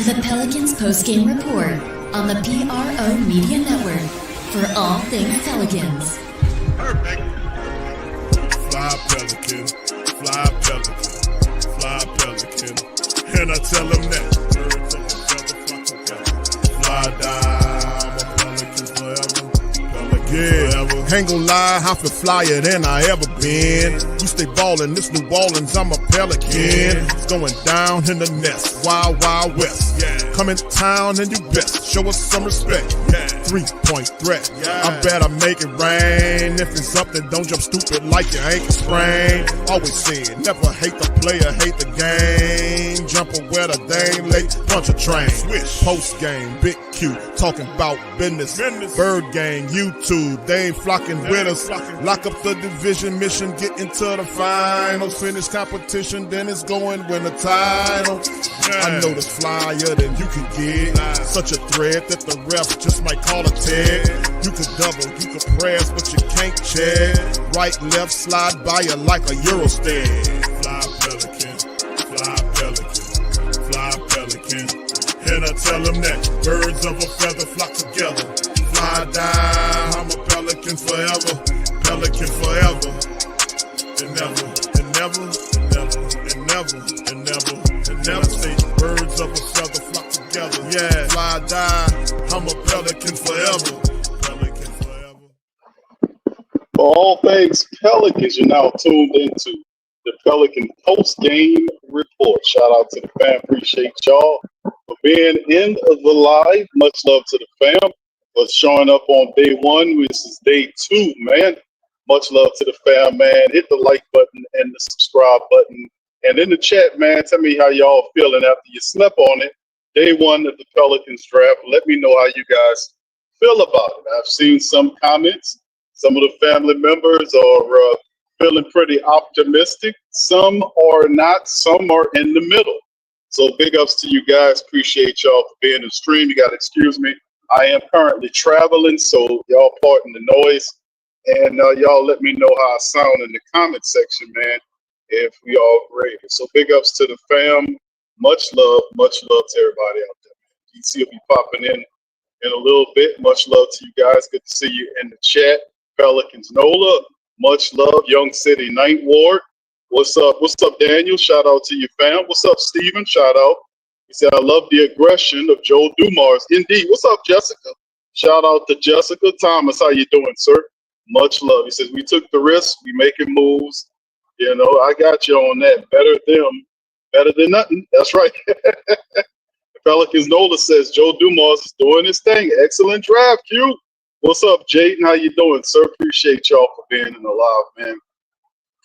The Pelicans postgame report on the PRO Media Network for all things Pelicans. Perfect. Fly Pelican, fly Pelican, fly Pelican. And I tell them that birds of a feather flock together. Fly down, I'm a Pelican forever. Pelican forever. Ain't gon' lie, I feel flyer than I ever been. We stay ballin', this New Orleans, I'm a Pelican. It's going down in the nest, wild, wild west. Come in town and you best show us some respect. 3-point threat, I better make it rain. If it's something, don't jump stupid like your ankle sprain. Always said, never hate the player, hate the game. Jumper where the dame late, punch a train. Post game, Big Q, talking about business. Bird gang, YouTube, they ain't flocking with us. Lock up the division mission, get into the finals. Finish competition, then it's going win the title. I know this flyer than you can get. Such a threat that the refs just might call a tag. You could double, you could press, but you can't check. Right, left, slide by you like a Eurostep. Fly Pelican, fly Pelican, fly Pelican. And I tell them that birds of a feather flock together. Fly down, I'm a Pelican forever. Pelican forever. And never, and never, and never, and never, and never say birds of a feather flock together. Yeah, fly die, I'm a Pelican forever. Pelican forever. For all things Pelicans, you're now tuned into the Pelican post-game report. Shout out to the fam. Appreciate y'all for being in the live. Much love to the fam for showing up on day one. This is day 2, man. Much love to the fam, man. Hit the like button and the subscribe button. And in the chat, man, tell me how y'all feeling after you slept on it. Day 1 of the Pelicans draft. Let me know how you guys feel about it. I've seen some comments. Some of the family members are feeling pretty optimistic. Some are not. Some are in the middle. So big ups to you guys. Appreciate y'all for being in the stream. You got to excuse me. I am currently traveling, so y'all pardon the noise. And y'all let me know how I sound in the comment section, man, if we all ready. So big ups to the fam. Much love to everybody out there, man. DC will be popping in a little bit. Much love to you guys. Good to see you in the chat. Pelicans Nola, much love. Young City Ninth Ward. What's up? What's up, Daniel? Shout out to your fam. What's up, Steven? Shout out. He said, I love the aggression of Joe Dumars. Indeed. What's up, Jessica? Shout out to Jessica Thomas. How you doing, sir? Much love. He says, we took the risk. We making moves. You know, I got you on that. Better than nothing. That's right. Pelicans Nola says, Joe Dumars is doing his thing. Excellent draft, Q. What's up, Jaden? How you doing, sir? Appreciate y'all for being in the live, man.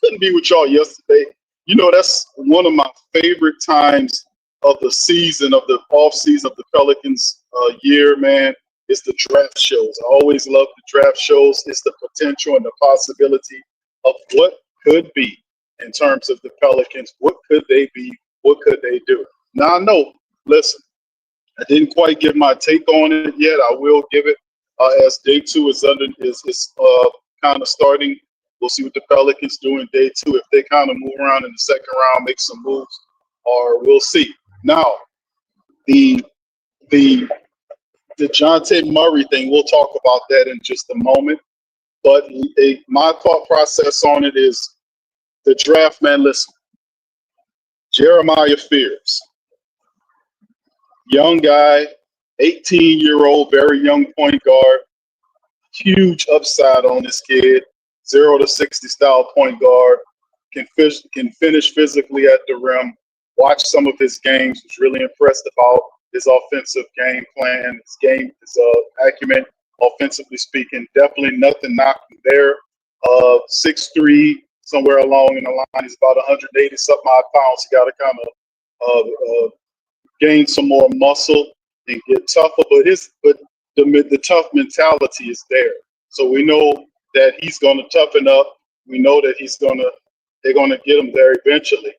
Couldn't be with y'all yesterday. You know, that's one of my favorite times of the season, of the offseason of the Pelicans year, man. It's the draft shows. I always love the draft shows. It's the potential and the possibility of what could be in terms of the Pelicans. What could they be? What could they do? Now, I know, listen, I didn't quite give my take on it yet. I will give it as day 2 is kind of starting. We'll see what the Pelicans do in day 2. If they kind of move around in the second round, make some moves, or we'll see. Now, the DeJounte Murray thing, we'll talk about that in just a moment. But my thought process on it is the draft, man, listen. Jeremiah Fears, young guy, 18-year-old, very young point guard, huge upside on this kid, 0 to 60 style point guard, can finish physically at the rim. Watch some of his games, was really impressed about his offensive game plan, his acumen, offensively speaking. Definitely nothing knocking there. 6'3", somewhere along in the line. He's about 180-something odd pounds. He got to kind of gain some more muscle and get tougher. But the tough mentality is there. So we know that he's going to toughen up. We know that they're going to get him there eventually.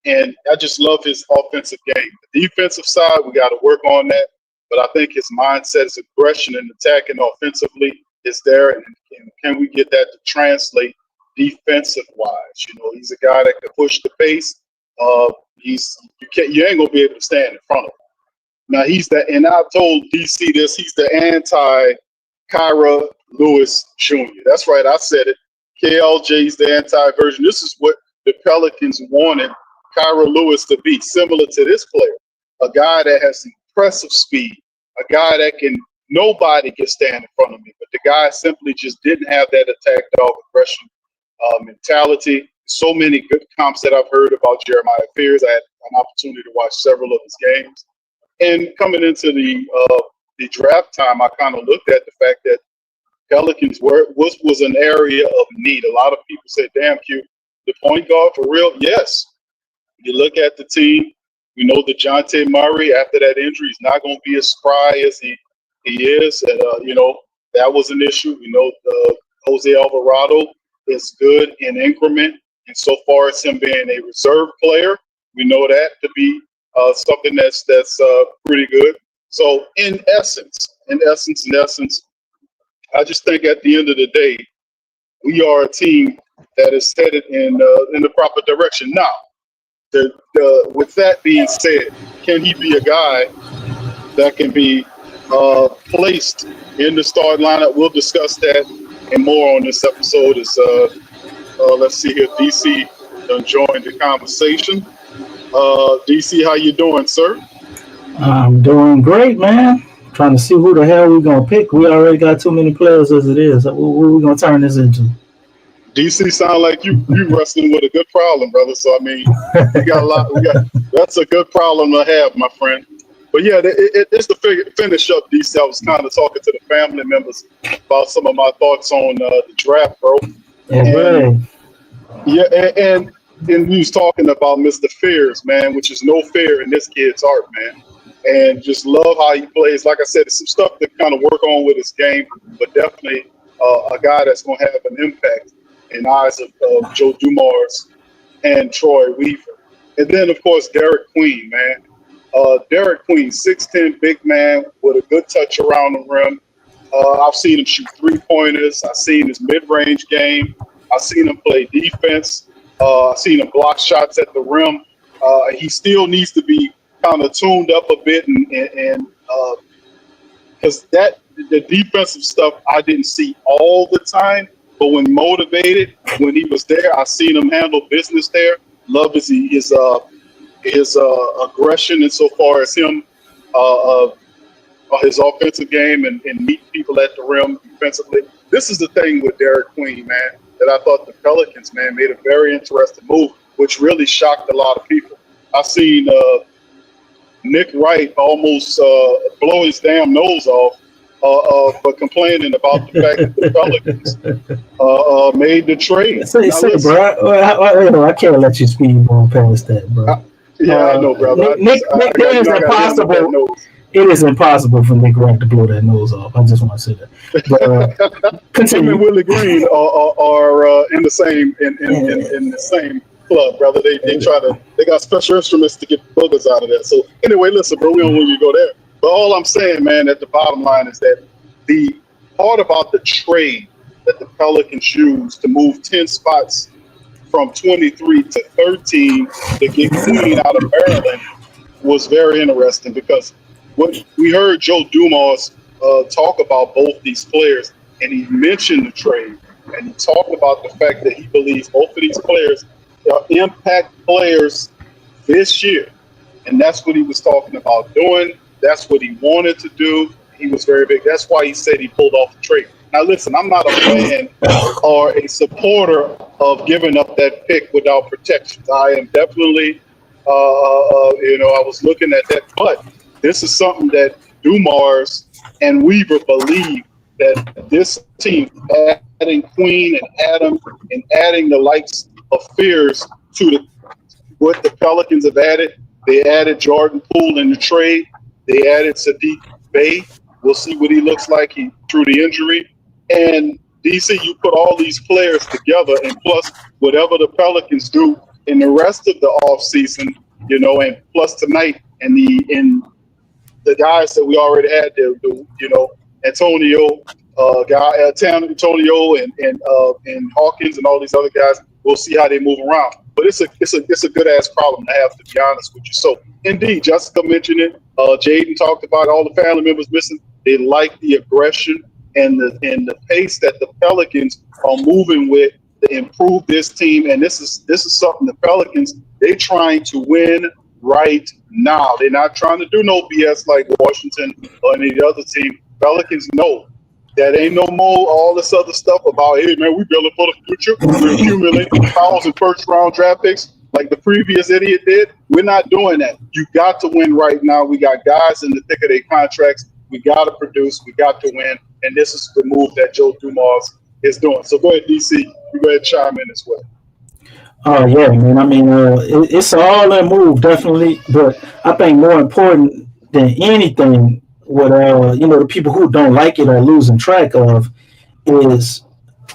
And I just love his offensive game. The defensive side, we got to work on that. But I think his mindset, his aggression and attacking offensively is there. And can we get that to translate defensive-wise? You know, he's a guy that can push the pace. You ain't going to be able to stand in front of him. Now and I've told DC this, he's the anti-Kyra Lewis Jr. That's right, I said it. KLJ's the anti-version. This is what the Pelicans wanted Kyra Lewis to be, similar to this player. A guy that has impressive speed, a guy that nobody can stand in front of me, but the guy simply just didn't have that attack dog aggression mentality. So many good comps that I've heard about Jeremiah Fears. I had an opportunity to watch several of his games. And coming into the draft time, I kind of looked at the fact that Pelicans was an area of need. A lot of people said, damn, Q, the point guard for real? Yes. You look at the team, we know that DeJounte Murray, after that injury, is not going to be as spry as he is. And, that was an issue. We know Jose Alvarado is good in increment. And so far as him being a reserve player, we know that to be something that's pretty good. So in essence, I just think at the end of the day, we are a team that is headed in the proper direction. Now, with that being said, can he be a guy that can be placed in the starting lineup? We'll discuss that and more on this episode. Let's see here, DC done joined the conversation. DC, how you doing, sir? I'm doing great, man. Trying to see who the hell we're going to pick. We already got too many players as it is. What are we going to turn this into? DC sound like you wrestling with a good problem, brother. So, I mean, we got a lot. That's a good problem to have, my friend. But, yeah, it's to finish up, DC. I was kind of talking to the family members about some of my thoughts on the draft, bro. And we was talking about Mr. Fears, man, which is no fear in this kid's heart, man. And just love how he plays. Like I said, there's some stuff to kind of work on with his game, but definitely a guy that's going to have an impact in the eyes of Joe Dumars and Troy Weaver. And then, of course, Derek Queen, man. Derek Queen, 6'10", big man with a good touch around the rim. I've seen him shoot three-pointers. I've seen his mid-range game. I've seen him play defense. I've seen him block shots at the rim. He still needs to be kind of tuned up a bit, and because the defensive stuff I didn't see all the time, but when motivated, when he was there, I seen him handle business there. Love his aggression insofar as him his offensive game and meet people at the rim defensively. This is the thing with Derek Queen, man, that I thought the Pelicans, man, made a very interesting move, which really shocked a lot of people. I seen Nick Wright almost blow his damn nose off for complaining about the fact that the Pelicans made the trade. Bro, I can't let you speedball past that, bro. I know, brother. It is impossible for Nick Wright to blow that nose off. I just want to say that. But, continue. Him and Willie Green are in the same club, brother. They got special instruments to get boogers out of that. So anyway, listen, bro, we don't want you to go there. But all I'm saying, man, at the bottom line is that the part about the trade that the Pelicans used to move 10 spots from 23 to 13 to get Queen out of Maryland was very interesting, because what we heard Joe Dumars talk about both these players, and he mentioned the trade, and he talked about the fact that he believes both of these players are impact players this year, and that's what he was talking about doing. That's what he wanted to do. He was very big. That's why he said he pulled off the trade. Now, listen, I'm not a fan or a supporter of giving up that pick without protections. I am definitely, I was looking at that, but this is something that Dumars and Weaver believe, that this team, adding Queen and adding the likes of Fears to what the Pelicans have added. They added Jordan Poole in the trade. They added Sadiq Bey. We'll see what he looks like through the injury. And DC, you put all these players together, and plus whatever the Pelicans do in the rest of the offseason, and plus tonight and the guys that we already had there, Antonio and Hawkins and all these other guys. We'll see how they move around. But it's a good ass problem to have, to be honest with you. So indeed, Jessica mentioned it. Jaden talked about all the family members missing. They like the aggression and the pace that the Pelicans are moving with to improve this team. And this is something the Pelicans, they're trying to win right now. They're not trying to do no BS like Washington or any of the other team. Pelicans know that ain't no more all this other stuff about, hey, man, we building for the future. We're accumulating 1,000 first-round draft picks like the previous idiot did. We're not doing that. You got to win right now. We got guys in the thick of their contracts. We got to produce. We got to win. And this is the move that Joe Dumars is doing. So go ahead, DC. You go ahead and chime in as well. Oh, yeah, man. I mean, it's an all-in move, definitely. But I think more important than anything, what the people who don't like it are losing track of is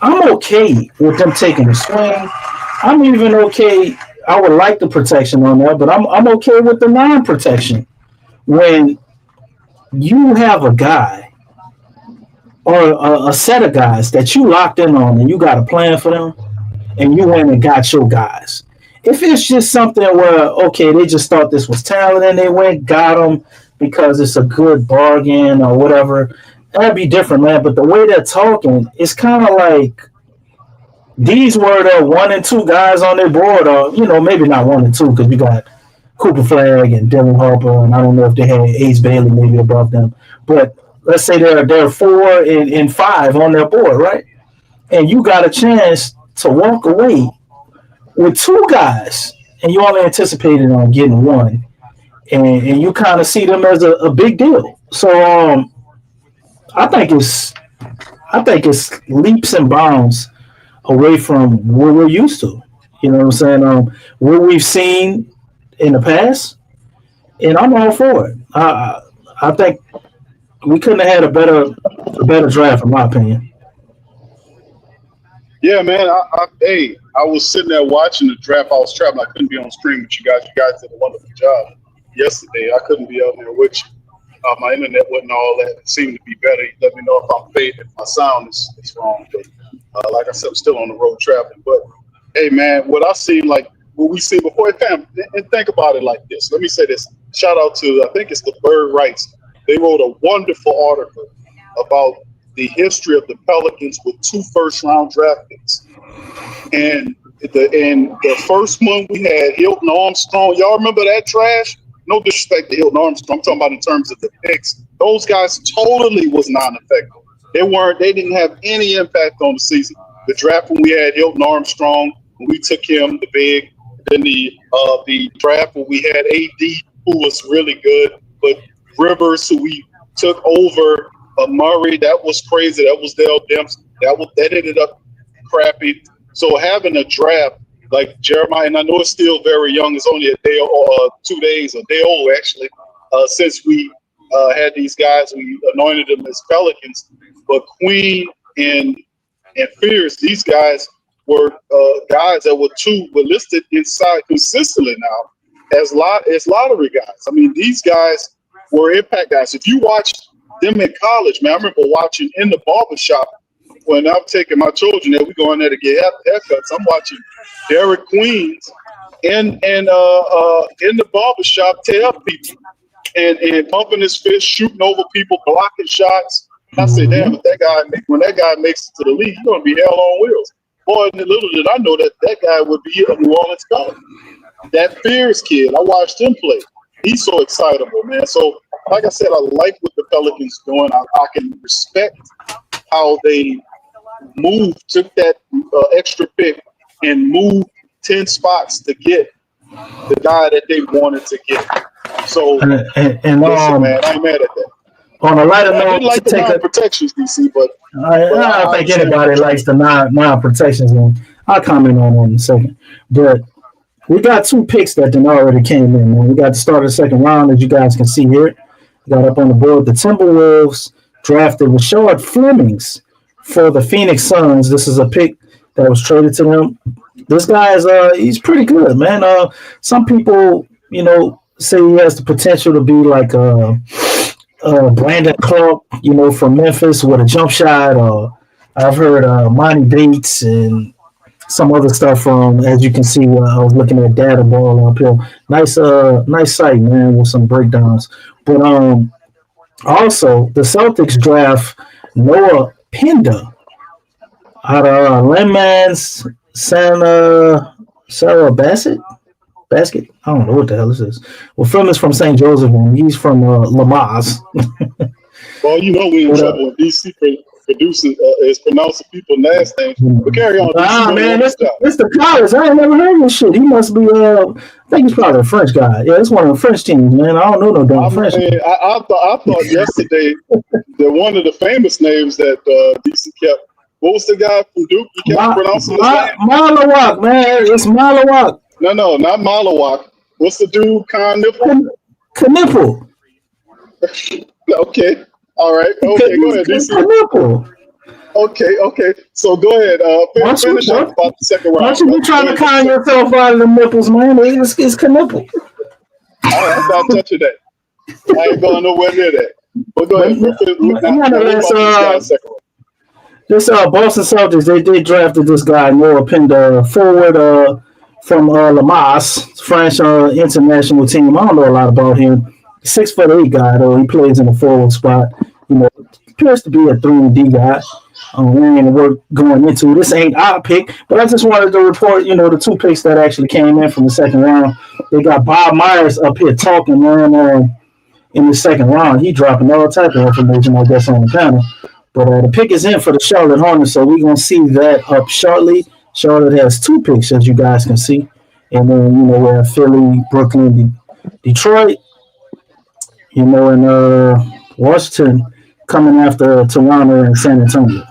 I'm okay with them taking a swing. I'm even okay. I would like the protection on that, but I'm okay with the non-protection. When you have a guy or a set of guys that you locked in on and you got a plan for them and you went and got your guys. If it's just something where, okay, they just thought this was talent and they went, got them because it's a good bargain or whatever, that'd be different, man. But the way they're talking, it's kind of like these were the 1 and 2 guys on their board, or, maybe not 1 and 2 because we got Cooper Flagg and Dylan Harper, and I don't know if they had Ace Bailey maybe above them. But let's say they're 4 and 5 on their board, right? And you got a chance to walk away with 2 guys, and you only anticipated on getting 1. And you kind of see them as a big deal. So I think it's leaps and bounds away from what we're used to. You know what I'm saying? What we've seen in the past, and I'm all for it. I think we couldn't have had a better draft, in my opinion. Yeah, man. I was sitting there watching the draft. I was traveling. I couldn't be on screen with you guys. You guys did a wonderful job yesterday. I couldn't be out there with you. My internet wasn't all that. It seemed to be better. You let me know if I'm fading, if my sound is wrong. But like I said, I'm still on the road traveling. But hey, man, what I seen, like what we see before, and think about it like this. Let me say this. Shout out to, I think it's the Bird Rights. They wrote a wonderful article about the history of the Pelicans with 2 first-round draft picks. And the first one we had, Hilton Armstrong. Y'all remember that trash? No disrespect to Hilton Armstrong. I'm talking about in terms of the picks. Those guys totally was non-effective. They didn't have any impact on the season. The draft when we had Hilton Armstrong, when we took him, the big, then the draft when we had AD, who was really good, but Rivers, who we took over, Murray, that was crazy. That was Dale Dempsey. That ended up crappy. So having a draft like Jeremiah, and I know it's still very young. It's only a day or 2 days, a day old actually, since we had these guys. We anointed them as Pelicans. But Queen and Fierce, these guys were guys that were listed inside consistently now as lottery guys. I mean, these guys were impact guys. If you watched them in college, man, I remember watching in the barbershop when I'm taking my children there. We go in there to get haircuts. I'm watching Derek Queens in the barbershop tell people and pumping his fist, shooting over people, blocking shots. I said, damn, when that guy makes it to the league, he's gonna be hell on wheels. Boy, little did I know that guy would be a New Orleans Pelican. That Fierce kid, I watched him play. He's so excitable, man. So, like I said, I like what the Pelicans doing. I can respect how they took that extra pick and moved 10 spots to get the guy that they wanted to get. So, listen, man, I ain't mad at that. On a lighter note, I didn't like the non-protections, DC, but I think anybody likes the non-protections, and I'll comment on that in a second. But we got 2 picks that then already came in, man. We got the start of the second round, as you guys can see here. We got up on the board. The Timberwolves drafted Rashard Flemings for the Phoenix Suns. This is a pick that was traded to them. This guy he's pretty good, man. Some people, say he has the potential to be like Brandon Clark, from Memphis with a jump shot. Or I've heard Monty Bates and some other stuff from, as you can see, I was looking at data ball up here. Nice site, man, with some breakdowns. But also the Celtics draft Noah Pender out of Lemans Sarah Basket. I don't know what the hell this is. Well, Phil is from St. Joseph, and he's from Lamas. Well, we in trouble when DC producing is pronouncing people's last names. But carry on. Man, it's the college. I ain't never heard of this shit. He must be. I think he's probably a French guy. Yeah, it's one of the French teams, man. I don't know no damn French. I thought yesterday that one of the famous names that DC kept. What was the guy from Duke? You kept pronouncing his name. Malawak, man. It's Malawak. No, not Malawak. What's the dude? Knipple. Okay. All right. Okay, go ahead, DC. Okay. So go ahead. Finish up about the second round. Why don't you be trying to con yourself out of the nipples, man? It's Knipple. All right, I'm not touching that. I ain't going nowhere near that. But go ahead. This Boston Celtics, they drafted this guy, Noah Pender, forward from Lamas, French international team. I don't know a lot about him. 6'8" guy, though. He plays in the forward spot. Appears to be a 3-and-D guy. We ain't work going into this. Ain't our pick, but I just wanted to report, the two picks that actually came in from the second round. They got Bob Myers up here talking, man, in the second round. He dropping all type of information, I guess, on the panel. But the pick is in for the Charlotte Hornets, so we're going to see that up shortly. Charlotte has two picks, as you guys can see. And then, we have Philly, Brooklyn, Detroit, and Washington coming after Toronto and San Antonio.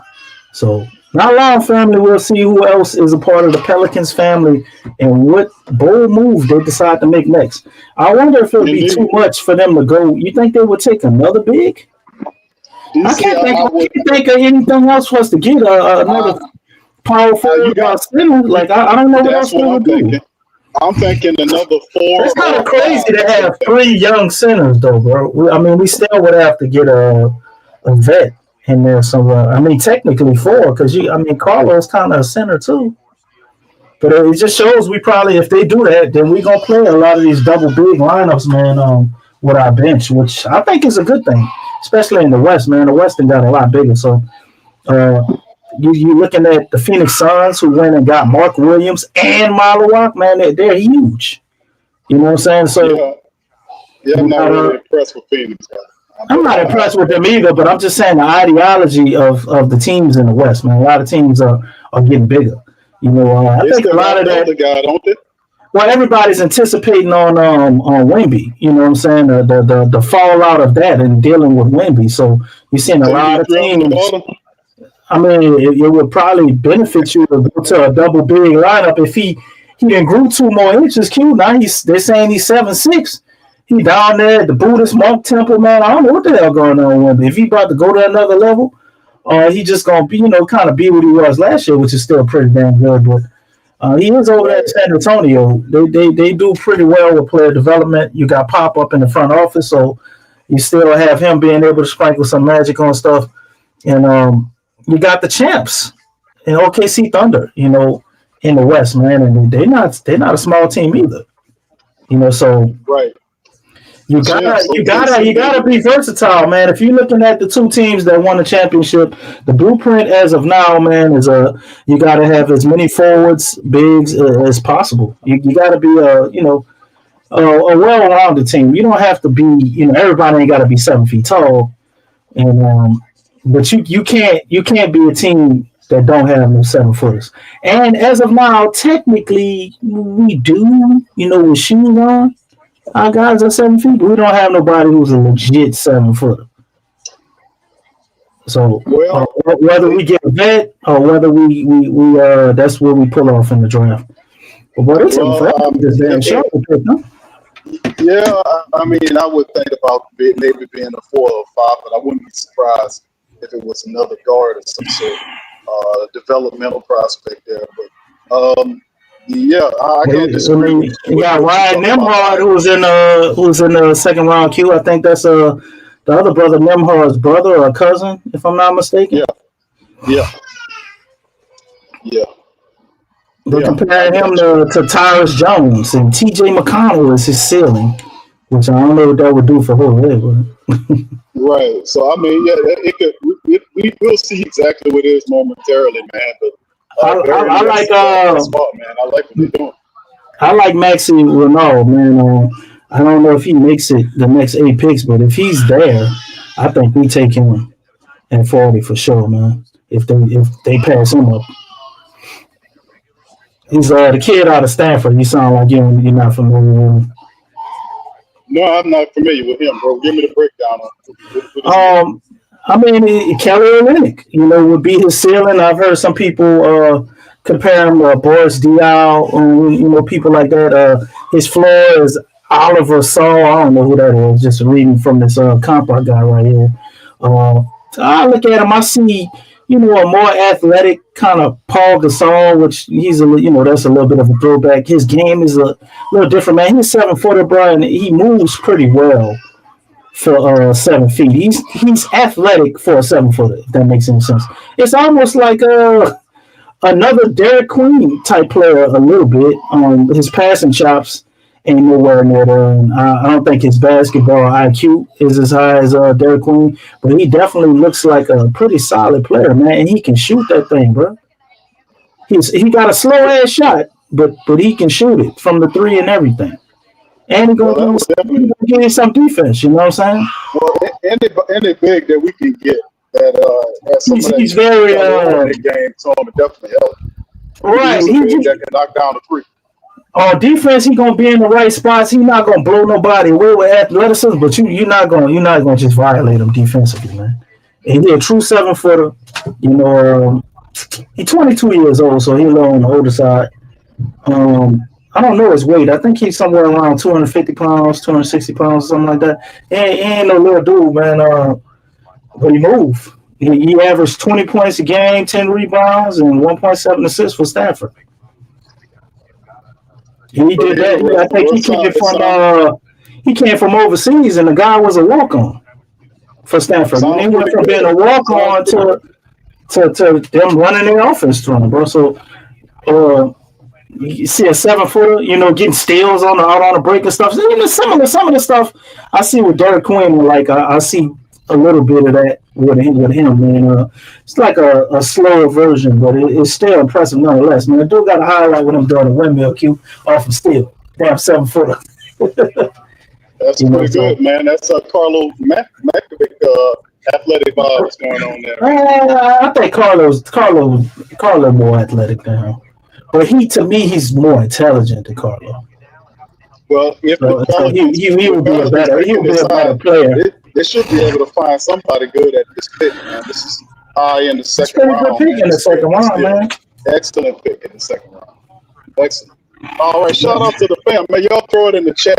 So, not long, family. We'll see who else is a part of the Pelicans family and what bold move they decide to make next. I wonder if it would be too much for them to go. You think they would take another big? I can't think of anything else for us to get another power forward. Like I don't know what else they would do. I'm thinking another 4. It's kind of crazy to have 3 young centers, though, bro. We still would have to get a vet in there somewhere. Technically 4, because Carlo's kind of a center too. But it just shows we probably, if they do that, then we're gonna play a lot of these double big lineups, man, with our bench, which I think is a good thing, especially in the West, man. The Western got a lot bigger, so. You looking at the Phoenix Suns, who went and got Mark Williams and Malawak, man, they're huge. You know what I'm saying? So, I'm not really impressed with Phoenix. I'm not impressed with them either, but I'm just saying the ideology of the teams in the West, man. A lot of teams are getting bigger. I think a lot of that. The guy, don't they? Well, everybody's anticipating on Wemby. You know what I'm saying? The fallout of that and dealing with Wemby. So you're seeing a lot of teams. It would probably benefit you to go to a double big lineup if he didn't grew 2 more inches. Q. Now they're saying he's 7'6". He down there at the Buddhist monk temple, man. I don't know what the hell going on with him. If he about to go to another level, he just gonna be, kind of be what he was last year, which is still pretty damn good. But he is over there at San Antonio. They do pretty well with player development. You got Pop up in the front office, so you still have him being able to sprinkle some magic on stuff. And you got the champs in OKC Thunder, in the West, man, and they're not a small team either. So right. You gotta be versatile, man. If you're looking at the 2 teams that won the championship, the blueprint as of now, man, is you gotta have as many forwards, bigs as possible. You gotta be a well-rounded team. You don't have to be, everybody ain't gotta be 7 feet tall, and but you can't be a team that don't have no 7-footers. And as of now, technically, we do, with shoes on. Our guys are 7 feet, but we don't have nobody who's a legit 7-footer. So whether we get a vet or whether we that's where we pull off in the draft. But what is this damn show? Yeah, I would think about maybe being a 4 or 5, but I wouldn't be surprised if it was another guard or some sort of developmental prospect there. But I can't disagree. You got Ryan Nembhard, who's in the second round queue. I think that's the other brother, Nembhard's brother or cousin, if I'm not mistaken. Yeah. They Yeah, compare I him got you. to Tyrus Jones, and T.J. McConnell is his ceiling, which I don't know what that would do for her. Right. So I mean, yeah, it could. We will see exactly what it is momentarily, man. But very I like interesting spot, man. I like what they're doing. I like Maxi Renault, man. I don't know if he makes it the next 8 picks, but if he's there, I think we take him at 40 for sure, man. If they pass him up, he's the kid out of Stanford. You sound like you're not familiar with him. No, I'm not familiar with him, bro. Give me the breakdown on what is he? Um, I mean, Kelly Olynyk, would be his ceiling. I've heard some people compare him to Boris Diaw, people like that. His floor is Oliver Saul. I don't know who that is. Just reading from this comp I got right here. Uh, I look at him. I see, a more athletic kind of Paul Gasol, which he's that's a little bit of a throwback. His game is a little different, man. He's 7 footer, bro, and he moves pretty well for 7 feet. He's athletic for a 7 footer, if that makes any sense. It's almost like another Derek Queen type player a little bit. His passing chops ain't nowhere near there. And I don't think his basketball IQ is as high as Derek Queen, but he definitely looks like a pretty solid player, man. And he can shoot that thing, bro. He got a slow ass shot, but he can shoot it from the three and everything. And he's gonna give you some defense. You know what I'm saying? Well, any big that we can get that has some he's very game, so it definitely help. Right, he that can knock down the three. On defense, he's gonna be in the right spots. He's not gonna blow nobody away with athleticism, but you're not gonna just violate him defensively, man. And he's a true 7 footer. He's 22 years old, so he's a little on the older side. I don't know his weight. I think he's somewhere around 250 pounds, 260 pounds, something like that. He ain't no little dude, man. But he move. He averaged 20 points a game, 10 rebounds, and 1.7 assists for Stanford. And he did that. I think he came from overseas, and the guy was a walk-on for Stanford. And he went from being a walk-on to them running their offense through him, bro. So, you see a 7 footer, getting steals out on the break and stuff. Some of the stuff I see with Derek Quinn, like I see a little bit of that with him, man. It's like a slower version, but it's still impressive nonetheless, man. Dude got a highlight with him doing a windmill cue off of steal. Damn 7 footer. That's pretty good, man. That's Carlo Makovic athletic vibes going on there. I think Carlo more athletic than him. But to me, he's more intelligent than Carlo. Well, if he would be a better player. They should be able to find somebody good at this pick, man. This is high in the second round. Good pick in the second round, man. Excellent pick in the second round. Excellent. All right, shout out to the fam, man. Y'all throw it in the chat.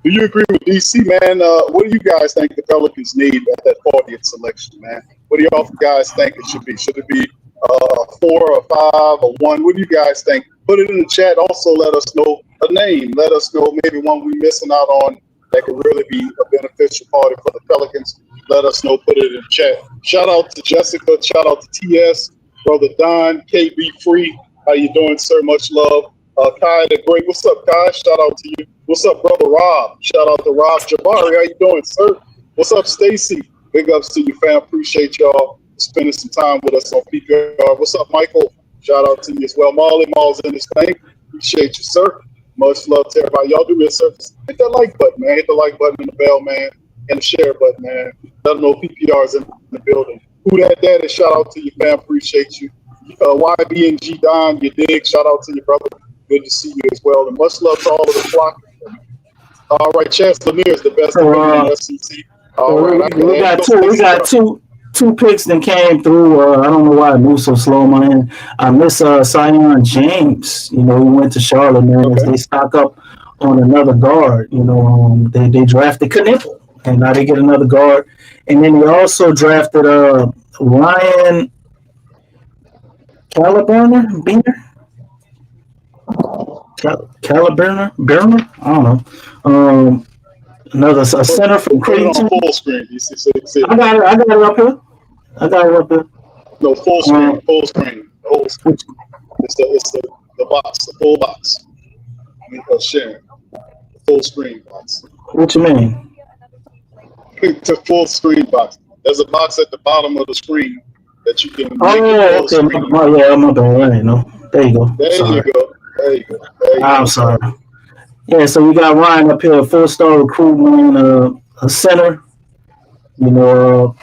Do you agree with DC, man? What do you guys think the Pelicans need at that 40th selection, man? What do y'all guys think it should be? Should it be 4 or 5 or 1? What do you guys think? Put it in the chat. Also, let us know a name. Let us know maybe one we're missing out on that could really be a beneficial party for the Pelicans. Let us know. Put it in the chat. Shout out to Jessica. Shout out to TS. Brother Don. KB Free. How you doing, sir? Much love. Kai the Great. What's up, Kai? Shout out to you. What's up, Brother Rob? Shout out to Rob Jabari. How you doing, sir? What's up, Stacy? Big ups to you, fam. Appreciate y'all spending some time with us on PPR. What's up, Michael? Shout out to you as well. Maul's in this thing. Appreciate you, sir. Much love to everybody. Y'all do me a service. Hit that like button, man. Hit the like button and the bell, man. And the share button, man. Let them know PPR is in the building. Who that daddy? Shout out to you, fam. Appreciate you. YBNG Don, you dig. Shout out to you, brother. Good to see you as well. And much love to all of the flock. All right, Chance Lanier is the best in the SEC. All right, we got two picks that came through. I don't know why it moved so slow, man. I miss Zion James. He went to Charlotte, man. Okay. They stock up on another guard. They drafted Kniffel, and now they get another guard. And then they also drafted Ryan Caliburner. Caliburner? I don't know. Another center from Creighton. Full screen. I got it up here. No, full screen. Full screen. It's the The box, the full box. Sharing. The full screen box. What you mean? The full screen box. There's a box at the bottom of the screen that you can make Oh, okay. My bad. I didn't know. There you go. There you go. I'm sorry. Yeah, so we got Ryan up here, a 4-star recruit, man, a center. You know,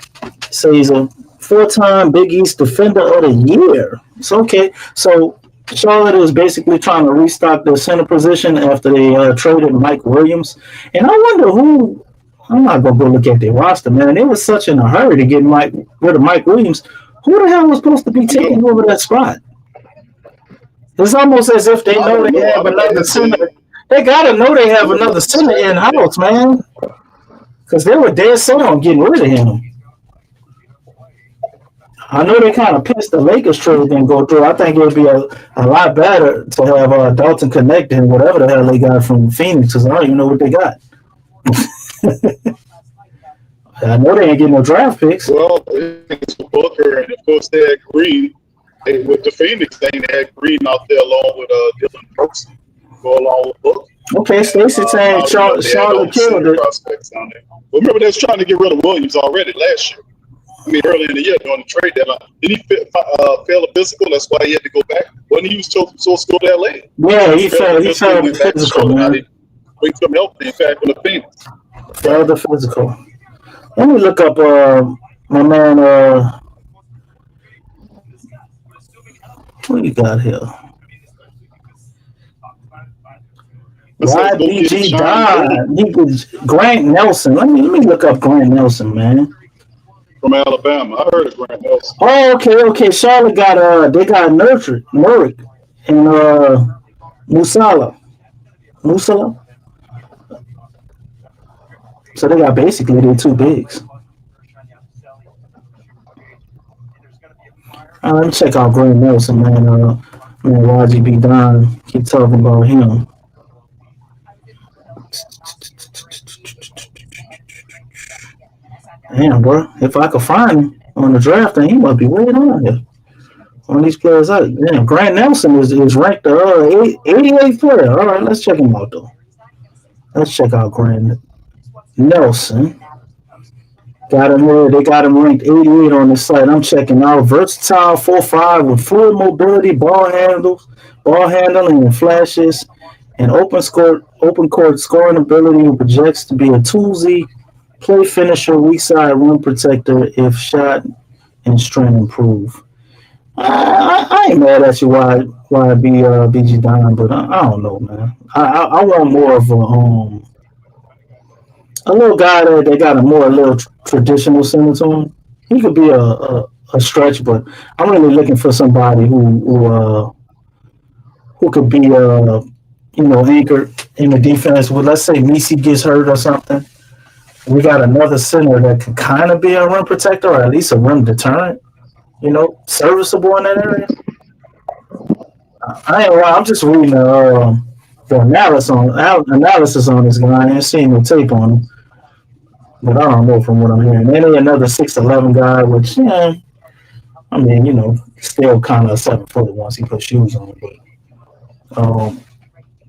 so he's a 4-time Big East Defender of the Year. It's okay. So Charlotte is basically trying to restock their center position after they traded Mike Williams. And I wonder who. I'm not gonna go look at their roster, man. They were such in a hurry to get rid of Mike Williams. Who the hell was supposed to be taking over that spot? It's almost as if they know they have another center. They gotta know they have another center in house, man. Because they were dead set on getting rid of him. I know they kind of pissed the Lakers trade didn't go through. I think it would be a lot better to have Dalton Connect and whatever the hell they got from Phoenix, because I don't even know what they got. I know they ain't getting no draft picks. Well, it's Booker, and of course they had Green. With the Phoenix thing, they had Green out there along with Dylan Brooks. Go along with Booker. Okay, Stacey saying Charlotte killed it. Remember, they was trying to get rid of Williams already last year. I mean, early in the year during the trade deadline. Did he fail a physical? That's why he had to go back. When he was supposed to go to LA. Yeah, he failed the physical, man. Wait till healthy, in fact, with the Phoenix. Failed the physical. Let me look up my man. What you got here? YBG Don. He was Grant Nelson. Let me look up Grant Nelson, man. From Alabama. I heard of Grant Nelson. Oh, okay. Charlotte got they got Nurkic and Musala. So they got basically their 2 bigs. Let me check out Grant Nelson, man. YGB Don. Keep talking about him. Damn, bro. If I could find him on the draft, then he must be way down here. On these players out. Damn, Grant Nelson is ranked the 88th player. All right, let's check him out, though. Let's check out Grant Nelson. Got him here. They got him ranked 88 on the site. I'm checking out. Versatile 4'5" with fluid mobility, ball handling, and flashes, and open court scoring ability, who projects to be a toolsy play finisher, weak side rim protector if shot and strength improve. I ain't mad at you, BG Don, but I don't know, man. I want more of a little guy that they got a little traditional center to him. He could be a stretch, but I'm really looking for somebody who could be anchored in the defense. Well, let's say Messi gets hurt or something. We got another center that can kind of be a rim protector or at least a rim deterrent. Serviceable in that area. I ain't lie. I'm just reading the analysis on this guy. I ain't seen the tape on him. But I don't know from what I'm hearing. Then another 6'11" guy, which, still kind of 7 foot once he put shoes on. But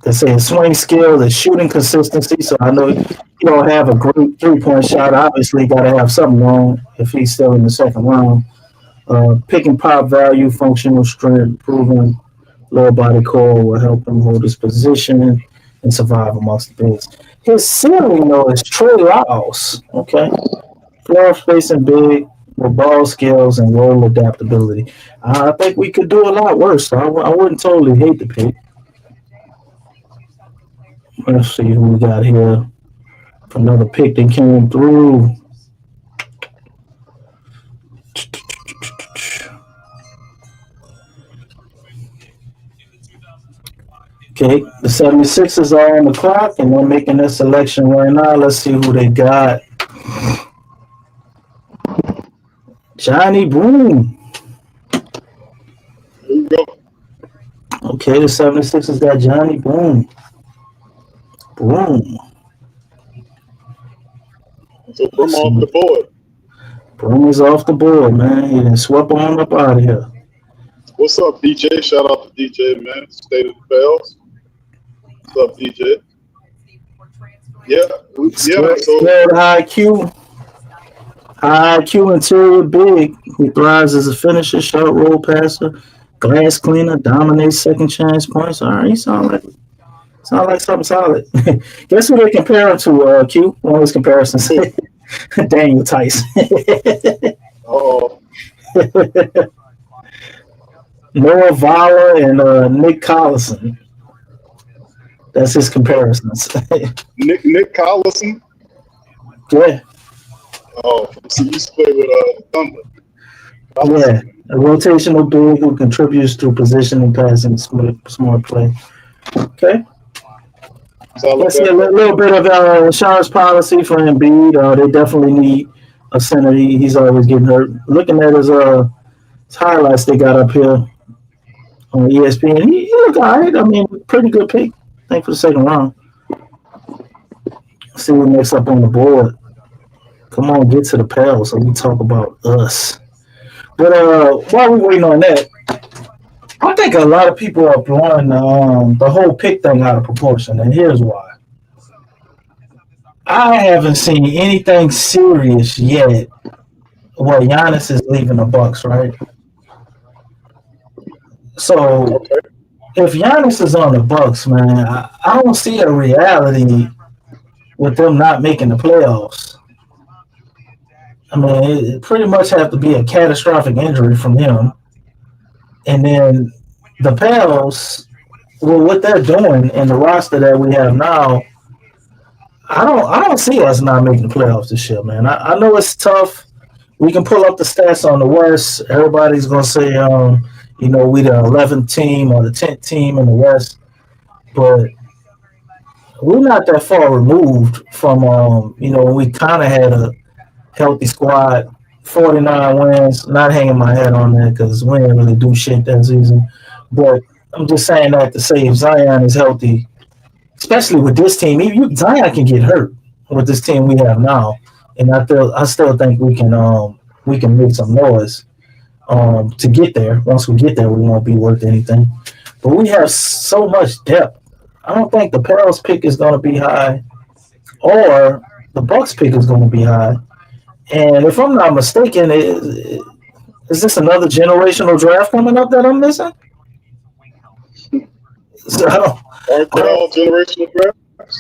they say swing skill, the shooting consistency. So I know you don't have a great 3-point shot. Obviously, got to have something wrong if he's still in the second round. Pick and pop value, functional strength, proven lower body core will help him hold his position and survive amongst the bigs. His ceiling, though, is Trey Lyles. Okay. Floor spacing big with ball skills and role adaptability. I think we could do a lot worse. So I wouldn't totally hate the pick. Let's see who we got here. Another pick that came through. Okay, the 76ers are on the clock, and they're making their selection right now. Let's see who they got. Johnny Broom. There you go. Okay, the 76ers got Johnny Broom. Broom. So Broom off the board. Broom is off the board, man. He done swept on up out of here. What's up, DJ? Shout out to DJ, man. State of the Bells. What's up, DJ? Yeah, So high IQ. High IQ interior big. He thrives as a finisher, short roll passer, glass cleaner, dominates second chance points. All right, he sound like something solid. Guess who they compare him to, Q? One of his comparisons. Daniel Tice. Oh. Noah Vala and Nick Collison. That's his comparisons. Nick Collison? Yeah. Oh, so you used to play with Thunder. Yeah, a rotational big who contributes through position and passing, smart play. Okay. Let's see a little bit of insurance policy for Embiid. They definitely need a center. He's always getting hurt. Looking at his highlights they got up here on ESPN, he looked all right. I mean, pretty good pick. I think for the second round. Let's see what next up on the board. Come on, get to the Pels so we talk about us. But while we're waiting on that, I think a lot of people are blowing the whole pick thing out of proportion, and here's why. I haven't seen anything serious yet where Giannis is leaving the Bucks, right? So if Giannis is on the Bucks, man, I don't see a reality with them not making the playoffs. I mean, it pretty much have to be a catastrophic injury from him. And then the Pels, well, what they're doing in the roster that we have now, I don't see us not making the playoffs this year, man. I know it's tough. We can pull up the stats on the West. Everybody's gonna say, we the 11th team or the 10th team in the West, but we're not that far removed from, we kind of had a healthy squad, 49 wins. Not hanging my head on that because we didn't really do shit that season. But I'm just saying that to say if Zion is healthy, especially with this team, Zion can get hurt with this team we have now, and I still think we can make some noise to get there. Once we get there, we won't be worth anything. But we have so much depth. I don't think the Pels pick is going to be high, or the Bucks pick is going to be high. And if I'm not mistaken, is this another generational draft coming up that I'm missing? So aren't they all generational drafts?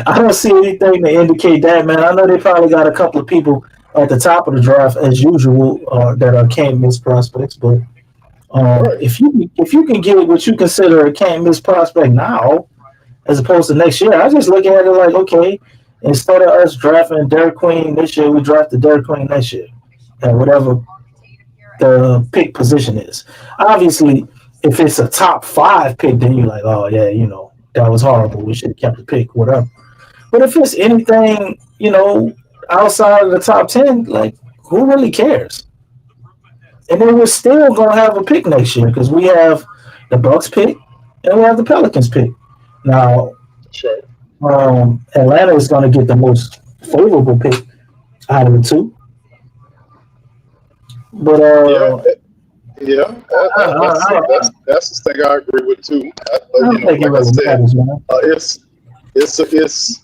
I don't see anything to indicate that, man. I know they probably got a couple of people at the top of the draft as usual that are can't miss prospects, but if you can get what you consider a can't miss prospect now, as opposed to next year, I just look at it like, okay, instead of us drafting Derek Queen this year, we drafted Derek Queen next year, and whatever the pick position is. Obviously, if it's a top 5 pick, then you're like, oh yeah, that was horrible. We should have kept the pick, whatever. But if it's anything, outside of the top 10, like, who really cares? And then we're still gonna have a pick next year because we have the Bucks pick and we have the Pelicans pick. Now, sure. Atlanta is going to get the most favorable pick out of the two. But that's the thing I agree with too.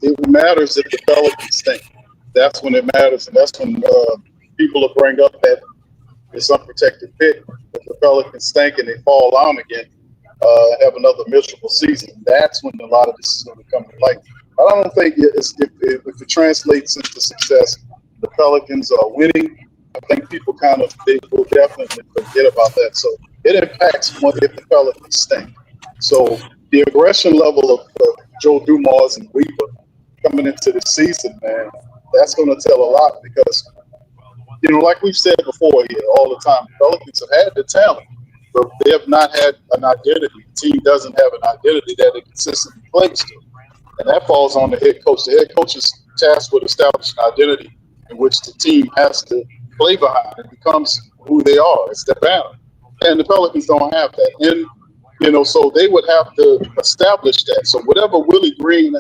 It matters if the Pelicans stink. That's when it matters, and that's when people will bring up that it's unprotected pick. If the Pelicans stink and they fall down again, have another miserable season, that's when a lot of this is going to come to light. But I don't think if it translates into success, the Pelicans are winning. I think people they will definitely forget about that. So it impacts if the Pelicans stink. So the aggression level of Joe Dumars and Weaver coming into the season, man, that's going to tell a lot because, like we've said before here all the time, the Pelicans have had the talent, but they have not had an identity. The team doesn't have an identity that it consistently plays to. And that falls on the head coach. The head coach is tasked with establishing an identity in which the team has to play behind. It becomes who they are. It's their banner. And the Pelicans don't have that. And, so they would have to establish that. So whatever Willie Green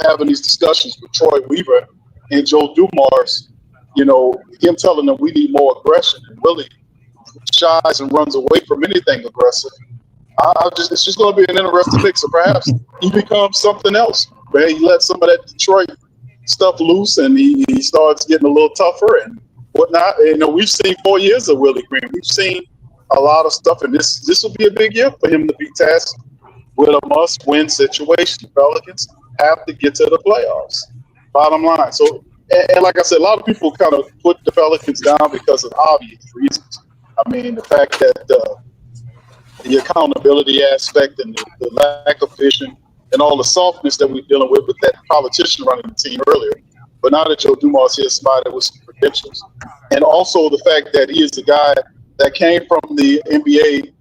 having these discussions with Troy Weaver and Joe Dumars, him telling them we need more aggression, and Willie shies and runs away from anything aggressive. It's just going to be an interesting mix. So perhaps he becomes something else. Man, he lets some of that Detroit stuff loose, and he starts getting a little tougher and whatnot. And, we've seen 4 years of Willie Green. We've seen a lot of stuff, and this will be a big year for him to be tasked with a must-win situation. The Pelicans have to get to the playoffs. Bottom line. So, and like I said, a lot of people kind of put the Pelicans down because of obvious reasons. I mean, the fact that the accountability aspect and the lack of vision and all the softness that we're dealing with that politician running the team earlier. But now that Joe Dumars is somebody with some credentials. And also the fact that he is the guy that came from the NBA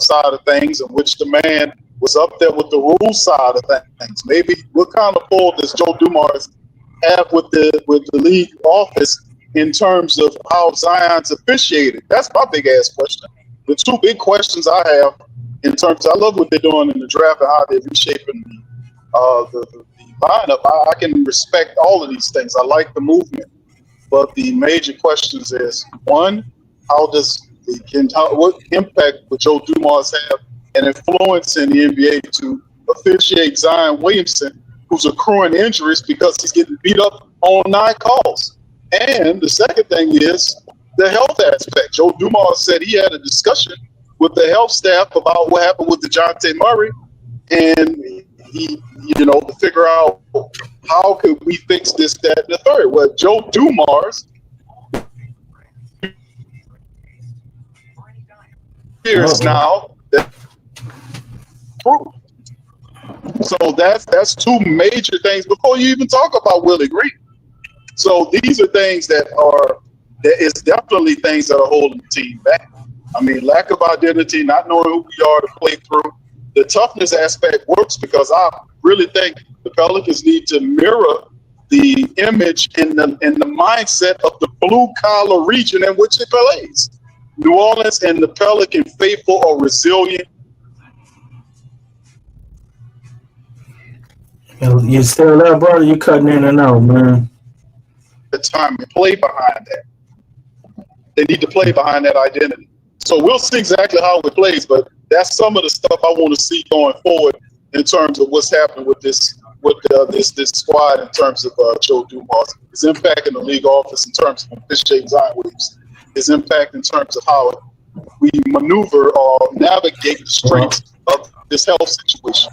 side of things, in which the man was up there with the rules side of things. Maybe what kind of pull does Joe Dumars have with the league office in terms of how Zion's officiated? That's my big ass question. The two big questions I have in terms, I love what they're doing in the draft and how they're reshaping the lineup. I can respect all of these things. I like the movement, but the major questions is, one, what impact would Joe Dumars have and influence in the NBA to officiate Zion Williamson, who's accruing injuries because he's getting beat up on 9 calls? And the second thing is the health aspect. Joe Dumars said he had a discussion with the health staff about what happened with DeJounte Murray, and he, to figure out how could we fix this, that, and the third. Well, Joe Dumars years now. So that's two major things before you even talk about Willie Green. So these are things there is definitely things that are holding the team back. I mean, lack of identity, not knowing who we are to play through. The toughness aspect works because I really think the Pelicans need to mirror the image and the mindset of the blue-collar region in which it plays. New Orleans and the Pelican faithful are resilient. You still there, brother? You cutting in and out, man. The time to play behind that. They need to play behind that identity. So we'll see exactly how it plays, but that's some of the stuff I want to see going forward in terms of what's happening with this squad in terms of Joe Dumars, his impact in the league office in terms of officiating Zion Williamson, his impact in terms of how we maneuver or navigate the strengths of this health situation.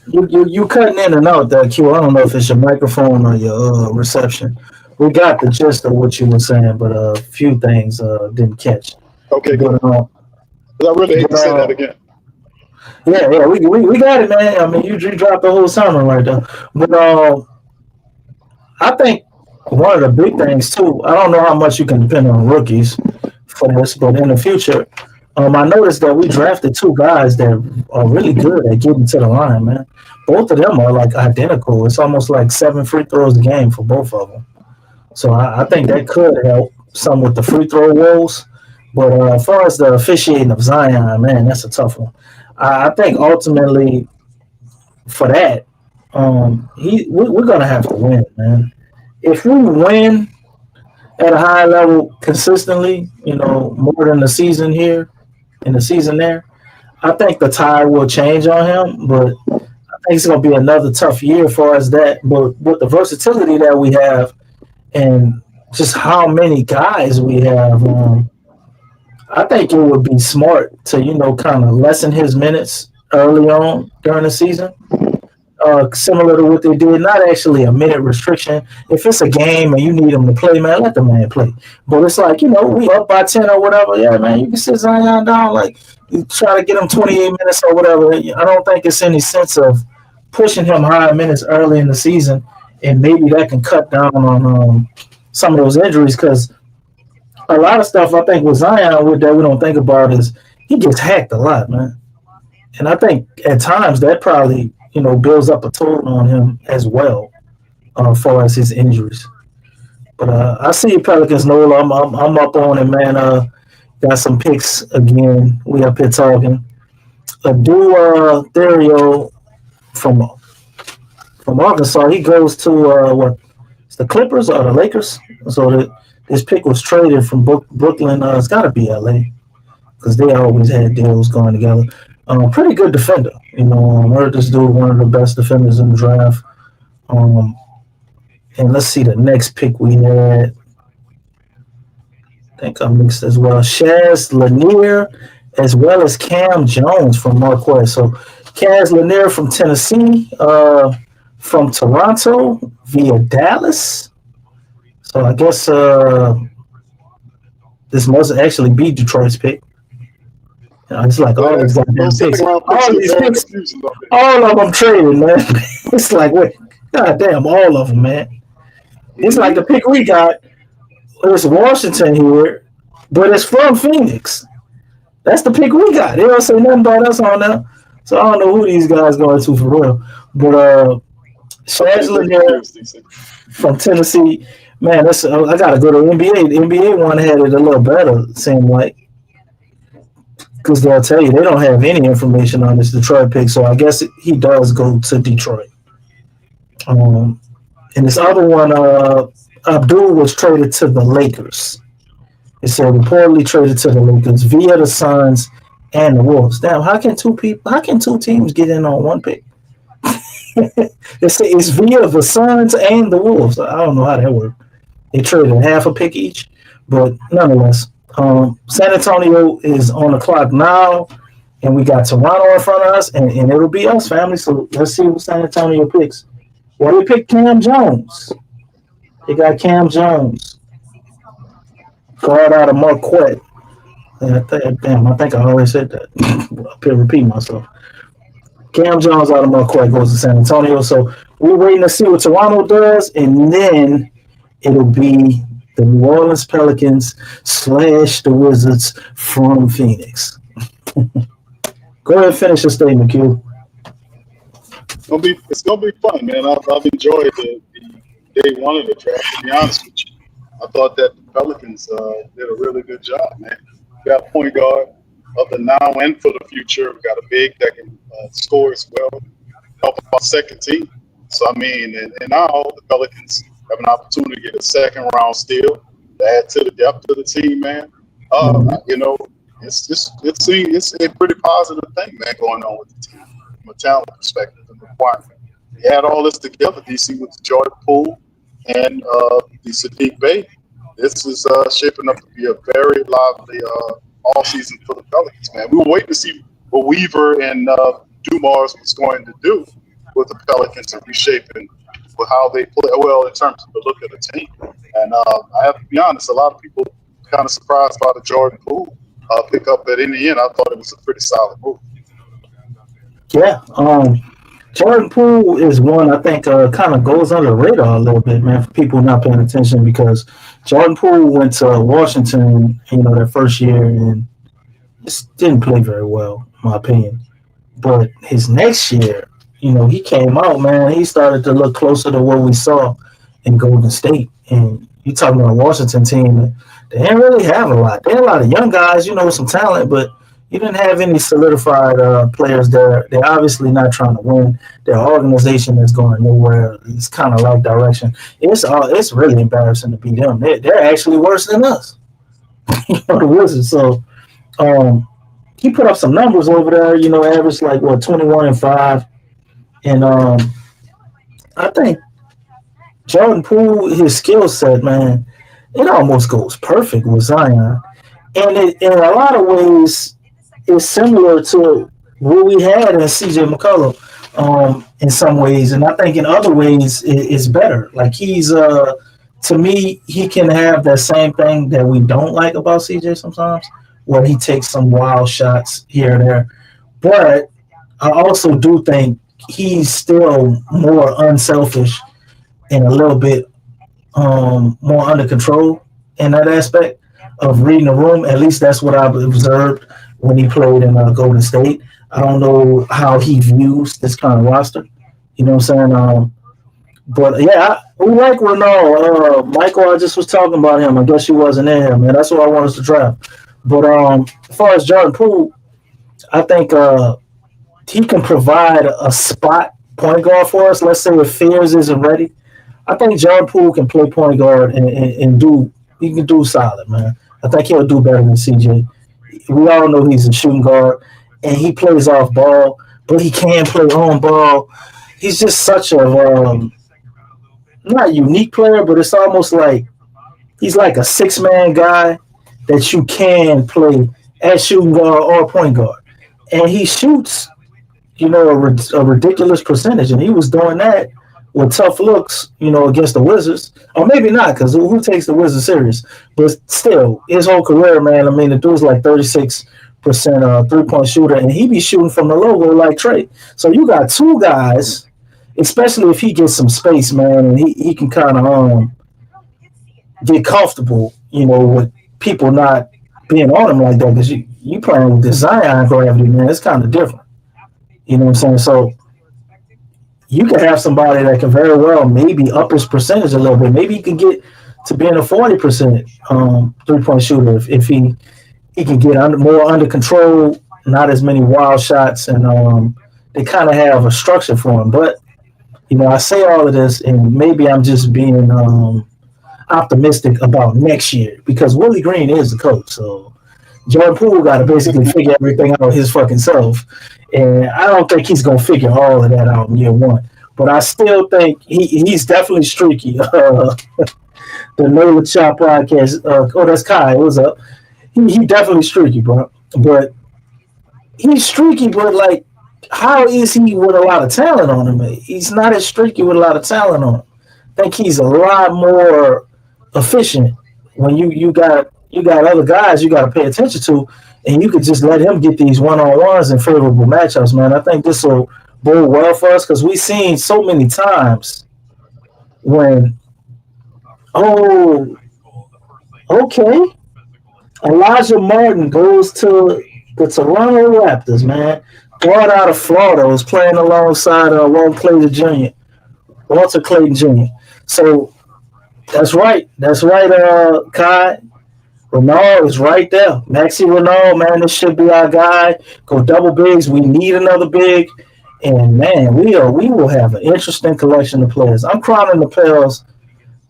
You cutting in and out there, Q. I don't know if it's your microphone or your reception. We got the gist of what you were saying, but a few things didn't catch. Okay, good. I really hate to say that again. Yeah, we got it, man. I mean, you dropped the whole sermon right there. But I think one of the big things, too, I don't know how much you can depend on rookies for this, but in the future, I noticed that we drafted 2 guys that are really good at getting to the line, man. Both of them are, like, identical. It's almost like 7 free throws a game for both of them. So I think that could help some with the free throw woes. But as far as the officiating of Zion, man, that's a tough one. I think ultimately for that, we're going to have to win, man. If we win at a high level consistently, more than the season here and the season there, I think the tide will change on him. But I think it's going to be another tough year for us that. But with the versatility that we have and just how many guys we have, I think it would be smart to, kind of lessen his minutes early on during the season, similar to what they did. Not actually a minute restriction. If it's a game and you need him to play, man, let the man play. But it's like, we up by 10 or whatever. Yeah, man, you can sit Zion down, like you try to get him 28 minutes or whatever. I don't think it's any sense of pushing him high minutes early in the season, and maybe that can cut down on some of those injuries, because a lot of stuff I think with Zion that we don't think about is he gets hacked a lot, man. And I think at times that probably, builds up a toll on him as well, as far as his injuries. But I see you, Pelicans, Noel. I'm up on it, man. Got some picks again. We up here talking. Therio from Arkansas, he goes to it's the Clippers or the Lakers. So this pick was traded from Brooklyn. It's got to be LA. because they always had deals going together. Pretty good defender. I heard this dude one of the best defenders in the draft. And let's see the next pick we had. I think I mixed as well. Shaz Lanier, as well as Cam Jones from Marquette. So Shaz Lanier from Tennessee, from Toronto via Dallas. So I guess this must actually be Detroit's pick. It's like all these goddamn picks. All of them traded, man. It's like, wait, goddamn, all of them, man. It's like the pick we got. It's Washington here, but it's from Phoenix. That's the pick we got. They don't say nothing about us on there. So I don't know who these guys going to for real. But Shaz Lanier from Tennessee, man, I got to go to the NBA. The NBA one had it a little better, it seemed like. Because they'll tell you they don't have any information on this Detroit pick, so I guess he does go to Detroit. And this other one, Abdul was traded to the Lakers. It said reportedly traded to the Lakers via the Suns and the Wolves. Damn, how can two teams get in on one pick? It's via the Suns and the Wolves. I don't know how that worked. They traded half a pick each, but nonetheless. San Antonio is on the clock now, and we got Toronto in front of us, and it'll be us, family. So let's see what San Antonio picks. Well, they picked Cam Jones. They got Cam Jones. Guard out of Marquette. I think I already said that. I'll repeat myself. Cam Jones out of Marquette goes to San Antonio. So we're waiting to see what Toronto does, and then it'll be the New Orleans Pelicans / the Wizards from Phoenix. Go ahead and finish your statement, Q. It's gonna be fun, man. I've enjoyed the day one of the draft. To be honest with you, I thought that the Pelicans did a really good job, man. We got a point guard of the now and for the future. We got a big that can score as well, help our second team. So I mean, and now the Pelicans have an opportunity to get a second round steal to add to the depth of the team, man. It's a pretty positive thing, man, going on with the team from a talent perspective and requirement. We had all this together, DC, with Jordan Poole and the Sadiq Bey. This is shaping up to be a very lively offseason for the Pelicans, man. We were waiting to see what Weaver and Dumars was going to do with the Pelicans and reshaping with how they play, well, in terms of the look of the team. And I have to be honest, a lot of people kind of surprised by the Jordan Poole pickup, but in the end, I thought it was a pretty solid move. Yeah, Jordan Poole is one I think kind of goes under the radar a little bit, man, for people not paying attention, because Jordan Poole went to Washington, their first year, and just didn't play very well, in my opinion. But his next year, he came out, man. He started to look closer to what we saw in Golden State. And you talking about a Washington team, they didn't really have a lot. They had a lot of young guys, with some talent, but you didn't have any solidified players there. They're obviously not trying to win. Their organization is going nowhere. It's kind of like direction. It's really embarrassing to beat them. They're actually worse than us, the Wizards. So he put up some numbers over there, averaged like 21-5. And I think Jordan Poole, his skill set, man, it almost goes perfect with Zion. And in a lot of ways, it's similar to what we had in CJ McCollum in some ways. And I think in other ways, it's better. Like he's, to me, he can have that same thing that we don't like about CJ sometimes, where he takes some wild shots here and there. But I also do think he's still more unselfish and a little bit more under control in that aspect of reading the room. At least that's what I've observed when he played in Golden State. I don't know how he views this kind of roster. You know what I'm saying? But, yeah, we like Renaud. Michael, I just was talking about him. I guess you wasn't in here, man. That's what I want us to draft. But as far as Jordan Poole, I think he can provide a spot point guard for us. Let's say if Fears isn't ready, I think Jordan Poole can play point guard and do solid, man. I think he'll do better than CJ. we all know he's a shooting guard, and he plays off ball, but he can play on ball. He's just such a not a unique player, but it's almost like he's like a 6-man guy that you can play at shooting guard or point guard, and he shoots, a ridiculous percentage, and he was doing that with tough looks, against the Wizards, or maybe not, because who takes the Wizards serious? But still, his whole career, man. I mean, the dude's like 36% 3-point shooter, and he be shooting from the logo like Trey. So you got two guys, especially if he gets some space, man, and he can kind of get comfortable, with people not being on him like that, because you playing with the Zion gravity, man. It's kind of different. You know what I'm saying? So you can have somebody that can very well maybe up his percentage a little bit. Maybe he can get to being a 40% 3-point shooter if he can get more under control, not as many wild shots, and they kind of have a structure for him. But, I say all of this, and maybe I'm just being optimistic about next year, because Willie Green is the coach. So Jordan Poole got to basically figure everything out his fucking self. And I don't think he's going to figure all of that out in year one. But I still think he's definitely streaky. The No Chop podcast, that's Kai. What's up? He definitely streaky, bro. But he's streaky, but, like, how is he with a lot of talent on him? He's not as streaky with a lot of talent on him. I think he's a lot more efficient when you got other guys you got to pay attention to, and you could just let him get these one-on-ones in favorable matchups, man. I think this will bode well for us, because we've seen so many times when, Elijah Martin goes to the Toronto Raptors, man. Guard out of Florida, was playing alongside Walter Clayton Jr. So that's right, Kai. Renard is right there. Maxi Renard, man, this should be our guy. Go double bigs. We need another big. And, man, we will have an interesting collection of players. I'm crowning the Pels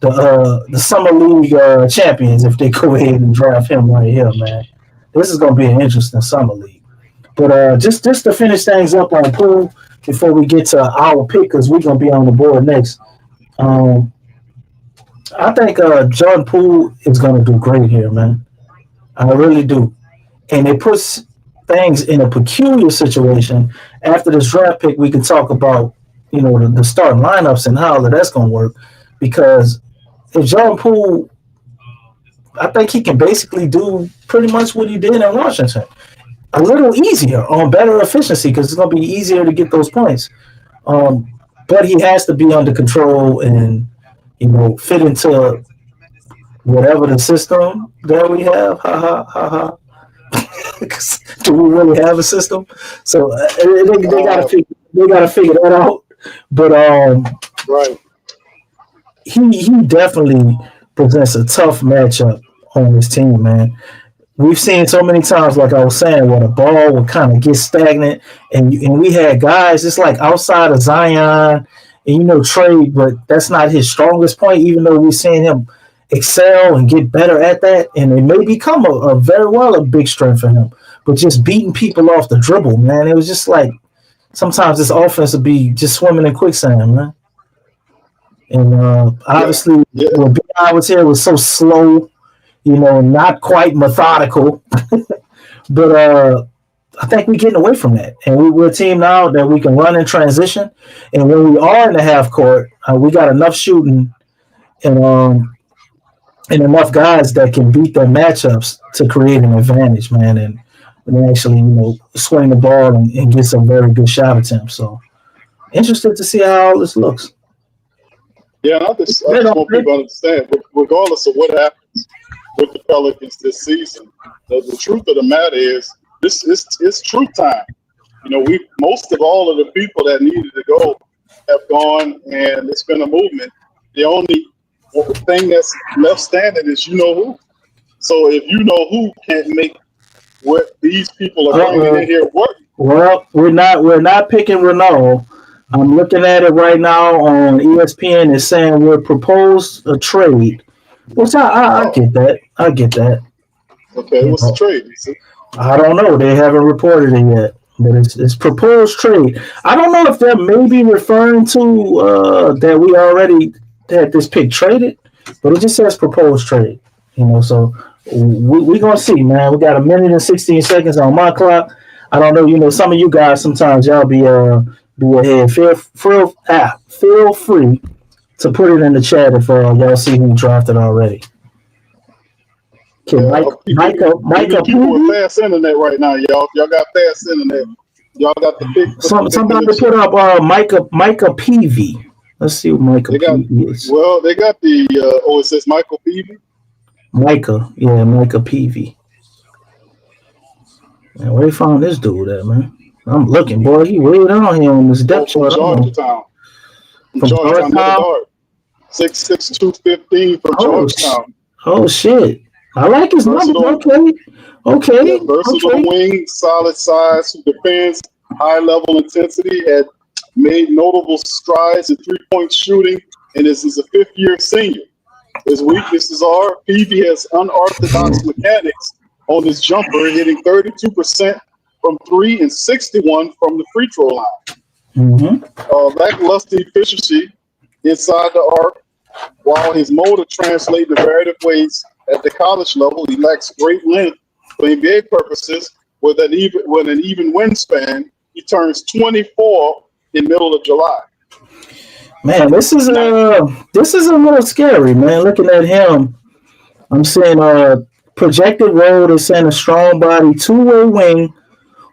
the Summer League champions if they go ahead and draft him right here, man. This is going to be an interesting Summer League. But just to finish things up on Poole before we get to our pick, because we're going to be on the board next, I think Jordan Poole is going to do great here, man. I really do. And it puts things in a peculiar situation. After this draft pick, we can talk about, the starting lineups and how that's going to work. Because if Jordan Poole, I think he can basically do pretty much what he did in Washington. A little easier, on better efficiency, because it's going to be easier to get those points. But he has to be under control and, fit into whatever the system that we have. Do we really have a system? So they gotta figure that out. But right, he definitely presents a tough matchup on this team, man. We've seen so many times, like I was saying, where the ball will kind of get stagnant, and we had guys just like outside of Zion and Trey, but that's not his strongest point. Even though we've seen him excel and get better at that, and it may become a very well a big strength for him. But just beating people off the dribble, man, it was just like sometimes this offense would be just swimming in quicksand, man. And obviously, when B.I. was here, it was so slow, not quite methodical. But I think we're getting away from that. And we're a team now that we can run in transition. And when we are in the half court, we got enough shooting and enough guys that can beat their matchups to create an advantage, man. And actually, swing the ball and get some very good shot attempts. So, interested to see how all this looks. Yeah, I just want people to understand, regardless of what happens with the Pelicans this season, the truth of the matter is it's truth time. Most of all of the people that needed to go have gone, and it's been a movement. The only thing that's left standing is who. So if who can't make what these people are bringing in here work. Well, we're not picking Renault. I'm looking at it right now on ESPN. It's saying we're proposed a trade, which I get that. I get that. Okay, what's the trade? I don't know. They haven't reported it yet. But it's proposed trade. I don't know if they're maybe referring to that we already had this pick traded, but it just says proposed trade. So we gonna see, man. We got a minute and 16 seconds on my clock. I don't know. Some of you guys sometimes y'all be ahead. Feel free to put it in the chat if y'all see who drafted already. Okay, People with fast internet right now, y'all. Y'all got fast internet. Y'all got the big. Somebody put up Micah Peavy. Let's see what Micah Peavy is. Well, they got the. It says Michael Peavy. Micah Peavy. Man, where they found this dude at, man? I'm looking, boy. He way down here on this depth chart. Georgetown. From Georgetown, guard. 6'6", 215 from Georgetown. Oh shit. I like his numbers. Okay. Yeah, versatile wing, solid size, who defends, high level intensity, had made notable strides in 3-point shooting, and is a fifth-year senior. His weaknesses are Peavy has unorthodox mechanics on his jumper, hitting 32% from 3 and 61 from the free throw line. Lackluster efficiency inside the arc, while his motor translates in various ways at the college level. He lacks great length for NBA purposes. With an even wingspan, he turns 24 in middle of July. Man, this is a little scary, man. Looking at him, I'm saying projected role is saying a strong body, two-way wing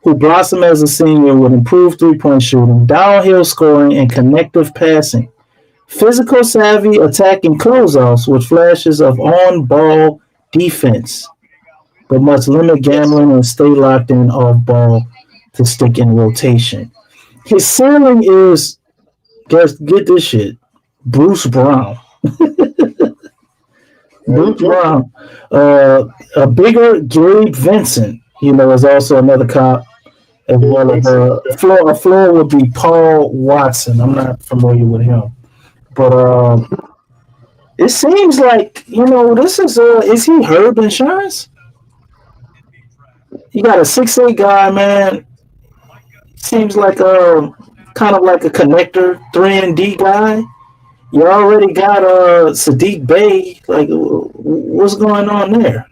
who blossomed as a senior with improved three-point shooting, downhill scoring, and connective passing. Physical savvy attacking closeouts with flashes of on-ball defense, but must limit gambling and stay locked in off-ball to stick in rotation. His ceiling is, get this shit, Bruce Brown. Bruce Brown. A bigger Gabe Vincent, is also another cop. As well as a floor would be Paul Watson. I'm not familiar with him. But it seems like, this is he Herb Insurance? You got a 6'8" guy, man. Seems like kind of like a connector, 3-and-D guy. You already got Sadiq Bey. Like, what's going on there?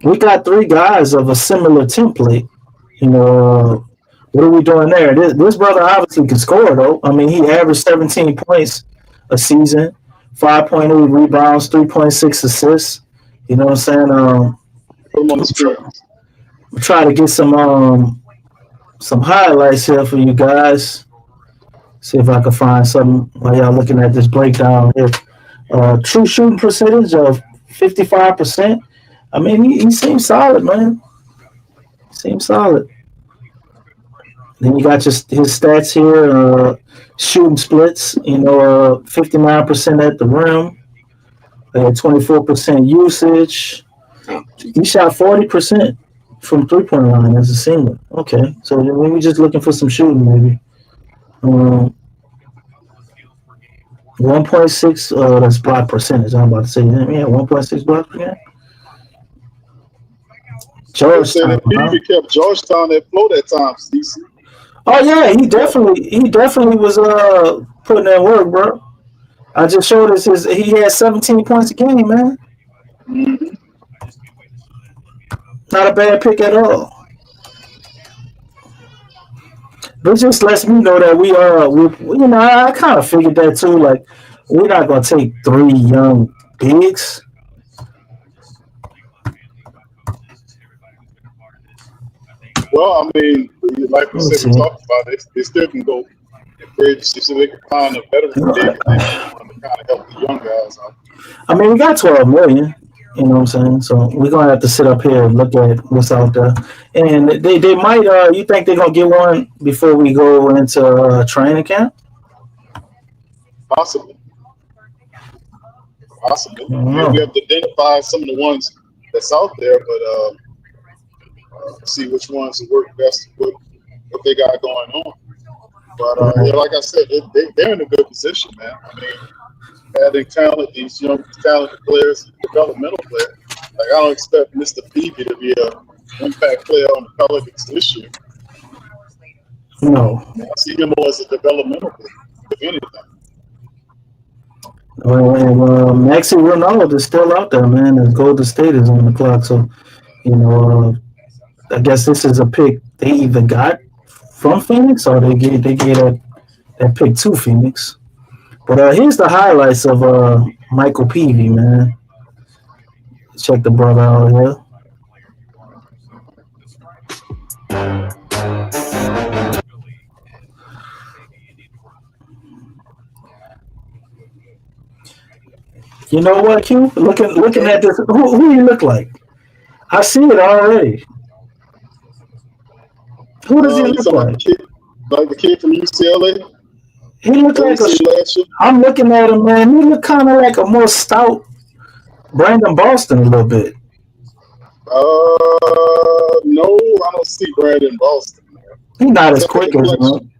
We got 3 guys of a similar template. What are we doing there? This brother obviously can score, though. I mean, he averaged 17 points a season, 5.8 rebounds, 3.6 assists. You know what I'm saying? We'll try to get some highlights here for you guys. See if I can find something while y'all looking at this breakdown here. True shooting percentage of 55%. I mean, he seems solid, man. Seems solid. Then you got his stats here. Shooting splits, 59% at the rim. 24% usage. He shot 40% from 3-point line as a senior. Okay, so we're just looking for some shooting, maybe. 1.6. That's block percentage. I'm about to say that. Yeah, 1.6 blocks per game. Georgetown. He kept Georgetown afloat at times. DC. Oh yeah, he definitely was putting in work, bro. I just showed us he had 17 points a game, man. Mm-hmm. Not a bad pick at all. But just lets me know that I kind of figured that too. Like, we're not gonna take 3 young bigs. Well, I mean, like we said, we talked about it. They still can go and bridge so they can find a better big to kind of help the young guys out. I mean, we got 12 million. You know what I'm saying? So we're gonna have to sit up here and look at what's out there. And they might. You think they're gonna get one before we go into training camp? Possibly. Maybe we have to identify some of the ones that's out there, but see which ones work best with what they got going on. But like I said, they're in a good position, man. I mean, adding talent, these young talented players, developmental players. Like, I don't expect Mr. Peavy to be impact player on the Pelicans this year. No. I see him more as a developmental player, if anything. Maxi Ronaldo is still out there, man. As Golden State is on the clock, so I guess this is a pick they either got from Phoenix or they gave that pick to Phoenix. But here's the highlights of Michael Peavy, man. Check the brother out here. You know what, Q? Looking at this, who you look like? I see it already. Who does he look like? Like the kid from UCLA? He looked like I'm looking at him, man. He look kind of like a more stout Brandon Boston a little bit. No, I don't see Brandon Boston. He's not as quick as him.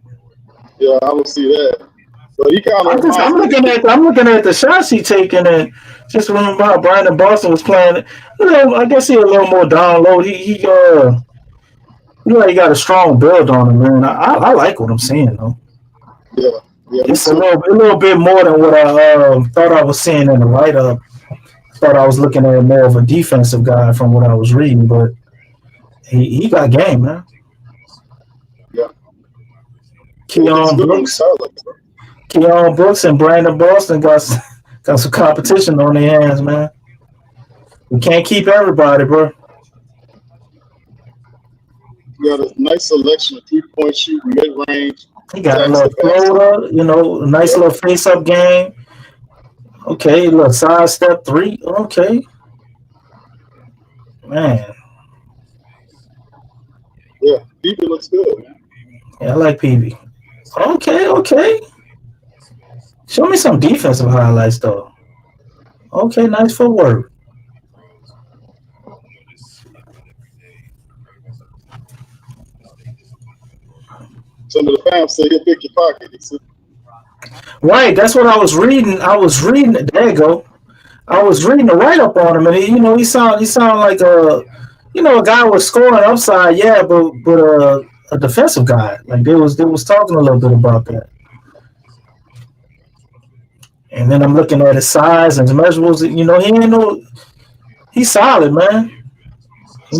Yeah, I don't see that. But he kind of. I'm looking at the shots he taking, and just remember how Brandon Boston was playing. I guess he a little more down low. He got a strong build on him, man. I like what I'm seeing though. Yeah. It's a little bit more than what I thought I was seeing in the write-up. Thought I was looking at more of a defensive guy from what I was reading, but he got game, man. Yeah. Keon Brooks and Brandon Boston got some competition on their hands, man. We can't keep everybody, bro. You got a nice selection of 3-point shooting, mid-range. He got a little floater, a nice little face-up game. Okay, a little side step 3. Okay. Man. Yeah, Peavy looks good, man. Yeah, I like Peavy. Okay. Show me some defensive highlights, though. Okay, nice footwork. Some of the fans say he'll pick your pocket. Right, that's what I was reading. There you go. I was reading the write-up on him, and he sound like a guy was scoring upside, yeah, but a defensive guy. Like they was talking a little bit about that. And then I'm looking at his size and his measurables. He's solid, man. He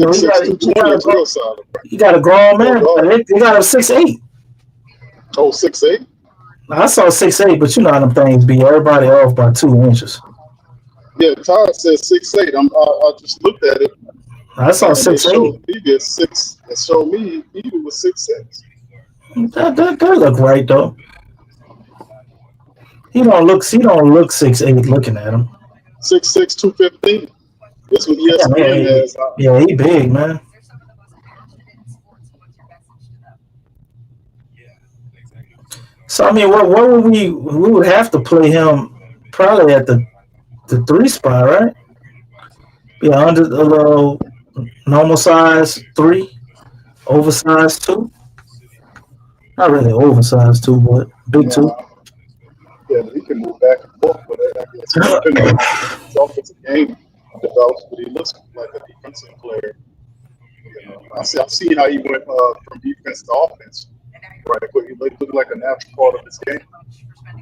got a grown man. He got a 6'8". Oh, 6'8"? I saw 6'8", but you know how them things be. Everybody off by 2 inches. Yeah, Todd says 6'8". I just looked at it. I saw 6'8". He 6. It showed me he was 6'6". That look right though. He don't look 6'8" looking at him. 6'6", 215. This was ESPN has. Yeah, he big, man. So I mean, what would we would have to play him probably at the 3 spot, right? Yeah, under the little normal size 3, oversized 2. Not really oversized 2, but big 2. Yeah, he can move back and forth with it. I guess his offensive game develops, but he looks like a defensive player. I've seen how he went from defense to offense. Right, but he looked like a natural part of his game.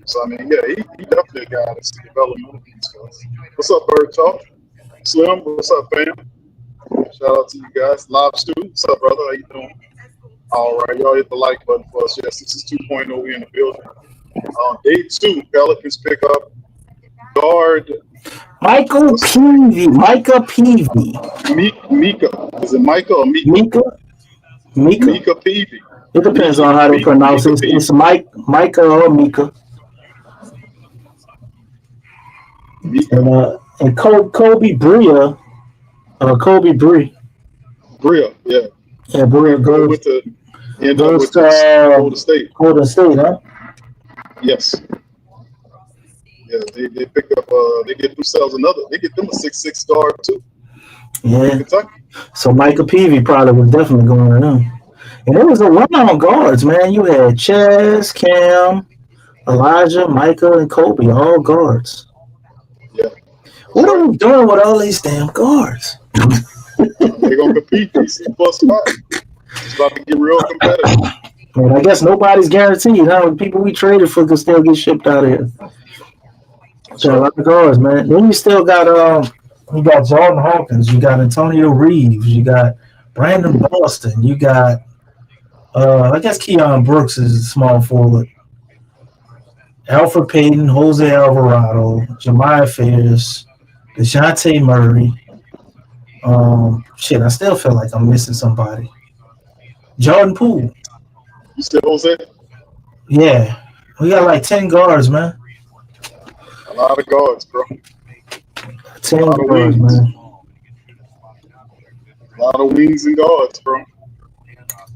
So I mean, yeah, he definitely a guy that's developmental skills. What's up, Bird Talk? Slim, what's up, fam? Shout out to you guys. Live Stu, what's up, brother? How you doing? All right, y'all hit the like button for us. Yes, this is 2.0. We in the building. Day 2, Pelicans pick up guard Michael Peavy. Micah Peavy. Mika. Is it Micah or Mika? Mika Peavy. It depends on how they pronounce it. It's Micah or Mika. And Kobe Bria. Kobe Bree. Bria, yeah. Yeah, Bria goes to Golden State. Golden State, huh? Yes. Yeah, they pick up. They get themselves another. They get them a 6'6" guard too. Yeah. So Michael Peavy probably was definitely going to them. And it was a run on guards, man. You had Chaz, Cam, Elijah, Micah, and Kobe, all guards. Yeah. What are we doing with all these damn guards? They're gonna compete for a spot. It's about to get real competitive. Man, I guess nobody's guaranteed. Huh? The people we traded for could still get shipped out of here. So a lot of guards, man. Then you still got you got Jordan Hawkins, you got Antonio Reeves, you got Brandon Boston, you got I guess Keon Brooks is a small forward. Alfred Payton, Jose Alvarado, Jamiah Fierce, DeJounte Murray. I still feel like I'm missing somebody. Jordan Poole. You said Jose? Yeah. We got like 10 guards, man. A lot of guards, bro. 10 guards, man. A lot of wings and guards, bro.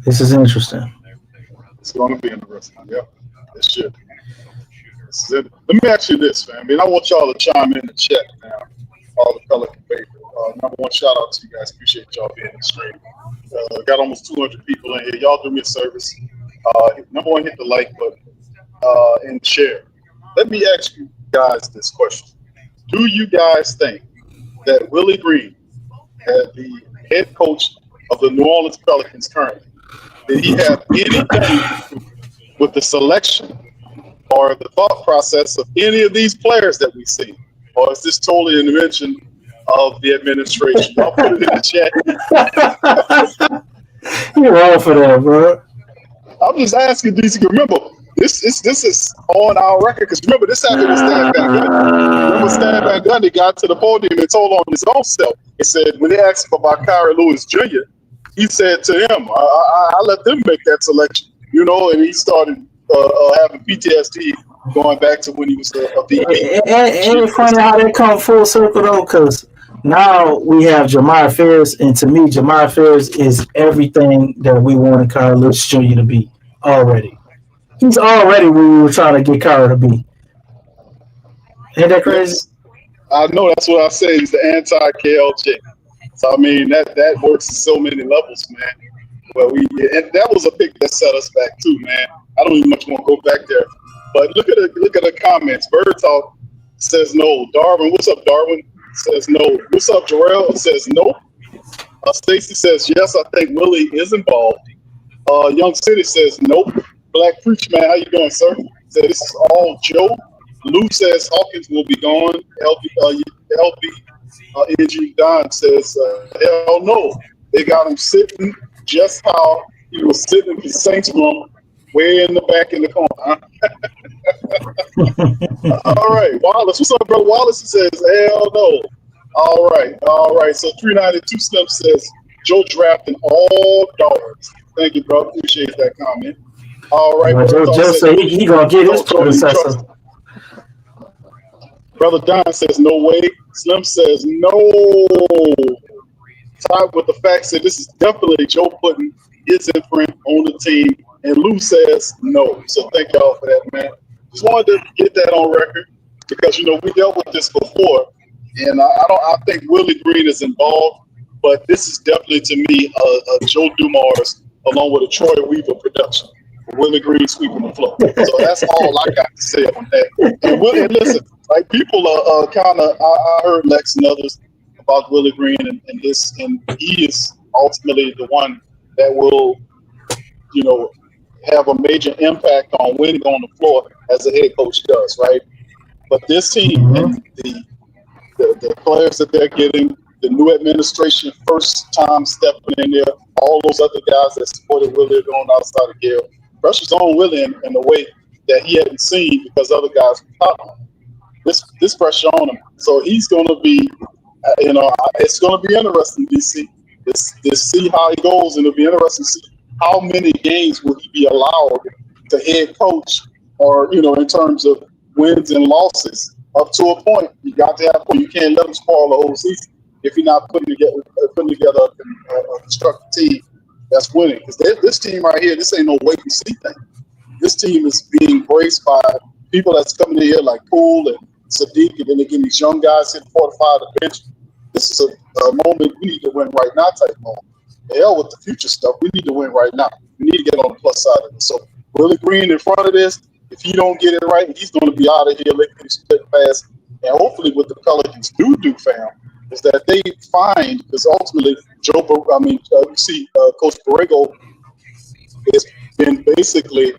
This is interesting. It's going to be interesting. Yeah, it should. Let me ask you this, man. I want y'all to chime in the chat, man. All the Pelican faithful. Number one, shout out to you guys. Appreciate y'all being in the stream. Got almost 200 people in here. Y'all do me a service. Number one, hit the like button and share. Let me ask you guys this question. Do you guys think that Willie Green, the head coach of the New Orleans Pelicans currently, did he have anything to do with the selection or the thought process of any of these players that we see? Or is this totally an invention of the administration? I'll put it in the chat. You're wrong for that, bro. I'm just asking DC. Remember, this is on our record because remember this happened with Stan Van Gundy. Remember Stan Van Gundy got to the podium and told on his own self. He said when they asked him about Kyrie Lewis Jr., he said to him, "I let them make that selection," and he started having PTSD going back to when he was a DB. And it's funny how they come full circle though, because now we have Jamiah Fierce, and to me, Jamiah Fierce is everything that we wanted Kyrie Lewis Jr. to be already. He's already where we were trying to get Kyrie to be. Ain't that crazy? I know, that's what I say. He's the anti-KLJ. So I mean that works at so many levels, man. Well, and that was a pick that set us back too, man. I don't even much want to go back there. But look at the comments. Bird Talk says no. Darwin, what's up, Darwin? Says no. What's up, Jarrell? Says no. Stacy says yes. I think Willie is involved. Young City says nope. Black Preach Man, how you doing, sir? Said this is all Joe. Lou says Hawkins will be gone. LB Don says hell no. They got him sitting just how he was sitting in the Saints room, way in the back in the corner. All right, Wallace. What's up, bro? Wallace says, hell no. All right. So 392 Slim says, Joe drafting all dogs. Thank you, bro. Appreciate that comment. All right. Joe said he going to get his predecessor. Brother Don says, no way. Slim says, no. Tied with the fact that this is definitely Joe putting his imprint on the team. And Lou says no. So thank y'all for that, man. Just wanted to get that on record because we dealt with this before, and I think Willie Green is involved, but this is definitely to me a Joe Dumars along with a Troy Weaver production. Willie Green sweeping the floor. So that's all I got to say on that. And listen, like people are kind of. I heard Lex and others about Willie Green and this, and he is ultimately the one that will, have a major impact on winning on the floor as a head coach does, right? But this team and the players that they're getting, the new administration first time stepping in there, all those other guys that supported Willie going outside of Gale, pressure's on Willie in a way that he hadn't seen because other guys were top on him. This pressure on him. So he's going to be, it's going to be interesting, DC, to see how he goes, and it'll be interesting to see how many games will he be allowed to head coach, or in terms of wins and losses. Up to a point, you got to have a point. You can't let him spoil the whole season if you're not putting together a constructive team that's winning. Because this team right here, this ain't no wait and see thing. This team is being graced by people that's coming in here like Poole and Sadiq, and then they get these young guys hitting 45 the bench. This is a moment we need to win right now type moment. The hell with the future stuff. We need to win right now. We need to get on the plus side of it. So Willie Green in front of this, if he don't get it right, he's going to be out of here licking his split fast. And hopefully what the Pelicans do, fam, is that they find, because ultimately you see Coach Borrego has been basically,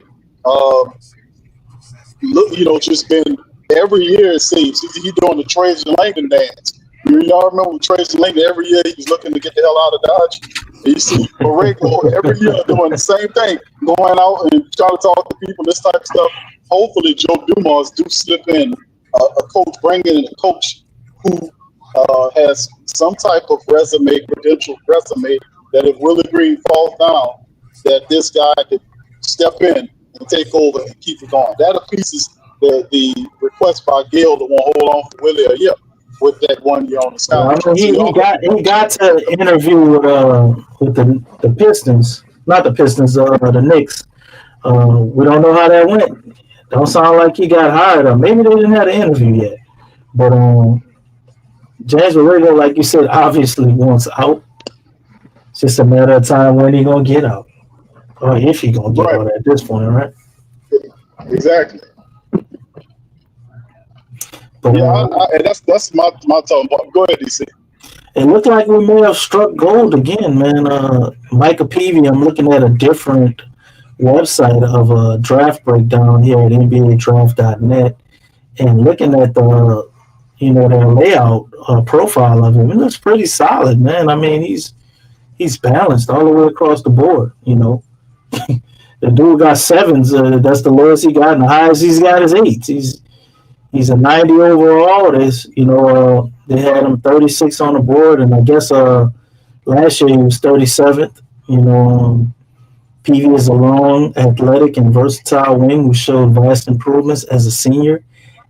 just been every year it seems he's doing the Trajan Langdon dance. Y'all remember when Trajan Langdon every year he was looking to get the hell out of Dodge? And you see Borrego every year doing the same thing, going out and trying to talk to people, this type of stuff. Hopefully Joe Dumars do slip in a coach, bring in a coach who has some type of credential resume, that if Willie Green falls down, that this guy could step in and take over and keep it going. That appeases the request by Gail to want to hold on for Willie a year with that 1 year on the contract. He got to interview with the Pistons, not the Pistons, the Knicks. We don't know how that went. Don't sound like he got hired, or maybe they didn't have an interview yet. But James Borrego, like you said, obviously wants out. It's just a matter of time when he's gonna get out, or if he's gonna get out at this point, right? Exactly. But, and that's my talking about. Go ahead, DC. It looked like we may have struck gold again, man. Micah Peavy, I'm looking at a different website of a draft breakdown here at NBADraft.net, and looking at the their layout profile of him, it looks pretty solid, man. I mean, he's balanced all the way across the board. The dude got 7s. That's the lowest he got, and the highest he's got is 8s. He's a 90 overall. They had him 36 on the board, and I guess last year he was 37th. Peavy is a long, athletic, and versatile wing who showed vast improvements as a senior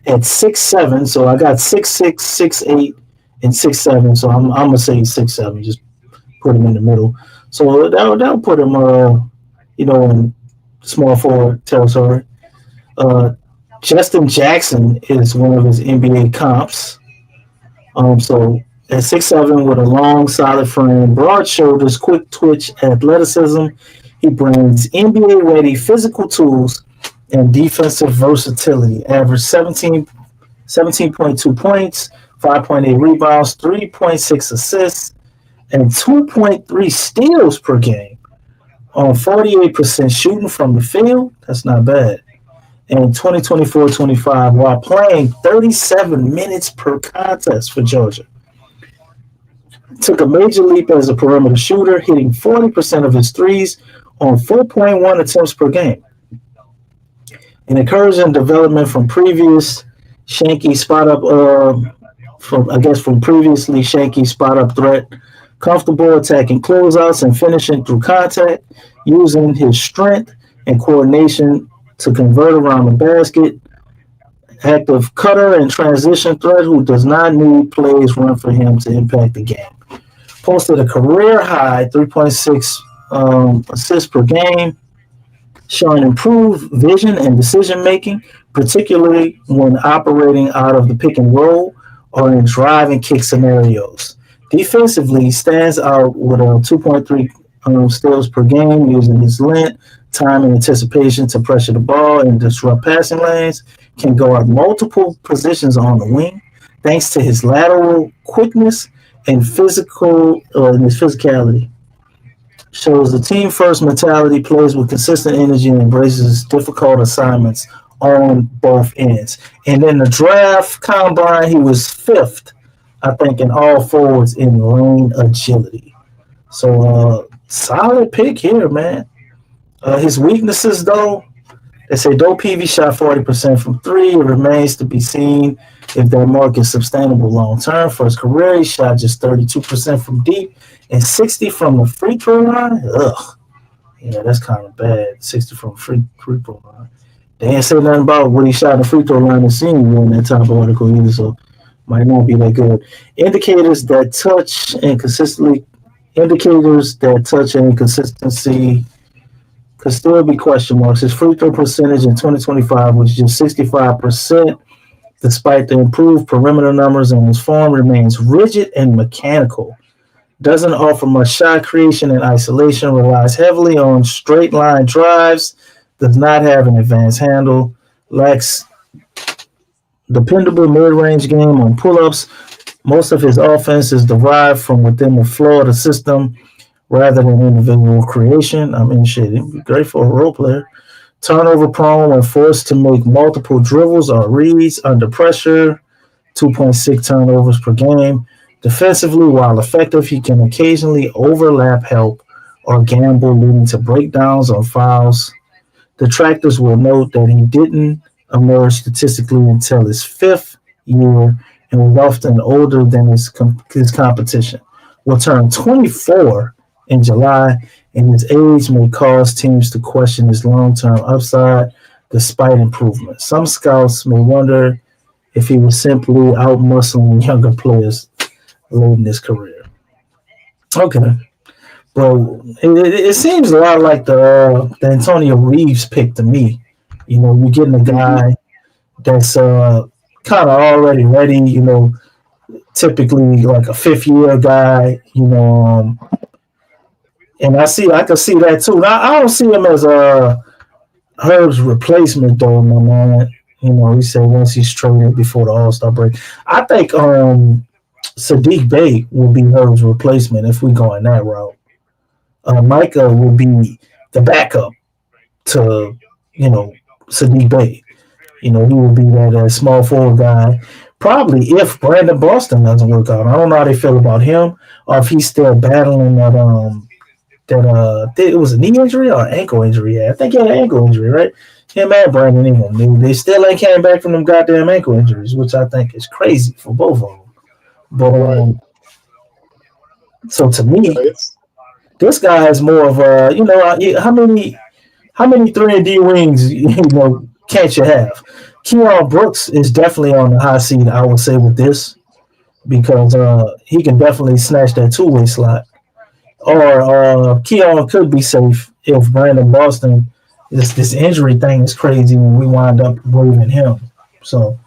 at 6'7". So I got 6'6", 6'8", and 6'7". So I'm gonna say 6'7". Just put him in the middle. So that'll put him, in small forward territory. Justin Jackson is one of his NBA comps. So at 6'7", with a long, solid frame, broad shoulders, quick twitch, athleticism, he brings NBA-ready physical tools and defensive versatility. Averaged 17.2 points, 5.8 rebounds, 3.6 assists, and 2.3 steals per game on 48% shooting from the field. That's not bad. And 2024-25 while playing 37 minutes per contest for Georgia. Took a major leap as a perimeter shooter, hitting 40% of his threes on 4.1 attempts per game. An encouraging development from previous Shanky from previously Shanky spot up threat, comfortable attacking closeouts and finishing through contact, using his strength and coordination to convert around the basket, active cutter and transition threat who does not need plays run for him to impact the game. Posted a career high 3.6 assists per game, showing improved vision and decision making, particularly when operating out of the pick and roll or in drive and kick scenarios. Defensively, he stands out with a 2.3 steals per game, using his length, time, and anticipation to pressure the ball and disrupt passing lanes. Can guard multiple positions on the wing, thanks to his lateral quickness and his physicality. Shows the team-first mentality, plays with consistent energy, and embraces difficult assignments on both ends. And in the draft combine, he was 5th, I think, in all forwards in lane agility. So, solid pick here, man. His weaknesses, though, they say though Peavy shot 40% from 3, it remains to be seen if that mark is sustainable long term. For his career, he shot just 32% from deep and 60 from the free throw line. Ugh. Yeah, that's kind of bad. 60 from free throw line. They ain't say nothing about what he shot in the free throw line in senior year in that type of article either, so might not be that good. Indicators that touch and consistency could still be question marks. His free throw percentage in 2025 was just 65%, despite the improved perimeter numbers, and his form remains rigid and mechanical. Doesn't offer much shot creation and isolation, relies heavily on straight line drives, does not have an advanced handle, lacks dependable mid-range game on pull-ups, Most of his offense is derived from within the Florida system rather than individual creation. I mean, shit, it'd be great for a role player. Turnover prone when forced to make multiple dribbles or reads under pressure. 2.6 turnovers per game. Defensively, while effective, he can occasionally overlap help or gamble, leading to breakdowns or fouls. Detractors will note that he didn't emerge statistically until his fifth year and was often older than his competition. Will turn 24 in July, and his age may cause teams to question his long-term upside despite improvement. Some scouts may wonder if he was simply out-muscling younger players late in his career. Okay. Well, it seems a lot like the Antonio Reeves pick to me. You know, you're getting a guy that's kind of already ready. You know, typically like a fifth year guy. You know, and I can see that too. Now, I don't see him as a Herb's replacement though, my man. You know, he said once he's traded before the All-Star break. I think Sadiq Bey will be Herb's replacement if we go in that route. Micah will be the backup to, you know, Sadiq Bey. You know, he will be that small forward guy. Probably if Brandon Boston doesn't work out. I don't know how they feel about him or if he's still battling that it was a knee injury or ankle injury. Yeah, I think he had an ankle injury, right? Him and Brandon Ingram. They still ain't came back from them goddamn ankle injuries, which I think is crazy for both of them. But so to me, this guy has more of a, you know, how many 3-and-D wings, you know, can't you have? Keon Brooks is definitely on the high seat, I would say, with this because he can definitely snatch that two-way slot. Or Keon could be safe if Brandon Boston, this injury thing is crazy when we wind up waiving him. So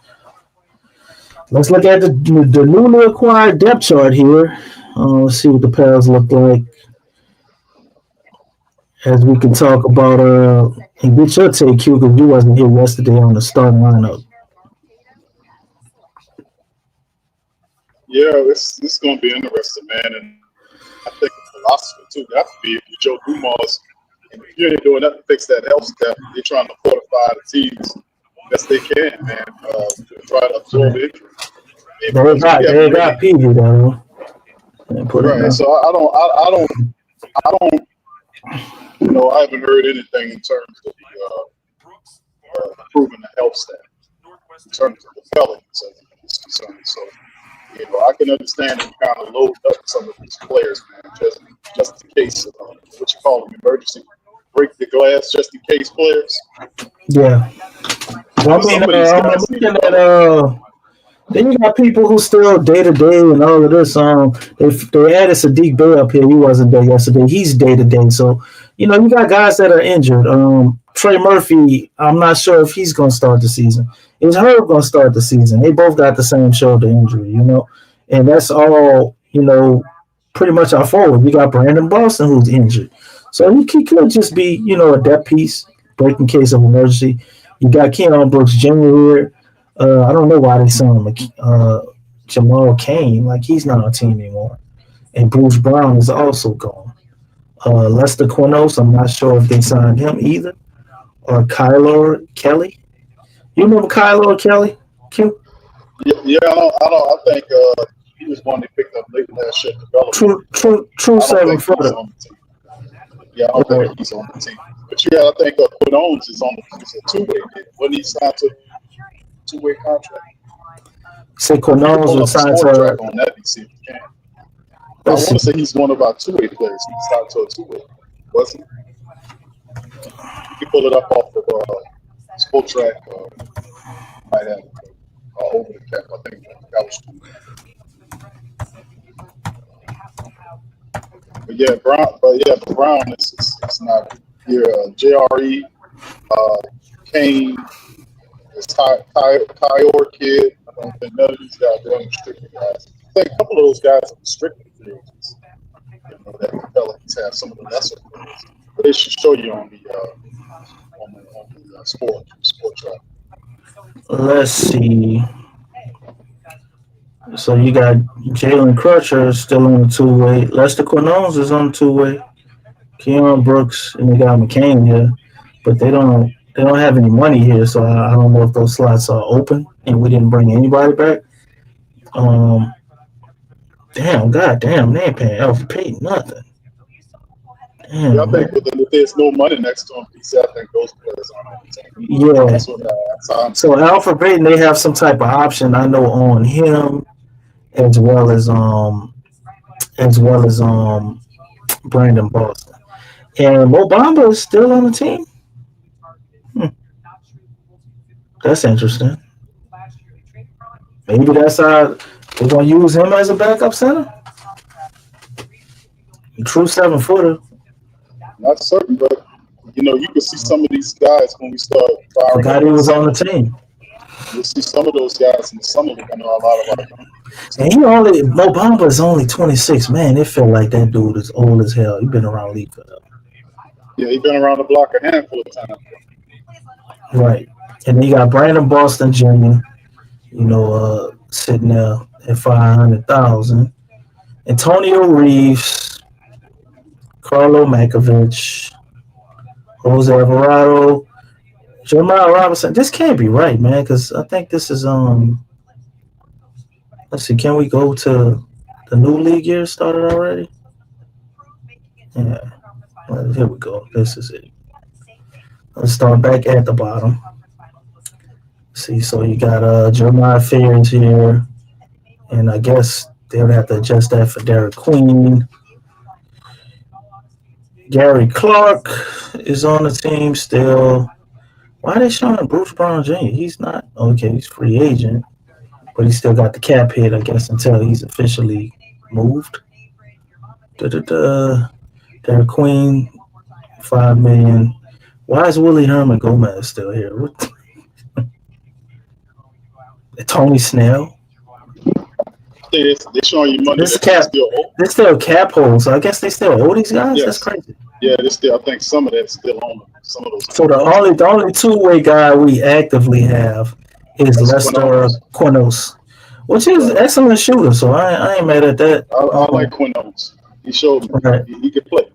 let's look at the newly acquired depth chart here. Let's see what the Pels look like. As we can talk about, and get your take, Q, because you wasn't here yesterday on the starting lineup. Yeah, it's going to be interesting, man. And I think the philosophy, too, got to be if you're Joe Dumars, and if you ain't doing nothing to fix that health step, you're trying to fortify the teams best they can, man, to try to absorb injury. They got PG, though. Right, so I don't, you know, I haven't heard anything in terms of improving the health staff in terms of the Pelicans is concerned. So, you know, I can understand them kind of load up some of these players, man, just in case, what you call them, emergency break the glass, just in case players. Yeah. Well, I mean, I'm looking at then you got people who still day to day and all of this. They added Sadiq Bey up here. He wasn't there yesterday. He's day to day. So, you know, you got guys that are injured. Trey Murphy, I'm not sure if he's going to start the season. Is Herb going to start the season? They both got the same shoulder injury, you know, and that's all, you know, pretty much our forward. We got Brandon Boston who's injured. So he could just be, you know, a depth piece, break in case of emergency. You got Keon Brooks Jr. here. I don't know why they signed him. Jamal Cain, like he's not on the team anymore. And Bruce Brown is also gone. Lester Quinos, I'm not sure if they signed him either. Or Kyler Kelly. You remember Kyler Kelly? Q? Yeah, I think he was one they picked up late last year. True 7-footer. Yeah, I don't think he's on the team. But yeah, I think Quinos is on the two-way deal. Wasn't he signed to two-way contract? Say Quinos was signed to on that. See if you can. I want to say he's one of our two-way players. He signed to a two-way, wasn't he? You can pull it up off of Sport Track. Might have over the cap. I think that was cool. But yeah, Brown is not here. JRE, Kane, this Kyor kid. I don't think none of these guys are unrestricted guys. I think a couple of those guys are restricted free agents. You know, that the Pelicans have some of the lesser players. But they should show you on the sport track. Let's see. So you got Jalen Crutcher still on the two-way. Lester Quinones is on the two-way. Keon Brooks and they got McCain here, but they don't have any money here, so I don't know if those slots are open. And we didn't bring anybody back. Um, damn, they ain't paying Alfred Payton nothing. Yeah, I Damn, think man. if there's no money next to him, PC, I think those players aren't on the team. Yeah. That's what I'm So Alfred Payton, they have some type of option I know on him, as well as Brandon Boston. And Mo Bamba is still on the team. That's interesting. Maybe that's how they're gonna use him as a backup center. True 7-footer. not certain, but you can see some of these guys when we start firing. Forgot he was on the team. You'll see some of those guys in the summer. We're gonna know a lot about them. And Mo Bamba is only 26. Man, it felt like that dude is old as hell. He's been around the league forever. Yeah, he's been around the block a handful of times. Right. And then you got Brandon Boston Jr., sitting there at 500,000. Antonio Reeves, Carlo Makovich, Jose Alvarado, Jeremiah Robinson. This can't be right, man, because I think this is let's see, can we go to the new league year started already? Yeah. Well, here we go. This is it. Let's start back at the bottom. See, so you got Jeremiah Fears here, and I guess they would have to adjust that for Derek Queen. Gary Clark is on the team still. Why are they showing Bruce Brown Jr.? He's not okay. He's free agent, but he still got the cap hit, I guess, until he's officially moved. Derek Queen, $5 million. Why is Willie Herman Gomez still here? Tony Snell. They're showing you money. This still cap hold, so I guess they still owe these guys. Yes. That's crazy. Yeah, I think some of that's still on them. Some of those. So the only two-way guy we actively have is Lester Quinones, which is an excellent shooter. So I ain't mad at that. I like Quinones. He showed me right. he could play.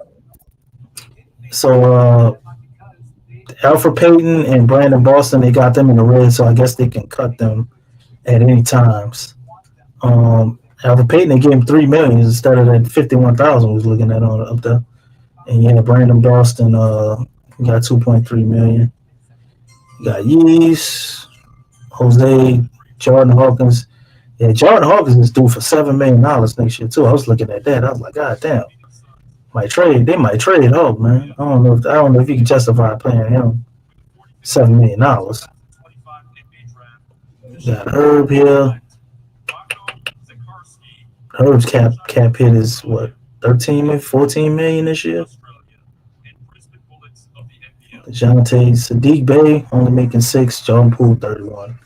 So Alfred Payton and Brandon Boston, they got them in the red, so I guess they can cut them at any times. Alfred Payton, they gave him $3 million instead of that $51,000 we was looking at on up there. And yeah, Brandon Boston got $2.3 million. You got Yeast, Jose, Jordan Hawkins. Yeah, Jordan Hawkins is due for $7 million next year too. I was looking at that. I was like, God damn. They might trade Hawk, man. I don't know if you can justify paying him $7 million. You got Herb here. Herb's cap hit is what, 14 million this year. DeJounte Sadiq Bey only making 6. Jordan Poole 31.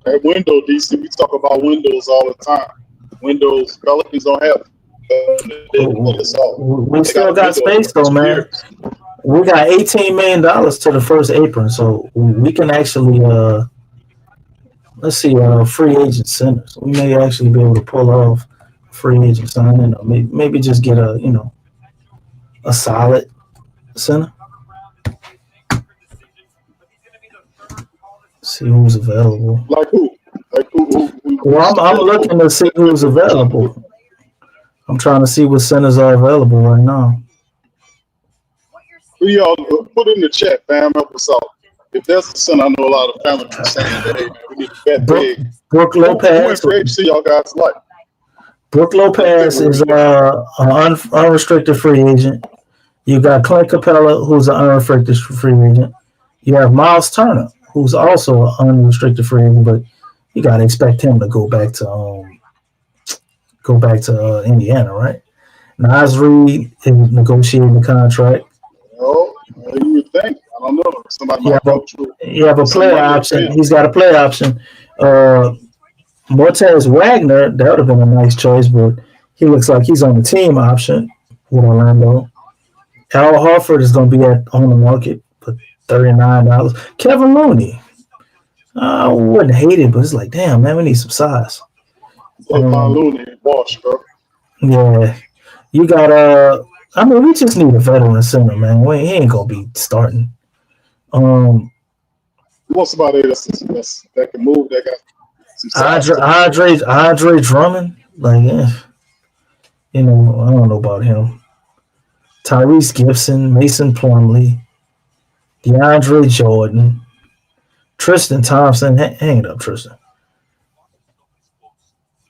That window, DC, we talk about windows all the time. Windows, Pelicans don't have. We still got space though, man. We got $18 million to the first apron, so we can actually let's see, free agent centers. We may actually be able to pull off free agent signing, or maybe just get a solid center. See who's available. Like who? Well, I'm looking to see who's available. I'm trying to see what centers are available right now. Who y'all put in the chat, fam? Help us out. If there's a center, I know a lot of families are saying that, hey, man, we need to bet big. Brooke Lopez. Who in see y'all guys like? Brooke Lopez is an unrestricted free agent. You got Clint Capella, who's an unrestricted free agent. You have Miles Turner, who's also an unrestricted free agent, but you got to expect him to go back to Indiana, right? Nas Reed is negotiating the contract. Oh, you would think. I don't know. Somebody might go through. You have a player option. He's got a player option. Mortez Wagner, that would have been a nice choice, but he looks like he's on the team option with Orlando. Al Horford is going to be on the market for $39. Kevin Looney. I wouldn't hate it, but it's like, damn, man, we need some size. Davon Looney and Walsh, bro. Yeah, you got I mean, we just need a veteran center, man. He ain't gonna be starting. You want somebody that can move, that got some size. Andre Drummond, like, I don't know about him. Tyrese Gibson, Mason Plumlee, DeAndre Jordan, Tristan Thompson. Hang it up, Tristan.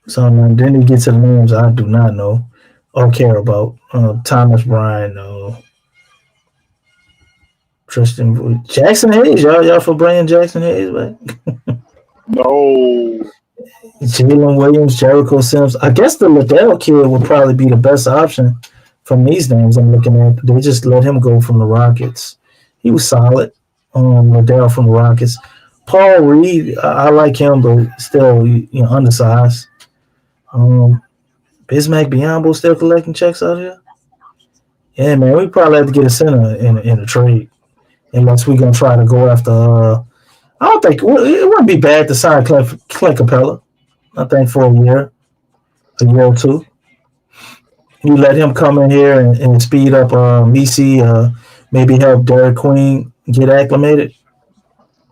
So then you get to the names I do not know or care about. Thomas Bryant, no. Tristan Jackson Hayes, y'all for bringing Jackson Hayes back? No. Jalen Williams, Jericho Sims. I guess the Liddell kid would probably be the best option from these names I'm looking at. They just let him go from the Rockets. He was solid. Liddell from the Rockets. Paul Reed, I like him, but still, undersized. Bismack Biyombo still collecting checks out here. Yeah, man, we probably have to get a center in a trade, unless we're gonna try to go after. I don't think it wouldn't be bad to sign Clint Capella. I think for a year or two. You let him come in here and speed up Misi, maybe help Derek Queen get acclimated.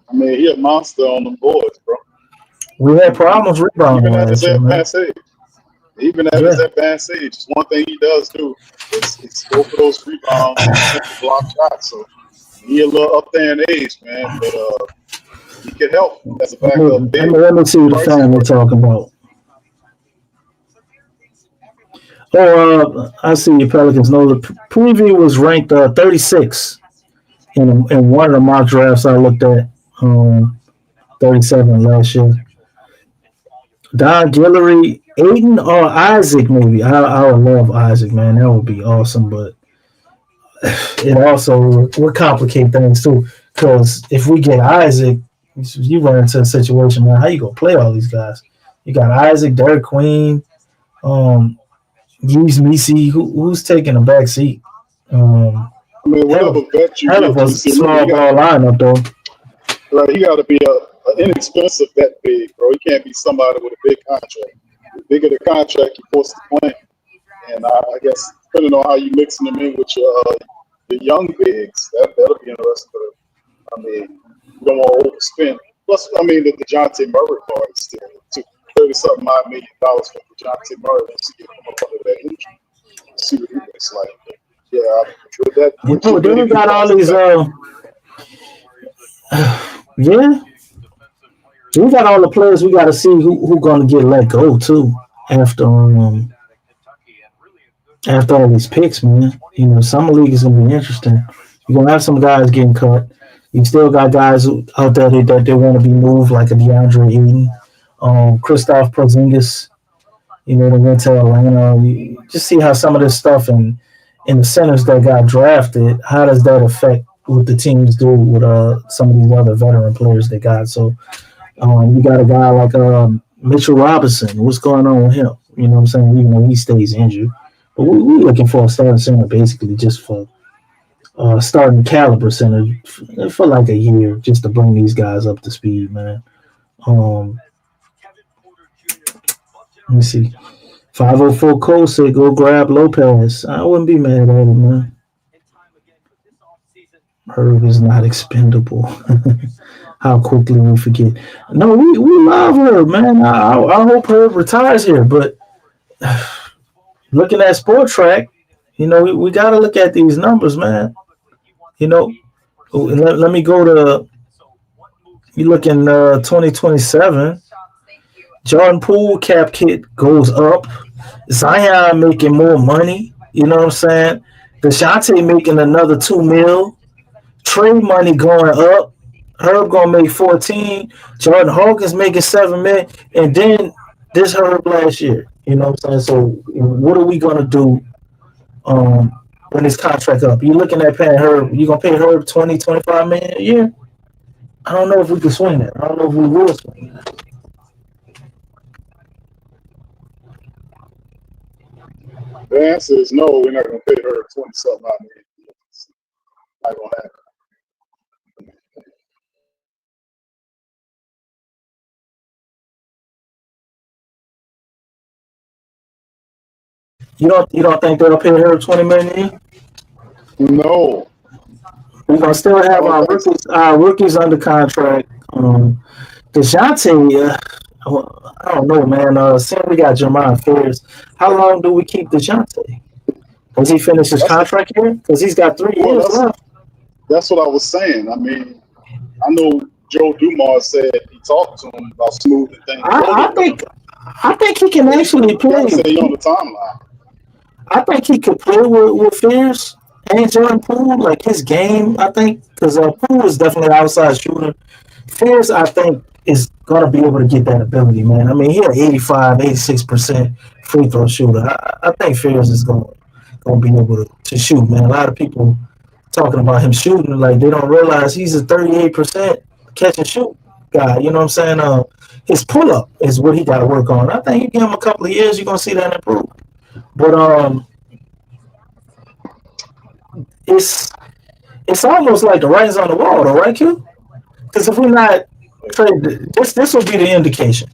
I mean, he a monster on the boards, bro. We had problems rebounding. Even at his advanced age, it's one thing he does do is go for those rebounds and block shots. So he a little up there in age, man, but he can help as a backup. Let me see what the fan we're talking about. I see your Pelicans. No, the preview was ranked 36 in one of the mock drafts I looked at. 37 last year. Don Guillory, Aiden or Isaac, maybe. I would love Isaac, man. That would be awesome, but it also would complicate things too. Because if we get Isaac, you run into a situation, man. How you gonna play all these guys? You got Isaac, Derek Queen, Yves Misi. Who's taking a back seat? I mean, whatever vet you get, a small ball lineup though. Right, he got to be an inexpensive vet big, bro. He can't be somebody with a big contract. The bigger the contract, you're forced to play. And I guess depending on how you mixing them in with your young bigs, that'll be interesting. But I mean, you don't want to overspend. Plus, I mean, the DeJounte Murray part is still $30-something $million for DeJounte Murray once he gets up under that injury. See what he looks like. Yeah, with that. Then we got all these. Yeah, we got all the players. We got to see who going to get let go too after all these picks, man. Summer league is going to be interesting. You're going to have some guys getting cut. You still got guys out there that they want to be moved, like a DeAndre Ayton, Kristaps Porzingis. They went to Atlanta. You just see how some of this stuff in the centers that got drafted. How does that affect what the teams do with some of these other veteran players they got? So you got a guy like Mitchell Robinson. What's going on with him? You know what I'm saying? Even though he stays injured. But we're looking for a starting center basically just for starting caliber center for like a year just to bring these guys up to speed, man. Let me see. 504 Cole said go grab Lopez. I wouldn't be mad at him, man. Herb is not expendable. How quickly we forget. No, we love Herb, man. I hope Herb retires here, but looking at Sport Track, we got to look at these numbers, man. Let me go to, you look in 2027, Jordan Poole cap kit goes up. Zion making more money. You know what I'm saying? DeJounte making another $2 million. Trade money going up. Herb gonna make 14. Jordan Hawkins making $7 million. And then this Herb last year. You know what I'm saying? So what are we gonna do when his contract up? You looking at paying Herb, you gonna pay Herb $20-25 million a year? I don't know if we can swing that. I don't know if we will swing that. The answer is no, we're not gonna pay her 20-something million. It's not gonna happen. You don't think they'll pay her $20 million a year? No, We're gonna still I have don't think so. our rookies under contract. DeJounte, I don't know, man. Since we got Jamal Ferris, how long do we keep DeJounte? Does he finish his That's the contract here? Because he's got 3 well. years left. That's what I was saying. I mean, I know Joe Dumars said he talked to him about smoothing things I over. think he can actually play. Gotta say on the timeline. I think he could play with Fierce and Jordan Poole, like his game. I think because Poole is definitely an outside shooter. Fierce, I think, is gonna be able to get that ability, man. I mean, he had 85, 86% free throw shooter. I think Fierce is gonna be able to shoot, man. A lot of people talking about him shooting, like they don't realize he's a 38% catch and shoot guy. You know what I'm saying? His pull up is what he got to work on. I think you give him a couple of years, you're gonna see that improve. But it's almost like the writing's on the wall, though, right, Q? Because if we're not trade, this will be the indication.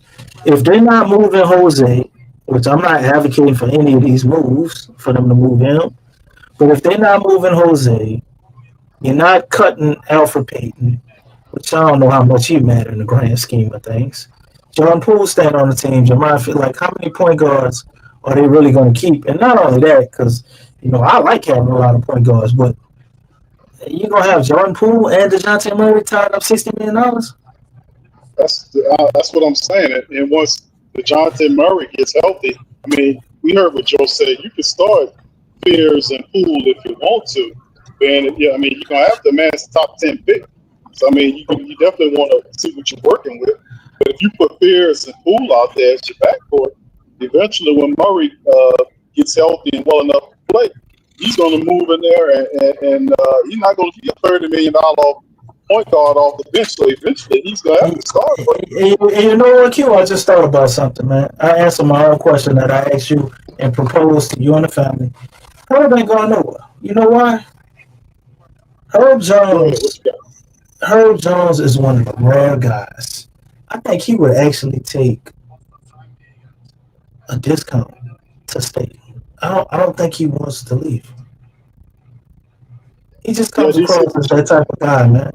If they're not moving Jose, which I'm not advocating for any of these moves for them to move him, but if they're not moving Jose, you're not cutting Alfred Payton, which I don't know how much he mattered in the grand scheme of things. John Poole staying on the team. Jamal, feel like how many point guards are they really going to keep? And not only that, because I like having a lot of point guards, but you're going to have Jordan Poole and DeJounte Murray tied up $60 million? That's what I'm saying. And once DeJounte Murray gets healthy, I mean, we heard what Joe said. You can start Fears and Poole if you want to. And yeah, I mean, you're gonna have to manage the top 10 pick. So I mean, you definitely want to see what you're working with. But if you put Fears and Poole out there as your backcourt, eventually when Murray gets healthy and well enough to play, he's going to move in there, and he's not going to get a $30 million point guard off the bench. So eventually he's going to have to start. And you know what, Q? I just thought about something, man. I answered my own question that I asked you and proposed to you and the family. Herb ain't going nowhere. You know why? Herb Jones is one of the rare guys. I think he would actually take a discount to stay. I don't think he wants to leave. He just comes across as that type of guy, man.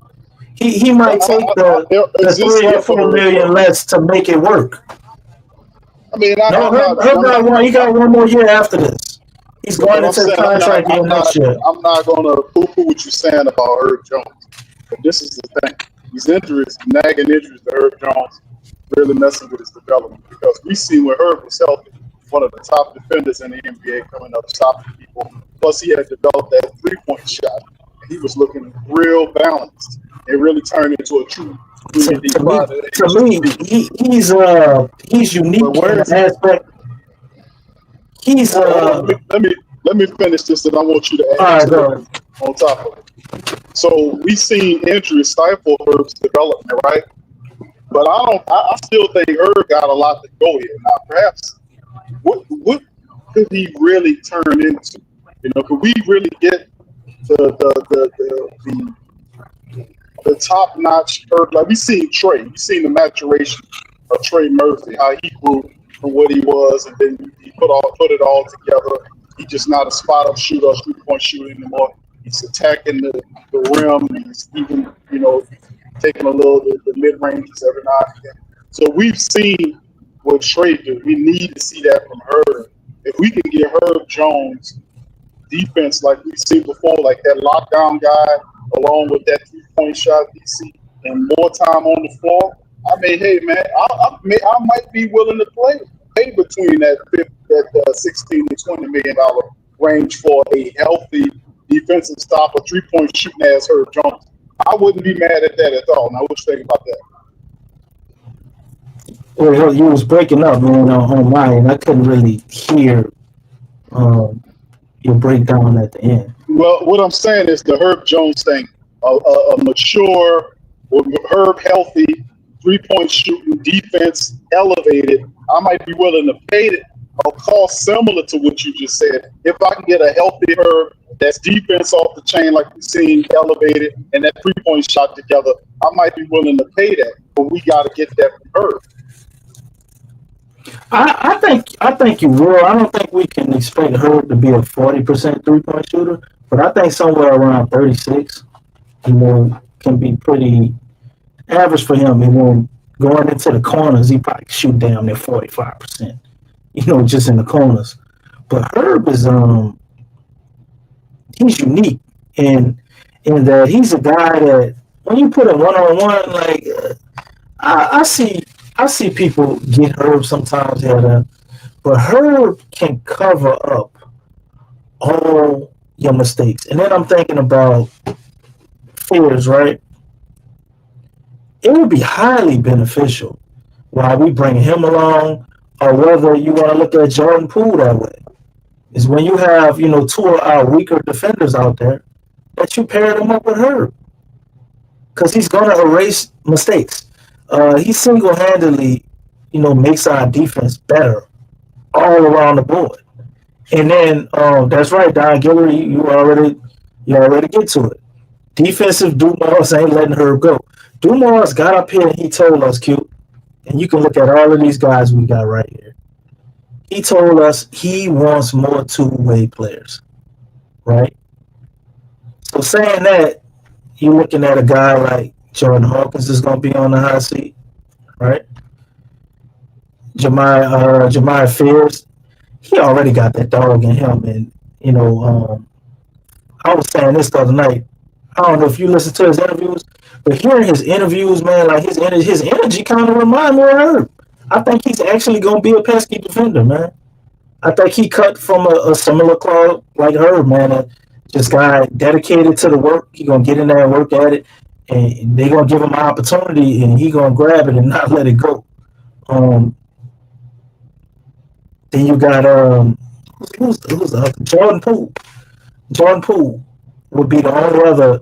He might take the $3 or $4 million less to make it work. I mean, he got one more year after this. He's going into the contract year next year. I'm not going to poo-poo what you're saying about Herb Jones. But this is the thing. These injuries, nagging injuries to Herb Jones, really messing with his development. Because we see when Herb was healthy, one of the top defenders in the NBA coming up, stopping people. Plus, he had developed that three-point shot. And he was looking real balanced. It really turned into a true to me, he's unique in the aspect. He's let me finish this, and I want you to add on top of it. So we seen injuries stifle Herb's development, right? But I still think Herb got a lot to go here. Now, perhaps what could he really turn into? Could we really get the top-notch Herb? Like we seen Trey, we seen the maturation of Trey Murphy, how he grew from what he was, and then he put it all together. He's just not a spot-up shooter, or three-point shooter anymore. He's attacking the rim. He's even, taking a little the mid-ranges every now and again. So we've seen what Trey do. We need to see that from Herb. If we can get Herb Jones defense like we've seen before, like that lockdown guy, along with that three-point shot DC, and more time on the floor, I mean, hey, man, I might be willing to pay between that 16 to $20 million range for a healthy defensive stopper, three-point shooting ass Herb Jones. I wouldn't be mad at that at all. Now, what you think about that? Well, you was breaking up, man, on mine. I couldn't really hear your breakdown at the end. Well, what I'm saying is the Herb Jones thing, a mature, Herb healthy, three-point shooting, defense elevated. I might be willing to pay a cost similar to what you just said. If I can get a healthy Herb that's defense off the chain like we've seen elevated and that three-point shot together, I might be willing to pay that. But we got to get that from Herb. I think you will. I don't think we can expect her to be a 40% 3-point shooter, but I think somewhere around 36, can be pretty average for him. And then going into the corners, he probably shoot down there 45%. Just in the corners. But Herb is he's unique in that he's a guy that when you put him 1-on-1, like I see people get Herb sometimes here, but Herb can cover up all your mistakes. And then I'm thinking about Fears, right? It would be highly beneficial while we bring him along, or whether you want to look at Jordan Poole that way. Is when you have, two of our weaker defenders out there, that you pair them up with Herb. Because he's going to erase mistakes. He single-handedly, makes our defense better all around the board. And then that's right, Don Guillory, you already get to it. Defensive Dumars ain't letting Herb go. Dumars got up here and he told us, Q, and you can look at all of these guys we got right here. He told us he wants more two-way players, right? So saying that, you're looking at a guy like Jordan Hawkins is going to be on the hot seat, right? Jemiah Fears, he already got that dog in him. And, I was saying this the other night. I don't know if you listen to his interviews, but hearing his interviews, man, like his energy kind of remind me of Herb. I think he's actually going to be a pesky defender, man. I think he cut from a similar cloth like Herb, man. Just guy dedicated to the work. He going to get in there and work at it, and they going to give him an opportunity, and he going to grab it and not let it go. Then you got who's the other? Jordan Poole. Jordan Poole would be the only other,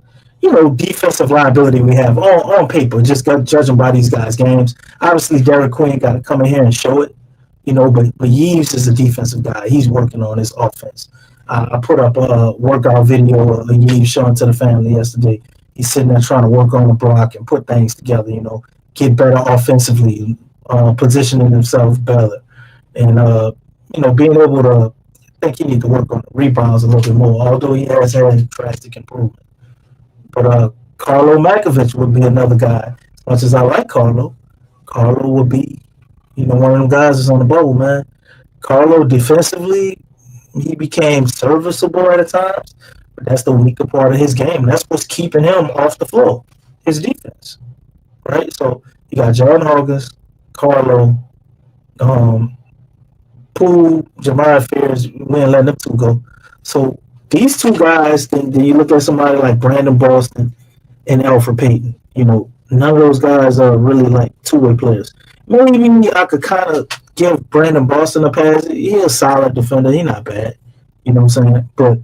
defensive liability we have on paper, just judging by these guys' games. Obviously, Derek Queen got to come in here and show it, but Yves is a defensive guy. He's working on his offense. I put up a workout video of Yves showing to the family yesterday. He's sitting there trying to work on the block and put things together, get better offensively, positioning himself better. And, being able to, I think he needs to work on the rebounds a little bit more, although he has had drastic improvement. But Carlo Makovich would be another guy. As much as I like Carlo would be, one of them guys that's on the bubble, man. Carlo defensively, he became serviceable at times, but that's the weaker part of his game. That's what's keeping him off the floor, his defense, right? So you got Jordan Hawkins, Carlo, Poole, Jemiah Fears, we ain't letting them two go. So these two guys, then you look at somebody like Brandon Boston and Alfred Payton. None of those guys are really like two-way players. Maybe I could kind of give Brandon Boston a pass. He's a solid defender. He's not bad. You know what I'm saying? But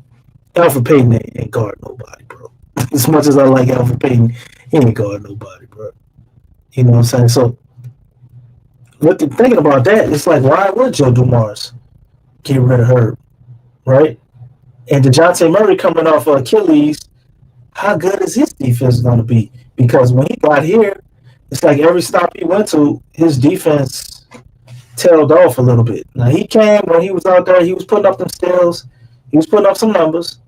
Alfred Payton ain't guard nobody, bro. As much as I like Alfred Payton, he ain't guard nobody, bro. You know what I'm saying? So thinking about that, it's like, why would Joe Dumars get rid of Herb, right? And DeJounte Murray coming off of Achilles, how good is his defense going to be? Because when he got here, it's like every stop he went to, his defense tailed off a little bit. Now, he came when he was out there, he was putting up them steals, he was putting up some numbers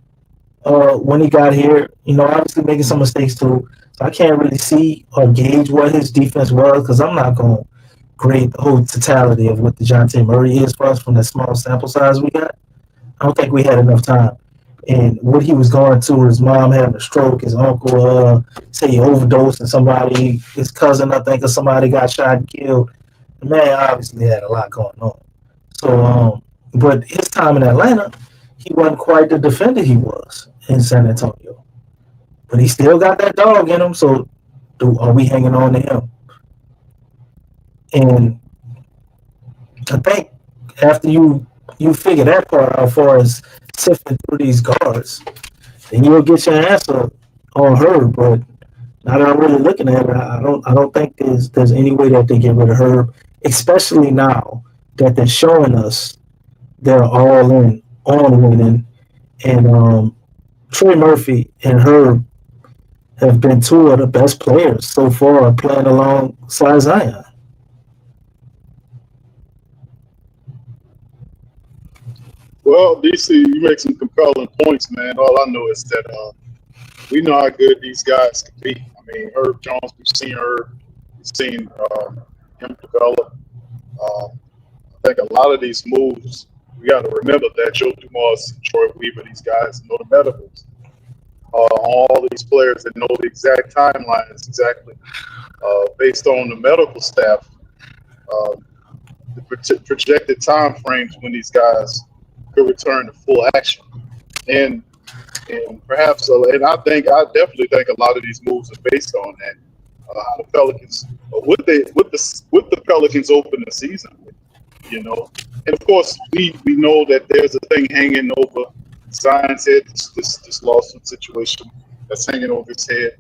when he got here, obviously making some mistakes too. So I can't really see or gauge what his defense was because I'm not going to grade the whole totality of what DeJounte Murray is for us from the small sample size we got. I don't think we had enough time. And what he was going to, his mom having a stroke, his uncle say he overdosed, and somebody, his cousin, I think, or somebody got shot and killed. The man obviously had a lot going on. So, but his time in Atlanta, he wasn't quite the defender he was in San Antonio. But he still got that dog in him, so are we hanging on to him? And I think after you figure that part out as far as sifting through these guards, then you'll get your answer on Herb. But now that I'm really looking at it, I don't think there's any way that they get rid of Herb, especially now that they're showing us they're all in on winning. And Trey Murphy and Herb have been two of the best players so far playing alongside Zion. Well, DC, you make some compelling points, man. All I know is that we know how good these guys can be. I mean, Herb Jones, we've seen him develop. I think a lot of these moves, we got to remember that Joe Dumars, Troy Weaver, these guys know the medicals. All these players that know the exact timelines, exactly based on the medical staff, the projected time frames when these guys could return to full action, and perhaps, and I definitely think a lot of these moves are based on that. How the Pelicans, what the Pelicans open the season with, you know, and of course we know that there's a thing hanging over Zion's head, this lawsuit situation that's hanging over his head.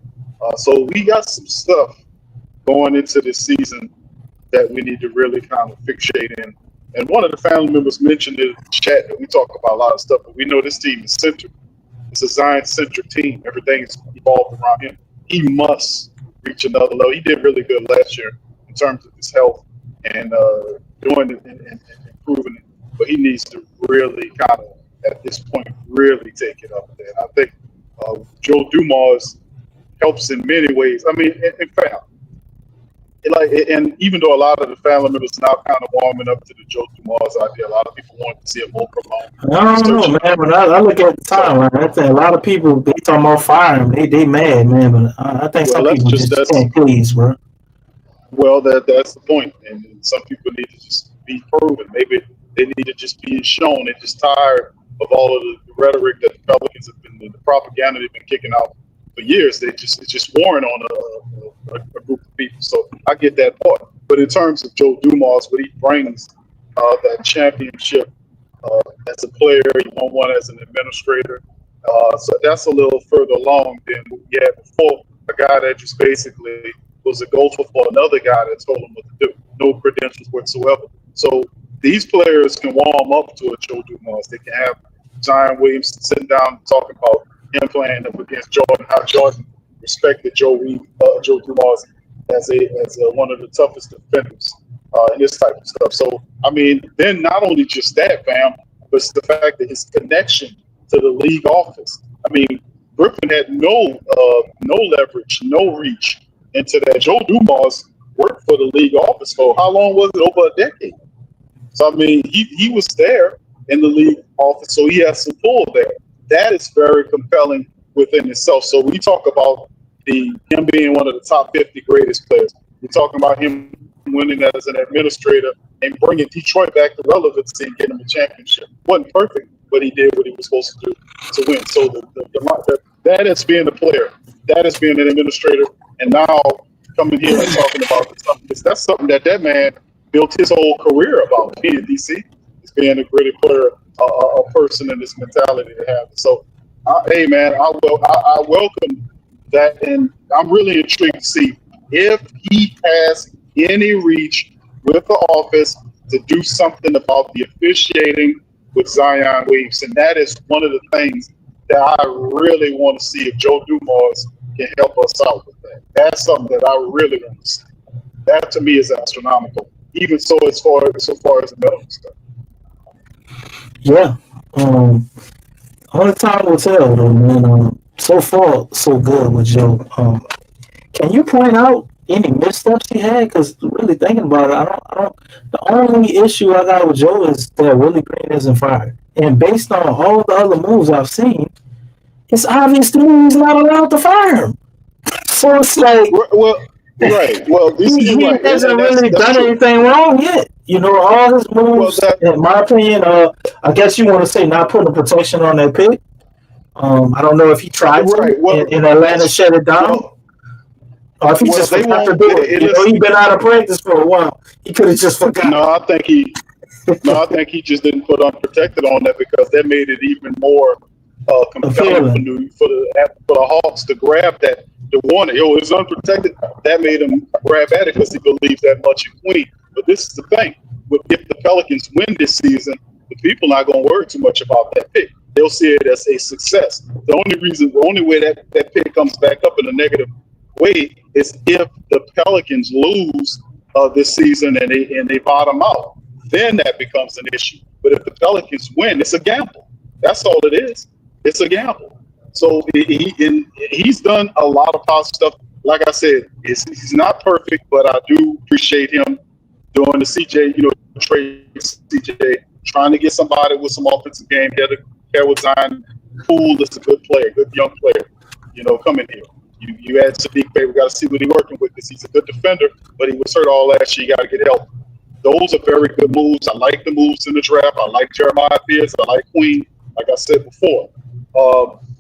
So we got some stuff going into this season that we need to really kind of fixate in. And one of the family members mentioned in the chat that we talk about a lot of stuff, but we know this team is centered. It's a Zion-centric team. Everything's evolved around him. He must reach another level. He did really good last year in terms of his health and doing it and improving it. But he needs to really kind of, at this point, really take it up there. And I think Joe Dumars helps in many ways. I mean, in fact, and even though a lot of the family members are now kind of warming up to the Joe Dumars idea, a lot of people want to see it more promoted. I don't know, man. But I look at the timeline. I think a lot of people, they talking about firing him. They mad, man. But I think some people just can't please, bro. Well, that's the point. And some people need to just be proven. Maybe they need to just be shown. They're just tired of all of the rhetoric that the Pelicans have been, the propaganda they've been kicking out for years. It's just warring on a group of people. So I get that part. But in terms of Joe Dumars, what he brings, that championship as a player, he won one as an administrator. So that's a little further along than we had before. A guy that just basically was a gopher for another guy that told him what to do. No credentials whatsoever. So these players can warm up to a Joe Dumars. They can have Zion Williamson sitting down and talking about him playing up against Jordan, how Jordan respected Joe Dumars as one of the toughest defenders and this type of stuff. So, I mean, then not only just that, fam, but it's the fact that his connection to the league office. I mean, Griffin had no leverage, no reach into that. Joe Dumars worked for the league office for how long was it? Over a decade. So, I mean, he was there in the league office, so he has some pull there. That is very compelling within itself. So we talk about him being one of the top 50 greatest players. We're talking about him winning as an administrator and bringing Detroit back to relevancy and getting him a championship. Wasn't perfect, but he did what he was supposed to do to win. So that is being a player. That is being an administrator. And now coming here and talking about something, that's something that man built his whole career about, being in DC. Is being a great player, a person in this mentality to have. So, hey, man, I welcome that. And I'm really intrigued to see if he has any reach with the office to do something about the officiating with Zion Williamson. That is one of the things that I really want to see if Joe Dumars can help us out with that. That's something that I really want to see. That to me is astronomical. Even so, as far as the medical stuff. Yeah. Only time will tell, though, man. So far, so good with Joe. Can you point out any missteps he had? Because really thinking about it, I don't. The only issue I got with Joe is that Willie Green isn't fired, and based on all the other moves I've seen, it's obvious to me he's not allowed to fire him. So it's like, well, right. Well, he hasn't really done anything wrong yet. You know, all his moves, in my opinion, I guess you want to say not putting protection on that pick. I don't know if he tried to in Atlanta shut it down. Or if he just forgot to do it. You know, he's been out of practice for a while. He could have just forgot. No, I think he just didn't put unprotected on that because that made it even more compelling for the Hawks to grab that. The one, it's unprotected. That made him grab at it because he believes that much in Queen. But this is the thing: if the Pelicans win this season, the people are not going to worry too much about that pick. They'll see it as a success. The only way that pick comes back up in a negative way is if the Pelicans lose this season and they bottom out. then that becomes an issue. But if the Pelicans win, it's a gamble. That's all it is. It's a gamble. So he's done a lot of positive stuff. Like I said, he's not perfect, but I do appreciate him doing the CJ, trade CJ, trying to get somebody with some offensive game. Here with Zion. Poole is a good player, good young player, coming here. You add Sadiq Bey, we got to see what he's working with because he's a good defender, but he was hurt all last year. You got to get help. Those are very good moves. I like the moves in the draft. I like Jeremiah Pierce. I like Queen, like I said before.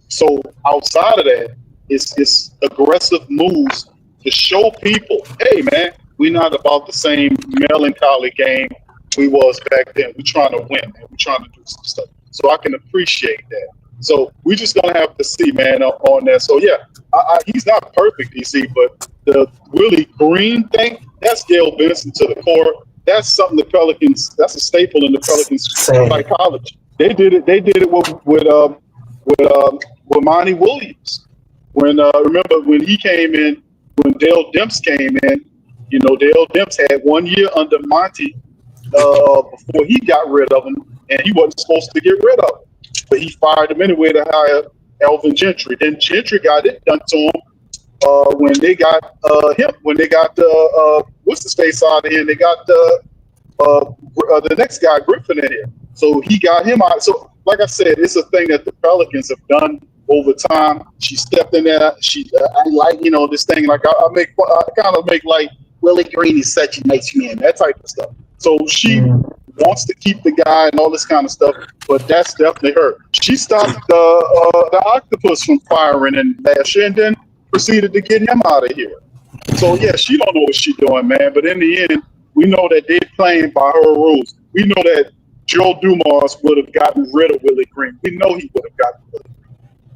So outside of that, it's aggressive moves to show people, hey, man, we're not about the same melancholy game we was back then. We're trying to win, man. We're trying to do some stuff. So I can appreciate that. So we're just going to have to see, man, on that. So, yeah, he's not perfect, DC, but the Willie Green thing, that's Gail Benson to the core. That's something the Pelicans, that's a staple in the Pelicans psychology. They did it with Monty Williams. Remember when he came in, when Dale Demps came in, Dale Demps had 1 year under Monty before he got rid of him, and he wasn't supposed to get rid of him. But he fired him anyway to hire Elvin Gentry. Then Gentry got it done to him when they got what's the face out of here? They got the next guy, Griffin, in here. So he got him out. So, like I said, it's a thing that the Pelicans have done over time. She stepped in there. I like, this thing. Like I kind of make like Willie Green is such a nice man, that type of stuff. So she wants to keep the guy and all this kind of stuff, but that's definitely her. She stopped the octopus from firing in last year and then proceeded to get him out of here. So, yeah, she don't know what she's doing, man. But in the end, we know that they're playing by her rules. We know that Joe Dumars would have gotten rid of Willie Green. We know he would have gotten rid of him.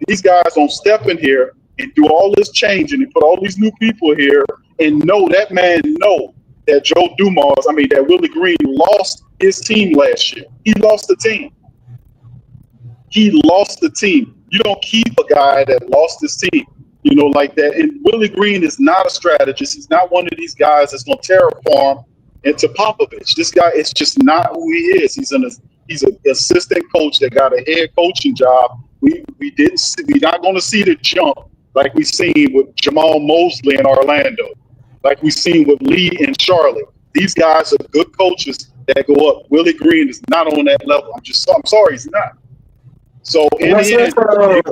These guys don't step in here and do all this changing and put all these new people here and know that man know that that Willie Green lost his team last year. He lost the team. You don't keep a guy that lost his team, like that. And Willie Green is not a strategist. He's not one of these guys that's going to terraform into Popovich. This guy is just not who he is. He's an assistant coach that got a head coaching job. We're not going to see the jump like we seen with Jamal Mosley in Orlando, like we seen with Lee in Charlotte. These guys are good coaches that go up. Willie Green is not on that level. I'm sorry, he's not. So in the end,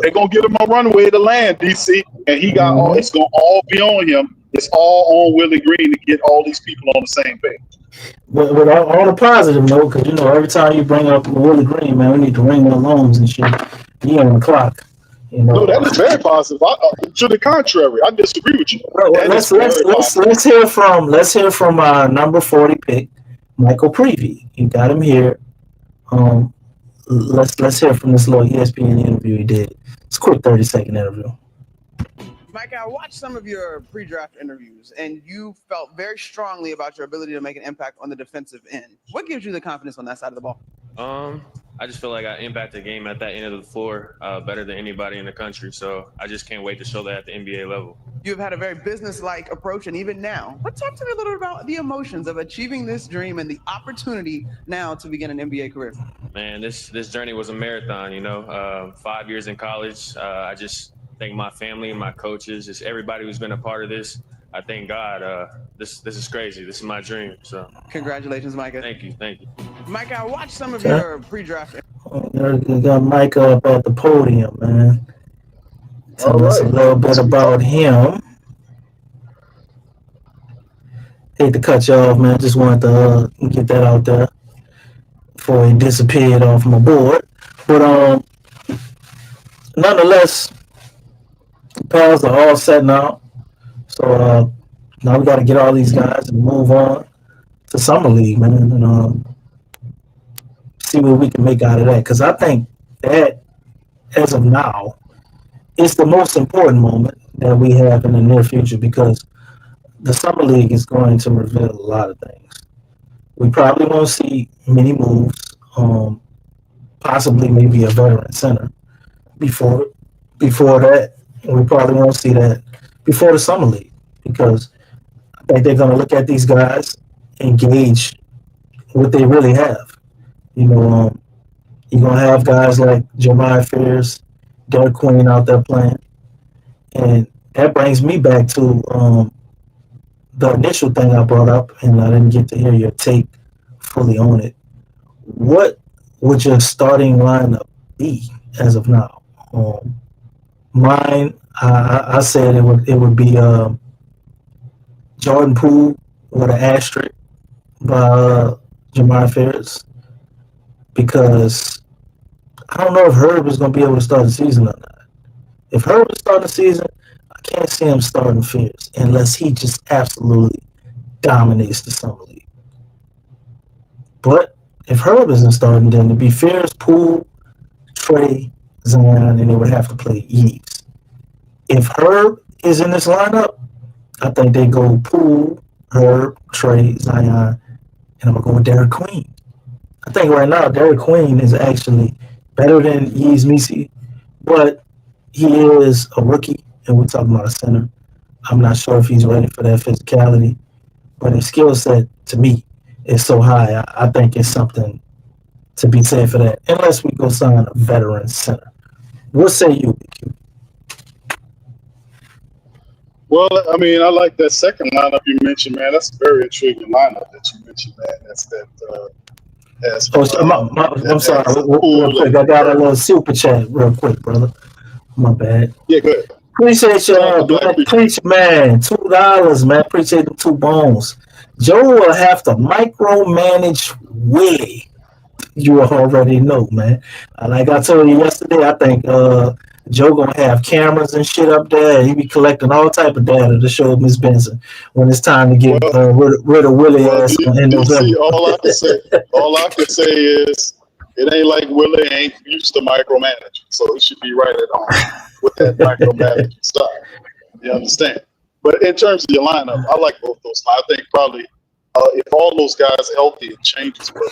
they're gonna give him a runway to land, DC, and he got all. It's gonna all be on him. It's all on Willie Green to get all these people on the same page. With all the positive note, because every time you bring up Willie Green, man, we need to ring the alarms and shit. He on the clock. No, that is very positive. To the contrary, I disagree with you. Let's hear from number 40 pick, Michael Prevey. You got him here. Let's hear from this little ESPN interview he did. It's a quick 30-second interview. Mike, I watched some of your pre-draft interviews, and you felt very strongly about your ability to make an impact on the defensive end. What gives you the confidence on that side of the ball? I just feel like I impact the game at that end of the floor better than anybody in the country. So I just can't wait to show that at the NBA level. You've had a very business-like approach, and even now. But talk to me a little bit about the emotions of achieving this dream and the opportunity now to begin an NBA career. Man, this journey was a marathon, 5 years in college. I just thank my family and my coaches, just everybody who's been a part of this. I thank God. This is crazy. This is my dream. So congratulations, Micah. Thank you. Micah, I watched some of your pre-draft. We got Micah up at the podium, man. Tell us a little bit about him. Hate to cut you off, man. Just wanted to get that out there before he disappeared off my board. But nonetheless, the pals are all set now. So now we got to get all these guys and move on to Summer League, man, and see what we can make out of that. Because I think that, as of now, it's the most important moment that we have in the near future because the Summer League is going to reveal a lot of things. We probably won't see many moves, possibly maybe a veteran center before that. We probably won't see that before the Summer League because I think they're going to look at these guys and gauge what they really have. You're gonna have guys like Jeremiah Fears, Derek Queen out there playing, and that brings me back to the initial thing I brought up, and I didn't get to hear your take fully on it. What would your starting lineup be as of now? Mine, I said it would be Jordan Poole with an asterisk by Jeremiah Fears, because I don't know if Herb is going to be able to start the season or not. If Herb is starting the season, I can't see him starting Fears unless he just absolutely dominates the summer league. But if Herb isn't starting, then it'd be Fears, Poole, Trey, Zion, and they would have to play Eves. If Herb is in this lineup, I think they go Poole, Herb, Trey, Zion, and I'm going to go with Derek Queen. I think right now Derek Queen is actually better than Yves Misi, but he is a rookie, and we're talking about a center. I'm not sure if he's ready for that physicality, but his skill set, to me, is so high. I think it's something to be said for that, unless we go sign a veteran center. What say you, BQ? Well, I mean, I like that second lineup you mentioned, man. That's a very intriguing lineup that you mentioned, man. That's that. I'm sorry. Real quick, I got a little super chat real quick, brother. My bad. Yeah, good. Appreciate you, Black Preacher, man. $2, man. Appreciate the 2 bones. Joe will have to micromanage Willie. You already know, man. Like I told you yesterday, I think Joe gonna have cameras and shit up there. He be collecting all type of data to show Miss Benson when it's time to get rid of Willie ass in November. See, all I can say is it ain't like Willie ain't used to micromanaging, so he should be right at home with that micromanaging stuff. You understand? But in terms of your lineup, I like both those. I think probably if all those guys are healthy, it changes. But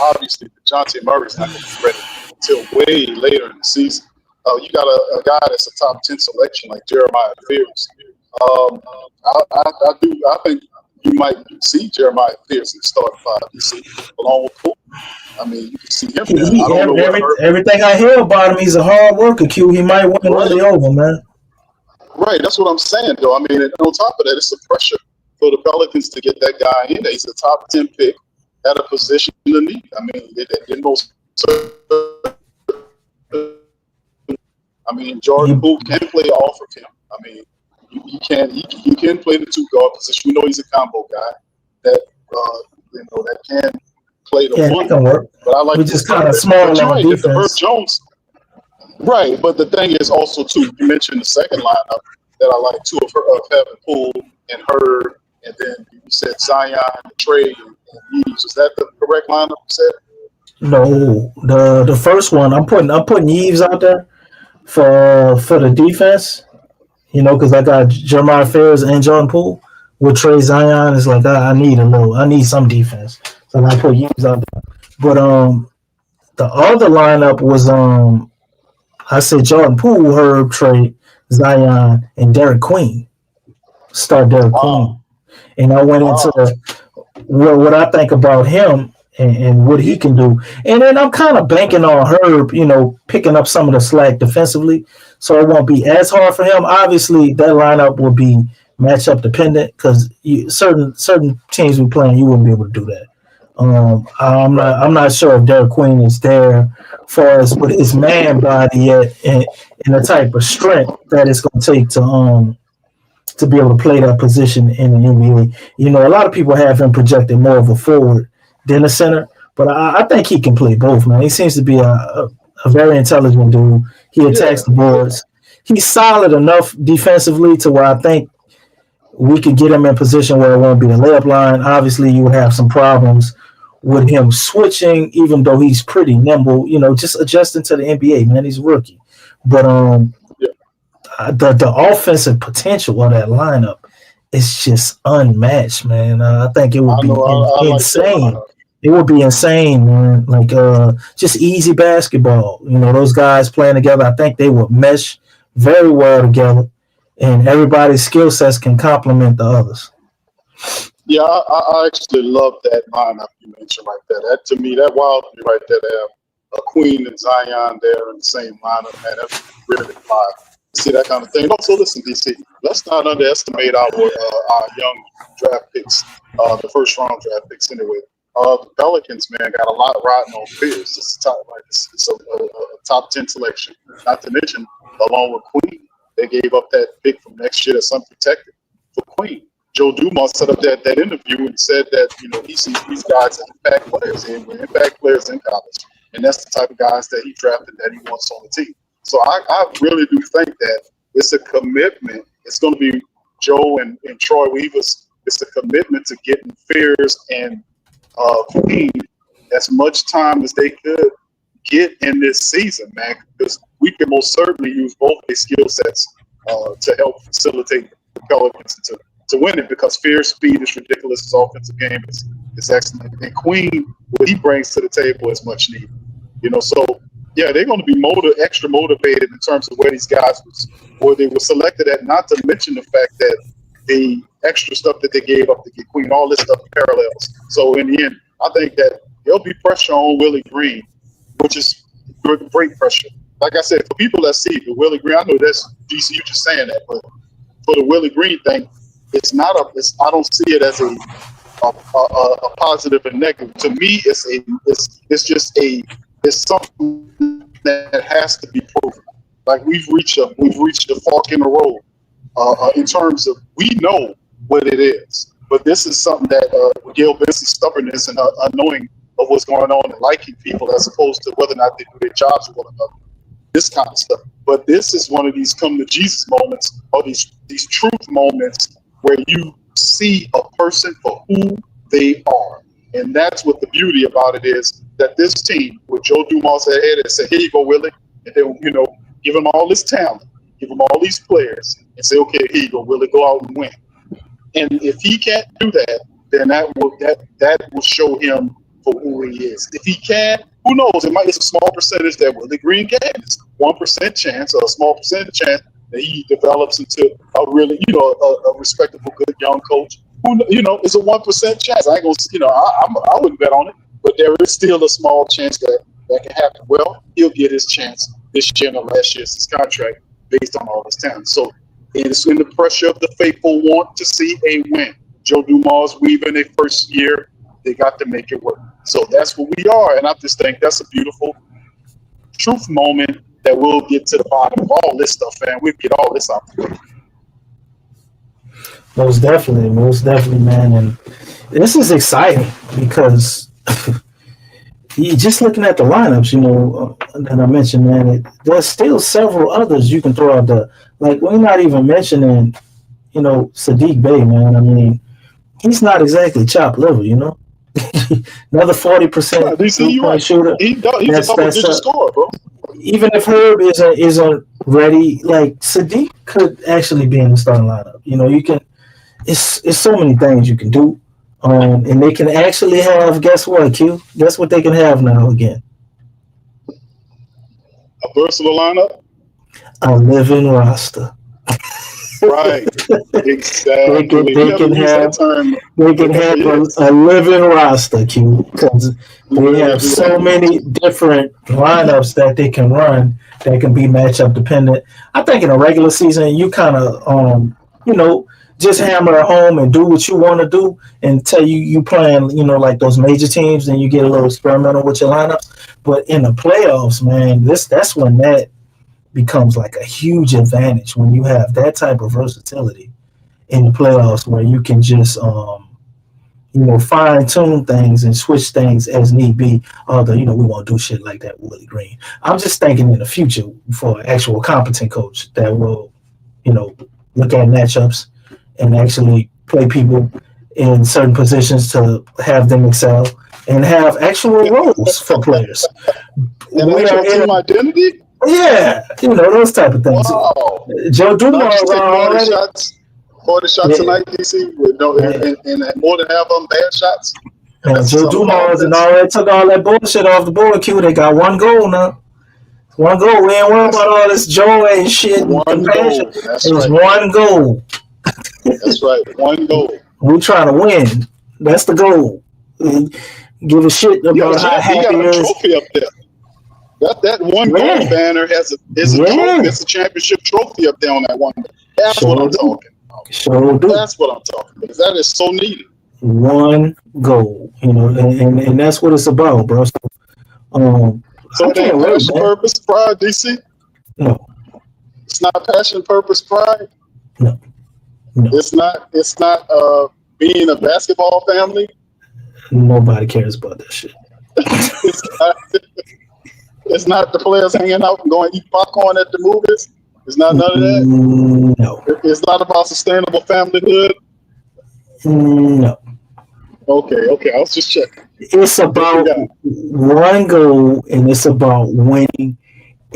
obviously, DeJounte Murray's not going to be ready until way later in the season. You got a guy that's a top 10 selection like Jeremiah Fears. I think you might see Jeremiah Fears in the starting 5 this season, along with Poole. I mean, you can see him. Everything I hear about him, he's a hard worker, Q. He might win Willie over, man. Right, that's what I'm saying, though. I mean, and on top of that, it's the pressure for the Pelicans to get that guy in there. He's a top 10 pick at a position in the league. I mean, Jordan Poole can play off of him. I mean, he can play the 2 guard position. We know he's a combo guy that that can play the 1. Can work. But I like just kind of small on defense. Herb Jones. Right, but the thing is also too. You mentioned the second lineup that I like too of having Poole and Herb, and then you said Zion, Trey, and Yves. Is that the correct lineup you said? No, the first one I'm putting Yves out there for the defense, because I got Jeremiah Fears and Jordan Poole with Trey Zion. It's like I need some defense, so I put Yves out there. But the other lineup was I said Jordan Poole, Herb, Trey, Zion, and Derek Queen. Start Derek Queen, and I went into what I think about him and what he can do. And then I'm kind of banking on Herb, picking up some of the slack defensively, so it won't be as hard for him. Obviously, that lineup will be matchup dependent because certain teams we playing, you wouldn't be able to do that. I'm not sure if Derek Queen is there far as with his man body yet and the type of strength that it's going to take to be able to play that position in the NBA. A lot of people have him projected more of a forward than a center, but I think he can play both, man. He seems to be a very intelligent dude. He attacks the boards. He's solid enough defensively to where I think we could get him in position where it won't be a layup line. Obviously, you would have some problems with him switching, even though he's pretty nimble, just adjusting to the NBA, man. He's a rookie. But the offensive potential of that lineup is just unmatched, man. I think it would be insane. It would be insane, man. Like just easy basketball. Those guys playing together, I think they would mesh very well together, and everybody's skill sets can complement the others. Yeah, I actually love that lineup you mentioned right there. That to me, that wild me right there to have a Queen and Zion there in the same lineup, man. That's really fly. See that kind of thing. Also, listen, DC, let's not underestimate our young draft picks, the first round draft picks anyway. The Pelicans, man, got a lot riding on Pierce. It's top, like it's a top 10 selection. Not to mention, along with Queen, they gave up that pick from next year that's unprotected for Queen. Joe Dumars set up that interview and said that he sees these guys as impact players. They were impact players in college, and that's the type of guys that he drafted that he wants on the team. So I really do think that it's a commitment. It's going to be Joe and Troy Weaver's. It's a commitment to getting Fears and Queen as much time as they could get in this season, man, because we can most certainly use both their skill sets to help facilitate the Pelicans to win it, because Fear's speed is ridiculous. His offensive game is excellent. And Queen, what he brings to the table is much needed. So yeah, they're going to be extra motivated in terms of where these guys they were selected at, not to mention the fact that the extra stuff that they gave up to get Queen, all this stuff parallels. So in the end, I think that there'll be pressure on Willie Green, which is great pressure. Like I said, for people that see the Willie Green, I know that's DC, you just saying that, but for the Willie Green thing, it's not I don't see it as a positive and negative. To me, it's something that has to be proven. Like we've reached a fork in the road in terms of, we know what it is, but this is something that Gail Benson's stubbornness and unknowing of what's going on and liking people as opposed to whether or not they do their jobs with one another. This kind of stuff. But this is one of these come to Jesus moments, or these truth moments where you see a person for who they are. And that's what the beauty about it is, that this team with Joe Dumars ahead and say, here you go, Willie, and then, give him all this talent, give him all these players, and say, okay, here you go, Willie, go out and win. And if he can't do that, then that will show him for who he is. If he can't, who knows? It's a small percentage that Willie Green gets. 1% chance, or a small percentage chance that he develops into a really, a respectable, good young coach. It's a 1% chance. I ain't gonna, I wouldn't bet on it, but there is still a small chance that can happen. Well, he'll get his chance this year and last year's his contract based on all his talent. So it's in the pressure of the faithful want to see a win. Joe Dumars, Weaver in their first year, they got to make it work. So that's what we are, and I just think that's a beautiful truth moment that we'll get to the bottom of all this stuff, and we'll get all this out the way. Most definitely, man. And this is exciting because just looking at the lineups, that I mentioned, man, there's still several others you can throw out there. Like, we're not even mentioning, Sadiq Bey, man. I mean, he's not exactly chopped liver, Another 40% three-point shooter. He's a double-digit scorer, bro. Even if Herb isn't ready, like, Sadiq could actually be in the starting lineup. You can. It's so many things you can do, and they can actually have. Guess what, Q? Guess what they can have now again? A versatile lineup. A living roster. Right. Exactly. They can have a living roster, Q, because they have so many different lineups that they can run that can be matchup dependent. I think in a regular season, you kind of, just hammer it home and do what you want to do until you playing, like those major teams, then you get a little experimental with your lineup. But in the playoffs, man, that's when that becomes like a huge advantage, when you have that type of versatility in the playoffs, where you can just fine tune things and switch things as need be. Although we won't do shit like that with Willie Green. I'm just thinking in the future for an actual competent coach that will look at matchups and actually play people in certain positions to have them excel and have actual roles for players. And actual team identity? Yeah, those type of things. Wow. Joe Dumars already. 40 shots tonight, DC, with and more than half of them bad shots. And Joe Dumars and already took all that bullshit off the board, Q. They got one goal now. One goal. We ain't worried about all this joy and shit. One goal. That's right. One goal. That's right. One goal. We're trying to win. That's the goal. Give a shit about how happy he got it a is. trophy up there. That one gold banner is a trophy. It's a championship trophy up there on that one. That's what I'm talking about. Sure do. That's what I'm talking about. That is so needed. One goal, and that's what it's about, bro. So it ain't passion, purpose, pride, DC? No. It's not passion, purpose, pride? No. It's not being a basketball family? Nobody cares about that shit. It's not the players hanging out and going to eat popcorn at the movies? It's not none of that? No. It's not about sustainable familyhood? No. Okay. I was just checking. It's about one goal, and it's about winning.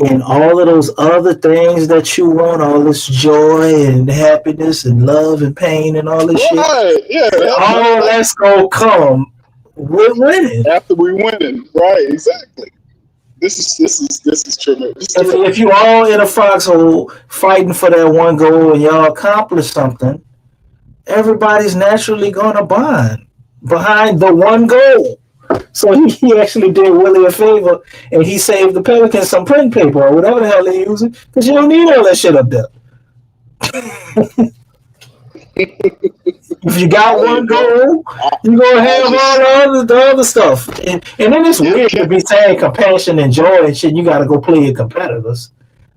And all of those other things that you want, all this joy and happiness and love and pain and all this shit. Yeah. All that's going to come with winning. After we winning. Right, exactly. This is tremendous. If you all in a foxhole fighting for that one goal and y'all accomplish something, everybody's naturally going to bond behind the one goal. So he actually did Willie a favor, and he saved the Pelicans some print paper or whatever the hell they're using, because you don't need all that shit up there. If you got one goal, you're going to have all the other stuff. And then it's weird to be saying compassion and joy and shit. You got to go play your competitors.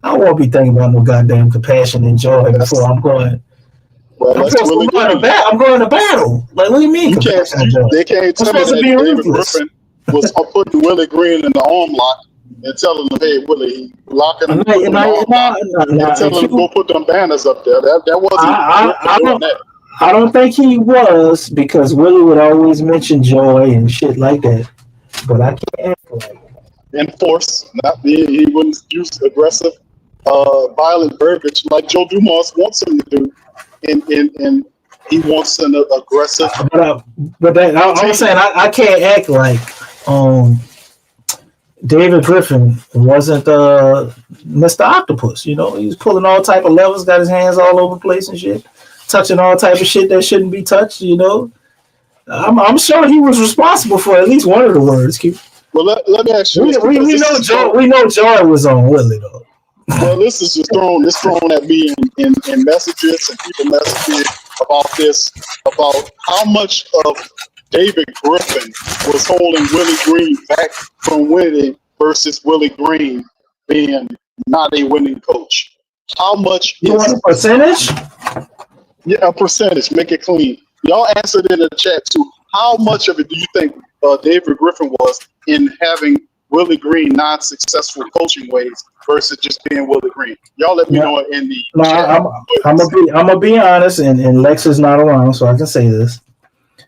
I won't be thinking about no goddamn compassion and joy before I'm going. Well, I'm going to battle. Like, what do you mean? They can't tell me that David Griffin was putting Willie Green in the arm lock and telling him, "Hey, Willie, locking him in the arm lock and telling him to go put them banners up there." That wasn't. I don't think he was, because Willie would always mention joy and shit like that. But I can't act like it. Enforce, he wouldn't use aggressive, violent verbiage like Joe Dumars wants him to do. And he wants an aggressive. I'm saying I can't act like David Griffin wasn't Mr. Octopus. He was pulling all type of levers, got his hands all over the place and shit, touching all type of shit that shouldn't be touched. I'm sure he was responsible for at least one of the words. Well, let me ask you. We know Joy was on Willie though. Well, this is just thrown at me in messages and people messaging about how much of David Griffin was holding Willie Green back from winning versus Willie Green being not a winning coach. How much? You want a percentage? Yeah, a percentage. Make it clean. Y'all answered in the chat too. How much of it do you think David Griffin was in having Willie Green non-successful coaching ways versus just being Willie Green? Y'all let me know in the chat. I'm gonna be honest, and Lex is not around, so I can say this.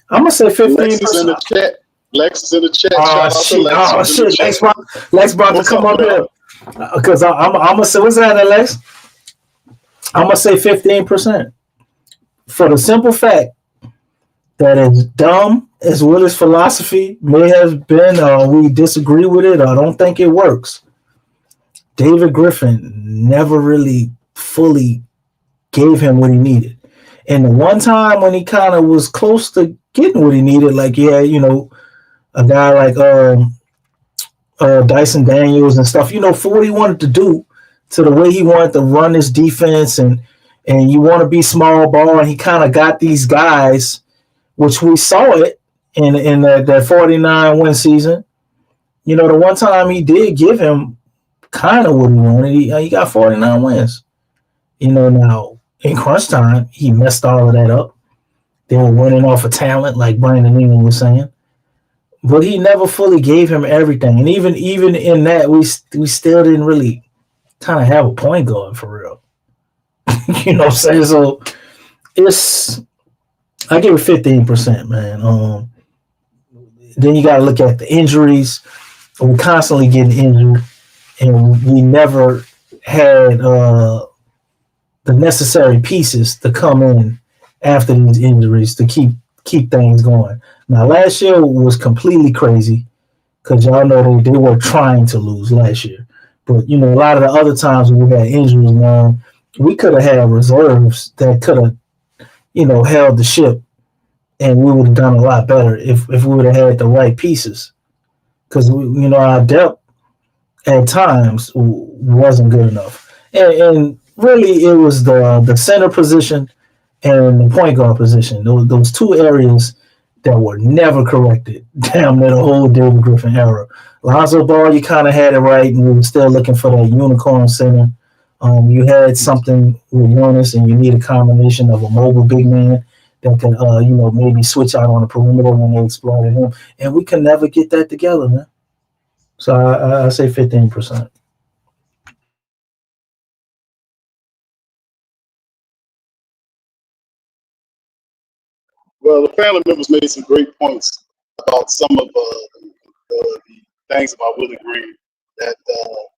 I'm gonna say 15%. Lex is in the chat. Oh shit! Lex about to come up here because I'm gonna say, what's that, Lex? I'm gonna say 15%, for the simple fact that as dumb as Willie's philosophy may have been, we disagree with it, I don't think it works. David Griffin never really fully gave him what he needed. And the one time when he kind of was close to getting what he needed, like, a guy like Dyson Daniels and stuff, for what he wanted to do, to the way he wanted to run his defense, and you want to be small ball, and he kind of got these guys, which we saw it in that 49 win season. The one time he did give him kind of what he wanted, he got 49 wins. Now in crunch time, he messed all of that up. They were winning off of talent, like Brandon Ingram was saying, but he never fully gave him everything. And even in that, we still didn't really kind of have a point going for real. You know what I'm saying? So I give it 15%, man. Then you got to look at the injuries. We're constantly getting injured, and we never had the necessary pieces to come in after these injuries to keep things going. Now, last year was completely crazy because y'all know they were trying to lose last year. But, a lot of the other times when we had injuries, man, we could have had reserves that could have, held the ship and we would have done a lot better if we would have had the right pieces. Because our depth at times wasn't good enough, and really it was the center position and the point guard position. Those two areas that were never corrected damn near the whole David Griffin era. Lonzo Ball, you kind of had it right, and we were still looking for that unicorn center. You had something with Jonas, and you need a combination of a mobile big man that can, maybe switch out on the perimeter when they exploited him. And we can never get that together, man. So I say 15%. Well, the family members made some great points about some of the things about Willie Green. That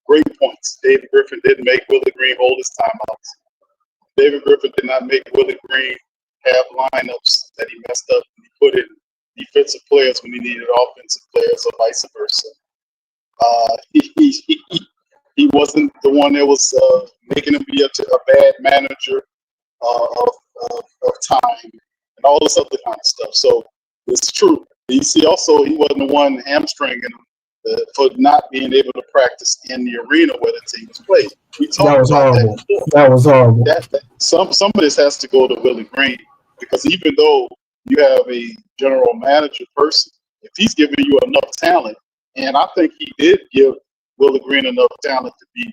great points. David Griffin didn't make Willie Green hold his timeouts. David Griffin did not make Willie Green have lineups that he messed up. He put in defensive players when he needed offensive players, or vice versa. He wasn't the one that was making him be a bad manager of time and all this other kind of stuff. So it's true. You see, also he wasn't the one hamstringing him for not being able to practice in the arena where the team was played. We talked about that before. That was horrible. Some of this has to go to Willie Green, because even though you have a general manager person, if he's giving you enough talent, and I think he did give Willie Green enough talent to be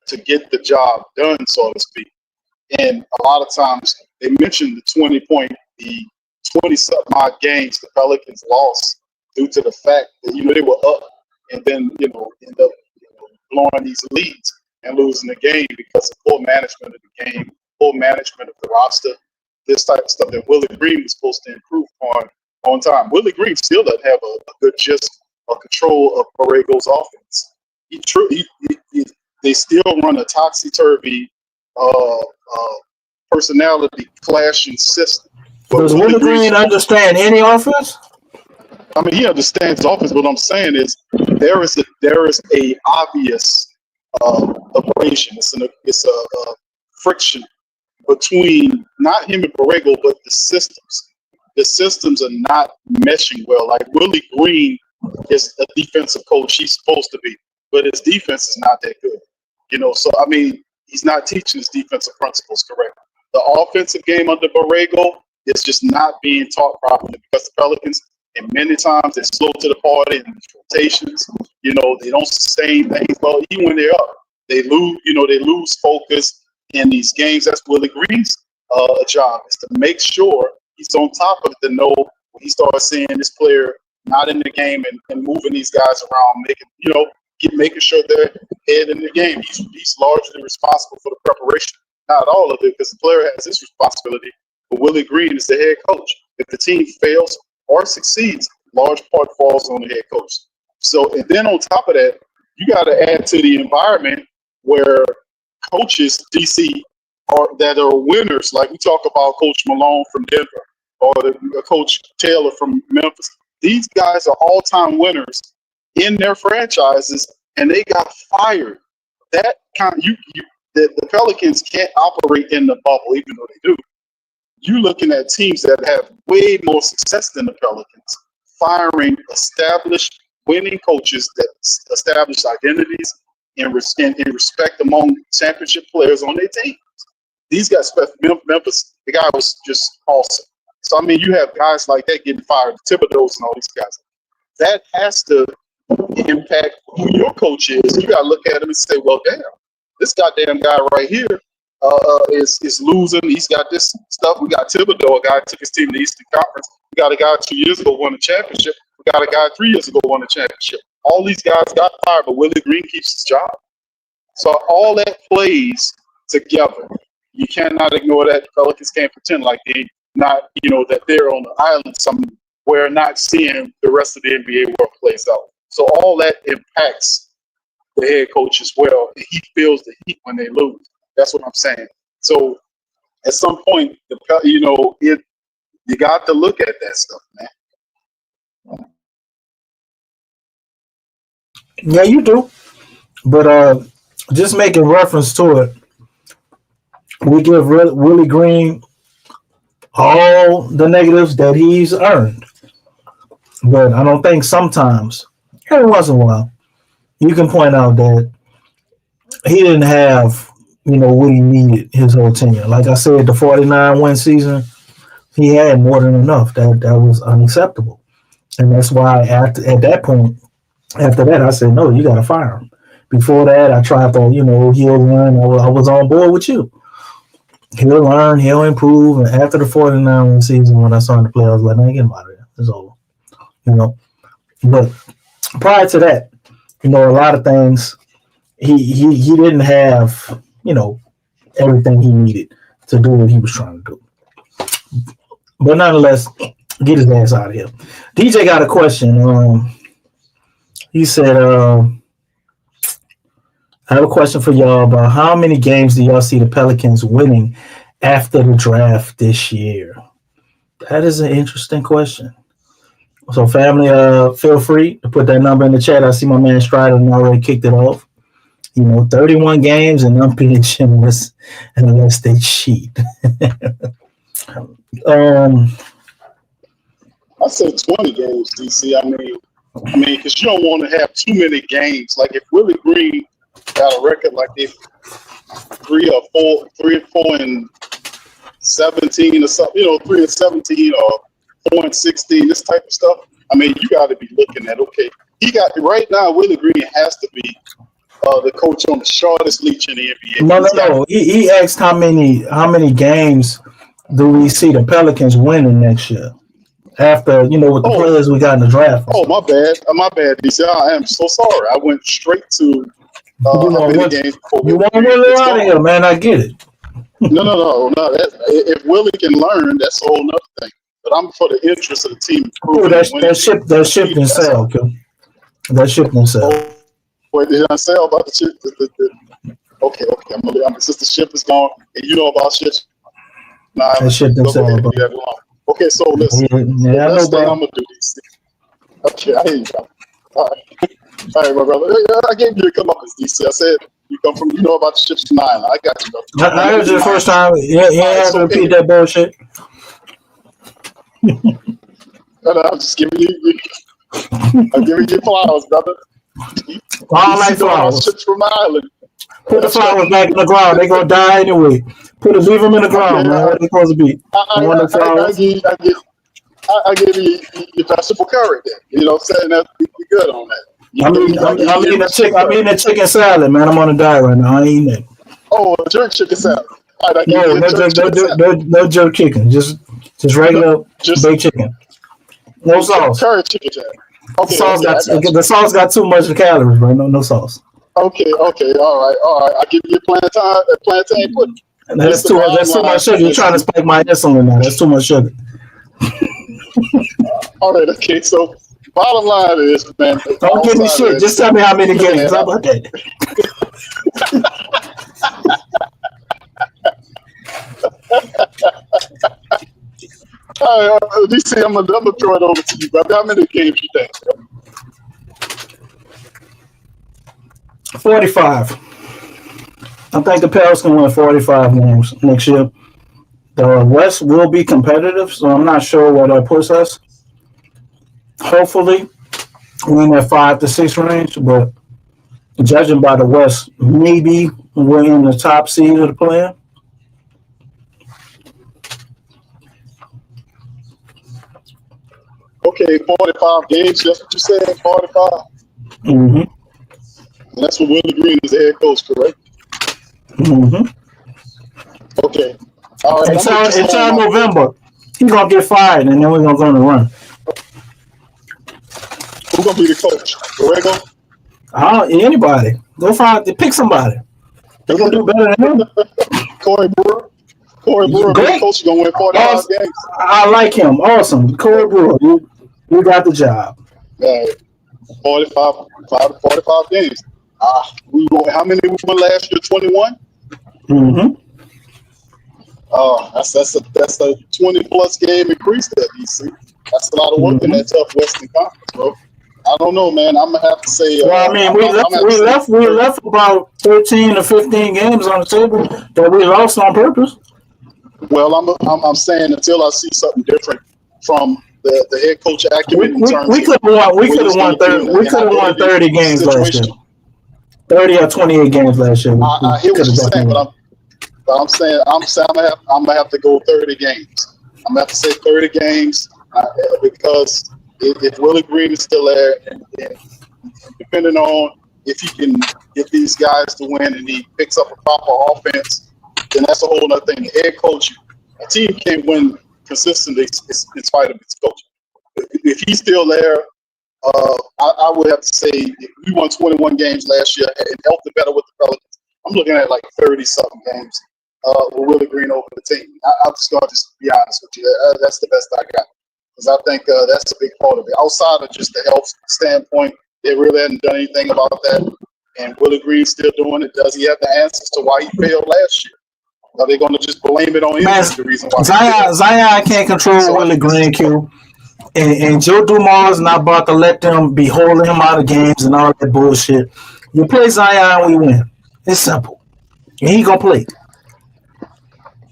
to get the job done, so to speak. And a lot of times they mentioned the 20-something odd games the Pelicans lost due to the fact that they were up and then end up blowing these leads and losing the game because of poor management of the game, poor management of the roster, this type of stuff that Willie Green was supposed to improve on time. Willie Green still doesn't have a good gist or control of Borrego's offense. They still run a topsy-turvy personality clashing system. Does Willie Green understand any offense? I mean, he understands offense. What I'm saying is there is a obvious abrasion. It's a friction between not him and Borrego, but the systems. The systems are not meshing well. Like Willie Green is a defensive coach. He's supposed to be, but his defense is not that good. So I mean, he's not teaching his defensive principles correctly. The offensive game under Borrego is just not being taught properly because the Pelicans, and many times they're slow to the party in rotations. They don't sustain things well. Even when they're up, they lose. They lose focus in these games. That's Willie Green's job, is to make sure he's on top of it, to know when he starts seeing this player not in the game and moving these guys around, making sure they're head in the game. He's largely responsible for the preparation. Not all of it, because the player has his responsibility, but Willie Green is the head coach. If the team fails or succeeds, large part falls on the head coach. So, and then on top of that, you got to add to the environment where coaches, DC, that are winners, like we talk about Coach Malone from Denver or Coach Taylor from Memphis. These guys are all-time winners in their franchises, and they got fired. That the Pelicans can't operate in the bubble, even though they do. You're looking at teams that have way more success than the Pelicans, firing established winning coaches that establish identities and respect among championship players on their team. These guys, Memphis, the guy was just awesome. So, I mean, you have guys like that getting fired, Thibodeau's and all these guys. That has to impact who your coach is. You got to look at him and say, well, damn, this goddamn guy right here is losing. He's got this stuff. We got Thibodeau, a guy who took his team to the Eastern Conference. We got a guy 2 years ago won a championship. We got a guy 3 years ago won a championship. All these guys got fired, but Willie Green keeps his job. So all that plays together. You cannot ignore that. The Pelicans can't pretend like they not, that they're on the island somewhere not seeing the rest of the NBA world plays out. So all that impacts the head coach as well. And he feels the heat when they lose. That's what I'm saying. So at some point, you got to look at that stuff, man. Yeah, you do. But just making reference to it, we give Willie Green all the negatives that he's earned. But I don't think sometimes, every once in a while, you can point out that he didn't have, what he needed his whole tenure. Like I said, the 49-win season, he had more than enough. That was unacceptable. And that's why at that point, after that, I said, no, you got to fire him. Before that, I tried to, he'll learn. I was on board with you. He'll learn, he'll improve. And after the 49-win season, when I saw him play, I was like, man, get him out of there. It's over. But prior to that, a lot of things, he didn't have, everything he needed to do what he was trying to do. But nonetheless, get his ass out of here. DJ got a question. He said, I have a question for y'all about how many games do y'all see the Pelicans winning after the draft this year? That is an interesting question. So, family, feel free to put that number in the chat. I see my man Strider already kicked it off. 31 games, and I'm being generous unless they cheat. I said 20 games, DC. I mean, because you don't want to have too many games. Like if Willie Green got a record like if 3 or 4 and 17 or something, 3 and 17 or 4 and 16, this type of stuff. I mean, you got to be looking at, okay, right now, Willie Green has to be the coach on the shortest leash in the NBA. No. He asked how many games do we see the Pelicans winning next year? After, with the players we got in the draft. Oh, my bad, DC. I am so sorry. I went straight to how many games before you want Willie out of here, man. I get it. No. If Willie can learn, that's a whole nother thing. But I'm for the interest of the team. That ship and sail. That ship and sail. Wait, did I say about the ship? Okay. I'm since the ship is gone, and you know about ships. Nah, that ship and sail. Okay, so listen. Yeah, I'm gonna do these things. Okay, I hear you. All right, my brother. I gave you a come up as DC. I said you come from, about the ships from Ireland. I got you, brother. I heard you the first time. Yeah, have to repeat that bullshit. No, I'm just giving you. I'm giving you flowers, brother. I like flowers. Ships from Ireland. Put the flowers back in the ground. They're gonna die anyway. Leave them in the ground, man. What they supposed to be? I give you vegetable curry then. You know what I'm saying? That's good on that. I'm eating a chicken salad, man. I'm on a diet right now. I ain't eating it. Oh, jerk chicken salad. Right, no jerk chicken. Just regular baked chicken. No sauce. Curry chicken salad. Okay, the sauce got too much calories, bro. No sauce. Okay. All right. I'll give you a plantain pudding. That's too much sugar. You're trying to spike my insulin now. That's too much sugar. All right. Okay. So, bottom line is, man. Don't give me shit. Just tell me how many games. How about that? All right, DC, I'm gonna throw it over to you, brother. How many games you think? 45. I think the Pelicans can win 45 games next year. The West will be competitive, so I'm not sure where that puts us. Hopefully, we're in that 5 to 6 range, but judging by the West, maybe we're in the top seed of the plan. Okay, 45 games. That's what you said, 45? Mm-hmm. And that's what Willie Green is the head coach, correct? Mm-hmm. Okay. All right. Until November, he's going to get fired, and then we're going to go on the run. Who's going to be the coach? Borrego? Anybody. Pick somebody. They're going to do better than him. Corey Brewer? Great coach, going to win 45 games. I like him. Awesome. Corey Brewer, you got the job. 45 games. How many we won last year? 21? Mm-hmm. Oh, that's a 20-plus game increase there, DC. That's a lot of work in that tough Western Conference, bro. I don't know, man. I'm gonna have to say. Well, I mean, we left about 13 or 15 games on the table that we lost on purpose. Well, I'm saying until I see something different from the head coach acumen in terms we of could have won. We what could he's have won going to do 30. in We an could have won identity 30 games last year. situation. 30 or 28 games last year. I hear what you're saying, but I'm saying I'm gonna have to go 30 games. I'm gonna have to say 30 games because if Willie Green is still there, and depending on if he can get these guys to win and he picks up a proper offense, then that's a whole other thing. The head coach, a team can't win consistently in spite of its coach. If he's still there, I would have to say we won 21 games last year and helped it better with the Pelicans. I'm looking at like 30-something games with Willie Green over the team. I'm just going to be honest with you. That's the best I got because I think that's a big part of it. Outside of just the health standpoint, they really hadn't done anything about that. And Willie Green's still doing it. Does he have the answers to why he failed last year? Are they going to just blame it on him? The reason why Zion can't control Willie Green, Q. And Joe Dumars not about to let them be holding him out of games and all that bullshit. You play Zion, we win. It's simple. And he gonna play.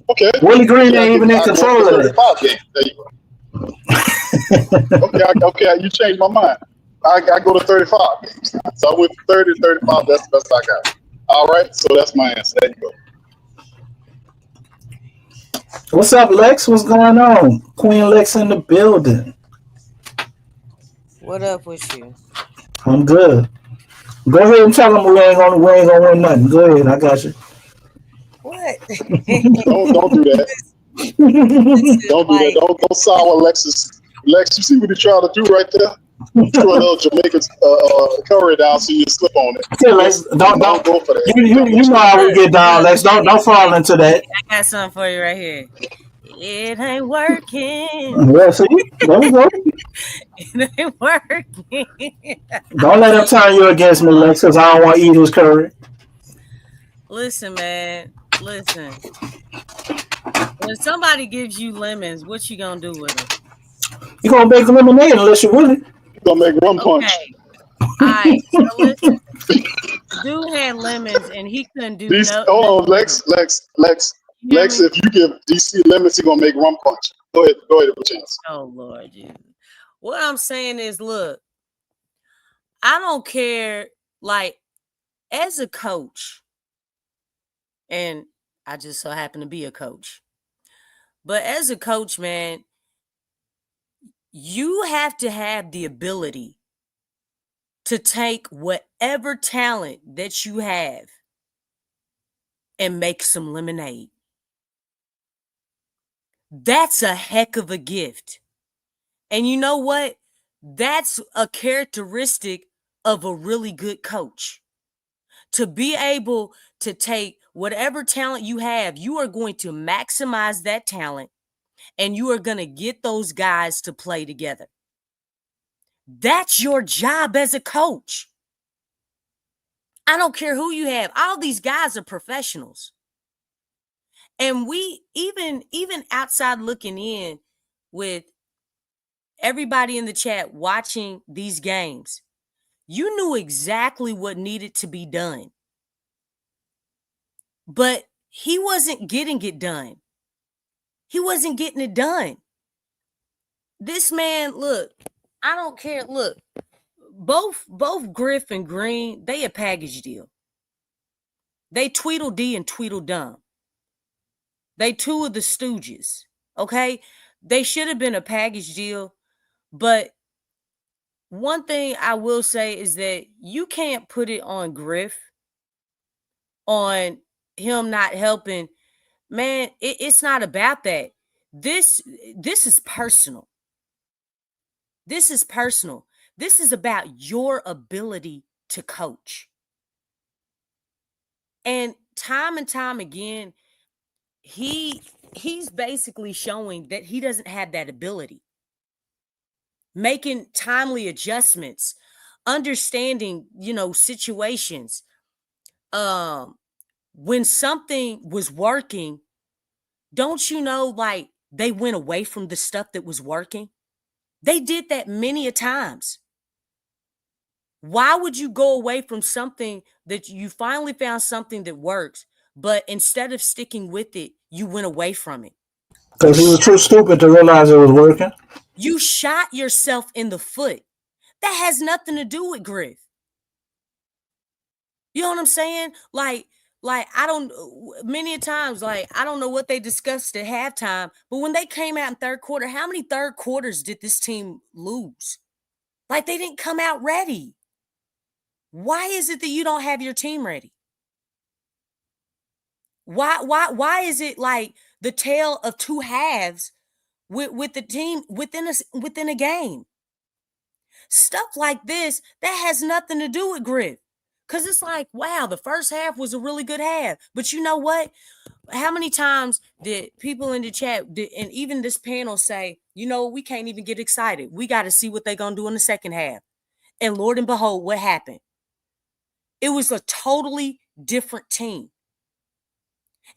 Okay. Willie Green ain't even in control of that. There you go. Okay, you changed my mind. I go to 35 games. So I went from 30 to 35. That's the best I got. All right, so that's my answer. There you go. What's up, Lex? What's going on? Queen Lex in the building. What up with you? I'm good. Go ahead and tell them we ain't gonna win nothing. Go ahead, I got you. What? Don't do that. Don't do that. Don't sour Lexus. Lex, you see what he trying to do right there? Throw a little Jamaican curry down so you slip on it. Yeah, Lex, don't go for that. You know how we get down, Lex. Don't fall into that. I got something for you right here. It ain't working. Yeah, see? There we go. It ain't working. Don't let him turn you against me, Lex, because I don't want to eat his curry. Listen, man. Listen. When somebody gives you lemons, what you gonna do with them? You gonna make lemonade unless you willing. You gonna make rum punch. Okay. Alright, so listen. Dude had lemons and he couldn't do Hold on, Lex, if you give DC lemons, he gonna make rum punch. Go ahead, chance. Oh Lord, Jesus. What I'm saying is, look, I don't care, like, as a coach, and I just so happen to be a coach, but as a coach, man, you have to have the ability to take whatever talent that you have and make some lemonade. That's a heck of a gift. And you know what? That's a characteristic of a really good coach. To be able to take whatever talent you have, you are going to maximize that talent and you are going to get those guys to play together. That's your job as a coach. I don't care who you have. All these guys are professionals. And we, even outside looking in with everybody in the chat watching these games, you knew exactly what needed to be done. But he wasn't getting it done. He wasn't getting it done. This man, look, I don't care. Look, both Griff and Green, they a package deal. They Tweedledee and Tweedledum. They two of the Stooges, okay? They should have been a package deal, but one thing I will say is that you can't put it on Griff, on him not helping. Man, it's not about that. This is personal. This is personal. This is about your ability to coach. And time again, he's basically showing that he doesn't have that ability. Making timely adjustments, understanding, situations. When something was working, don't you know, like, they went away from the stuff that was working? They did that many a times. Why would you go away from something that you finally found something that works, but instead of sticking with it, you went away from it? Because he was too stupid to realize it was working. You shot yourself in the foot. That has nothing to do with Griff. You know what I'm saying? Like I don't, many a times, like, I don't know what they discussed at halftime, but when they came out in third quarter, how many third quarters did this team lose? Like, they didn't come out ready. Why is it that you don't have your team ready? Why is it like the tale of two halves with the team within a game? Stuff like this that has nothing to do with Griff. Because it's like, wow, the first half was a really good half. But you know what? How many times did people in the chat and even this panel say, you know, we can't even get excited. We got to see what they're going to do in the second half. And Lord and behold, what happened? It was a totally different team.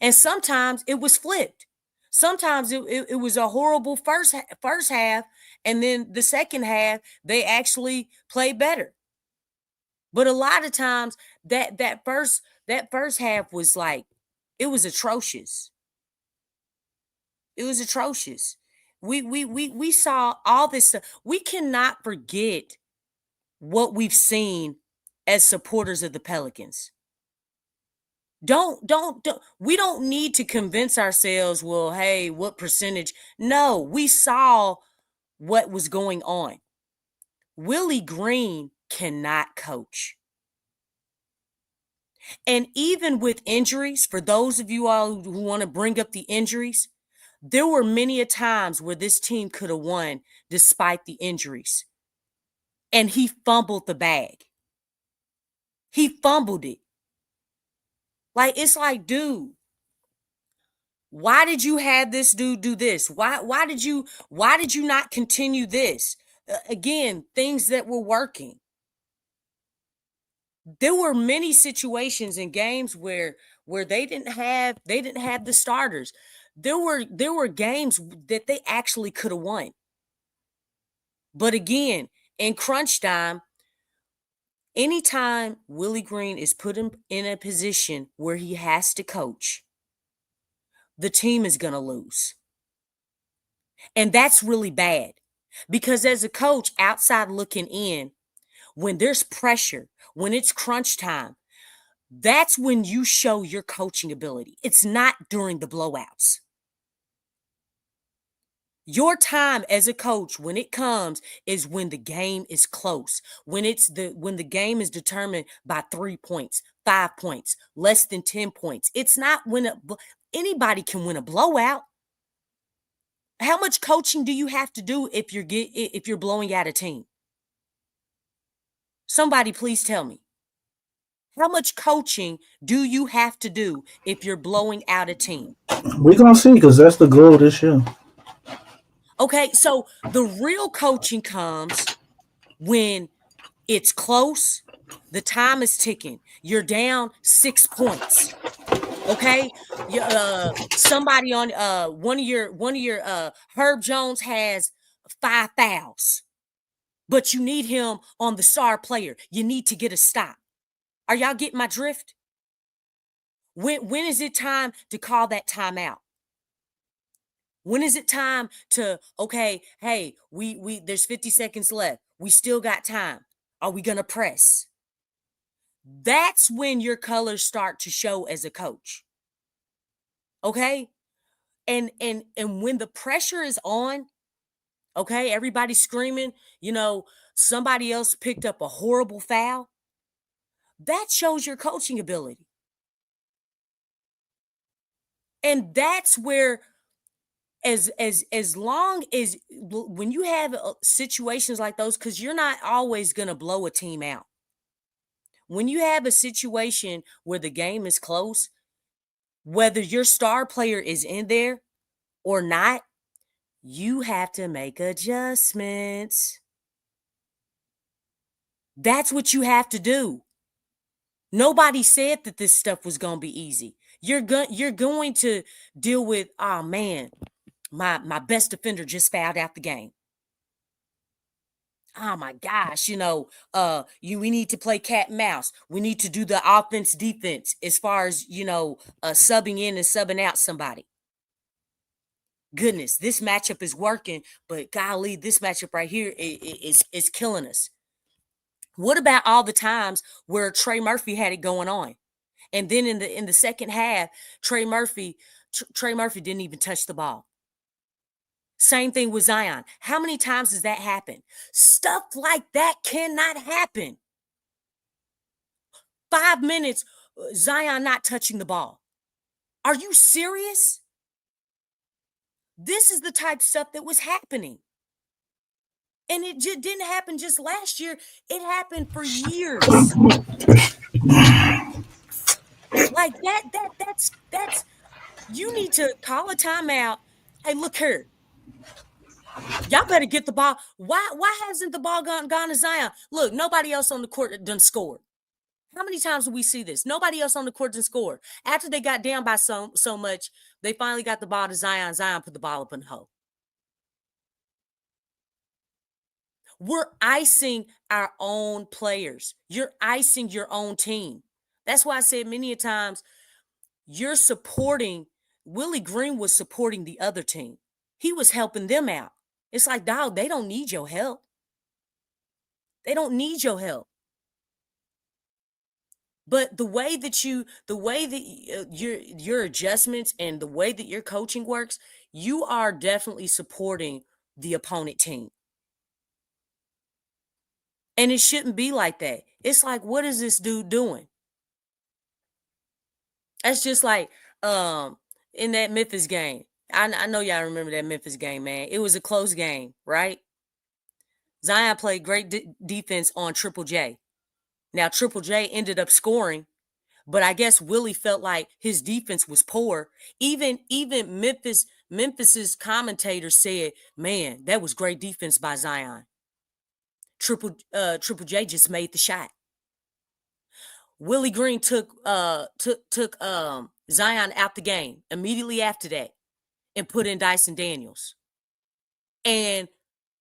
And sometimes it was flipped. Sometimes it was a horrible first half, and then the second half, they actually played better. But a lot of times that first half was like, it was atrocious. It was atrocious. We saw all this stuff. We cannot forget what we've seen as supporters of the Pelicans. Don't we don't need to convince ourselves, well, hey, what percentage? No, we saw what was going on. Willie Green cannot coach. And even with injuries, for those of you all who want to bring up the injuries, there were many a times where this team could have won despite the injuries. And he fumbled the bag. He fumbled it. Like, it's like, dude, why did you have this dude do this? Why did you not continue this? Again, things that were working. There were many situations in games where they didn't have the starters. There were games that they actually could have won. But again, in crunch time, anytime Willie Green is put in a position where he has to coach, the team is going to lose. And that's really bad. Because as a coach, outside looking in, when there's pressure, when it's crunch time, that's when you show your coaching ability. It's not during the blowouts. Your time as a coach, when it comes, is when the game is close. When the game is determined by 3 points, 5 points, less than 10 points. It's not when anybody can win a blowout. How much coaching do you have to do if you're blowing out a team? Somebody please tell me. How much coaching do you have to do if you're blowing out a team? We're going to see, because that's the goal this year. Okay, so the real coaching comes when it's close, the time is ticking. You're down 6 points. Okay, somebody on one of your Herb Jones has 5 fouls, but you need him on the star player. You need to get a stop. Are y'all getting my drift? When is it time to call that timeout? When is it time to, okay, hey, we there's 50 seconds left. We still got time. Are we going to press? That's when your colors start to show as a coach. Okay? And when the pressure is on, okay, everybody's screaming, somebody else picked up a horrible foul. That shows your coaching ability. And that's where as long as when you have situations like those, because you're not always going to blow a team out. When you have a situation where the game is close, whether your star player is in there or not, you have to make adjustments. That's what you have to do. Nobody said that this stuff was going to be easy. You're going to deal with, oh man, my best defender just fouled out the game. Oh my gosh, we need to play cat and mouse. We need to do the offense defense as far as, subbing in and subbing out somebody. goodness, this matchup is working, but golly, this matchup right here is killing us. What about all the times where Trey Murphy had it going on? And then in the second half, Trey Murphy didn't even touch the ball. Same thing with Zion. How many times does that happen? Stuff like that cannot happen. 5 minutes, Zion not touching the ball. Are you serious? This is the type of stuff that was happening. And it just didn't happen just last year. It happened for years. Like that's you need to call a timeout. Hey, look here. Y'all better get the ball. Why hasn't the ball gone to Zion? Look, nobody else on the court done scored. How many times do we see this? Nobody else on the court done scored. After they got down by so much, they finally got the ball to Zion. Zion put the ball up in the hole. We're icing our own players. You're icing your own team. That's why I said many a times, you're supporting, Willie Green was supporting the other team. He was helping them out. It's like, dog, they don't need your help. They don't need your help. But the way that your adjustments and the way that your coaching works, you are definitely supporting the opponent team. And it shouldn't be like that. It's like, what is this dude doing? That's just like in that Memphis game. I know y'all remember that Memphis game, man. It was a close game, right? Zion played great defense on Triple J. Now, Triple J ended up scoring, but I guess Willie felt like his defense was poor. Even Memphis's commentator said, man, that was great defense by Zion. Triple J just made the shot. Willie Green took Zion out the game immediately after that and put in Dyson Daniels. And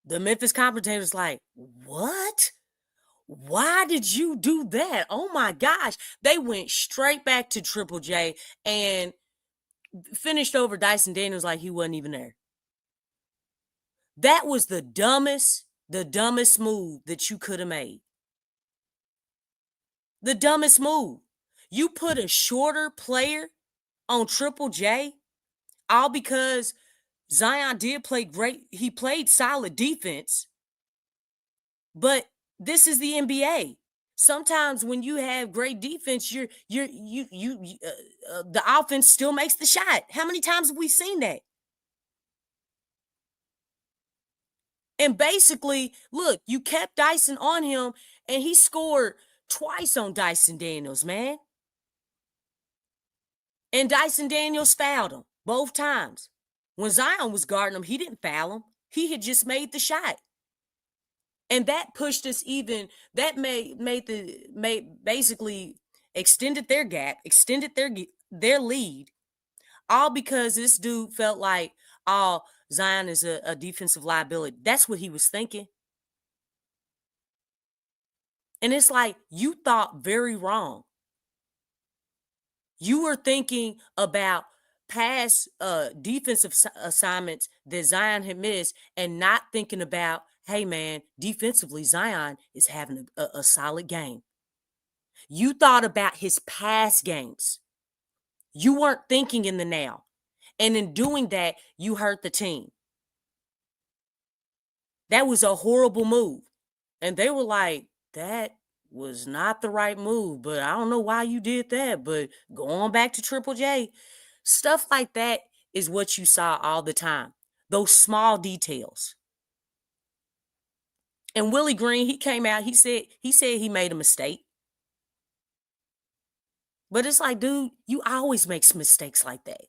the Memphis commentator's like, what? Why did you do that? Oh my gosh. They went straight back to Triple J and finished over Dyson Daniels like he wasn't even there. That was the dumbest move that you could have made. The dumbest move. You put a shorter player on Triple J, all because Zion did play great. He played solid defense, but this is the NBA. Sometimes when you have great defense, the offense still makes the shot. How many times have we seen that? And basically, look, you kept Dyson on him, and he scored twice on Dyson Daniels, man. And Dyson Daniels fouled him both times. When Zion was guarding him, he didn't foul him. He had just made the shot. And that pushed us even, that basically extended their gap, extended their lead, all because this dude felt like, oh, Zion is a defensive liability. That's what he was thinking. And it's like, you thought very wrong. You were thinking about past defensive assignments that Zion had missed and not thinking about, hey, man, defensively, Zion is having a solid game. You thought about his past games. You weren't thinking in the now. And in doing that, you hurt the team. That was a horrible move. And they were like, that was not the right move, but I don't know why you did that. But going back to Triple J, stuff like that is what you saw all the time. Those small details. And Willie Green, he came out, he said he made a mistake. But it's like, dude, you always make mistakes like that.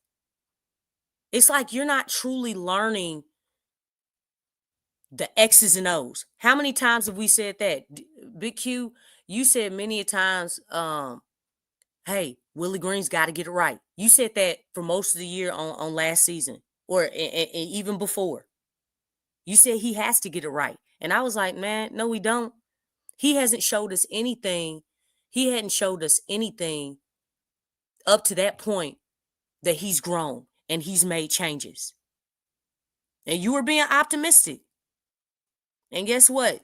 It's like you're not truly learning the X's and O's. How many times have we said that? Big Q, you said many a times, hey, Willie Green's got to get it right. You said that for most of the year on last season or even before. You said he has to get it right. And I was like, man, no, we don't. He hasn't showed us anything. He hadn't showed us anything up to that point that he's grown and he's made changes. And you were being optimistic. And guess what?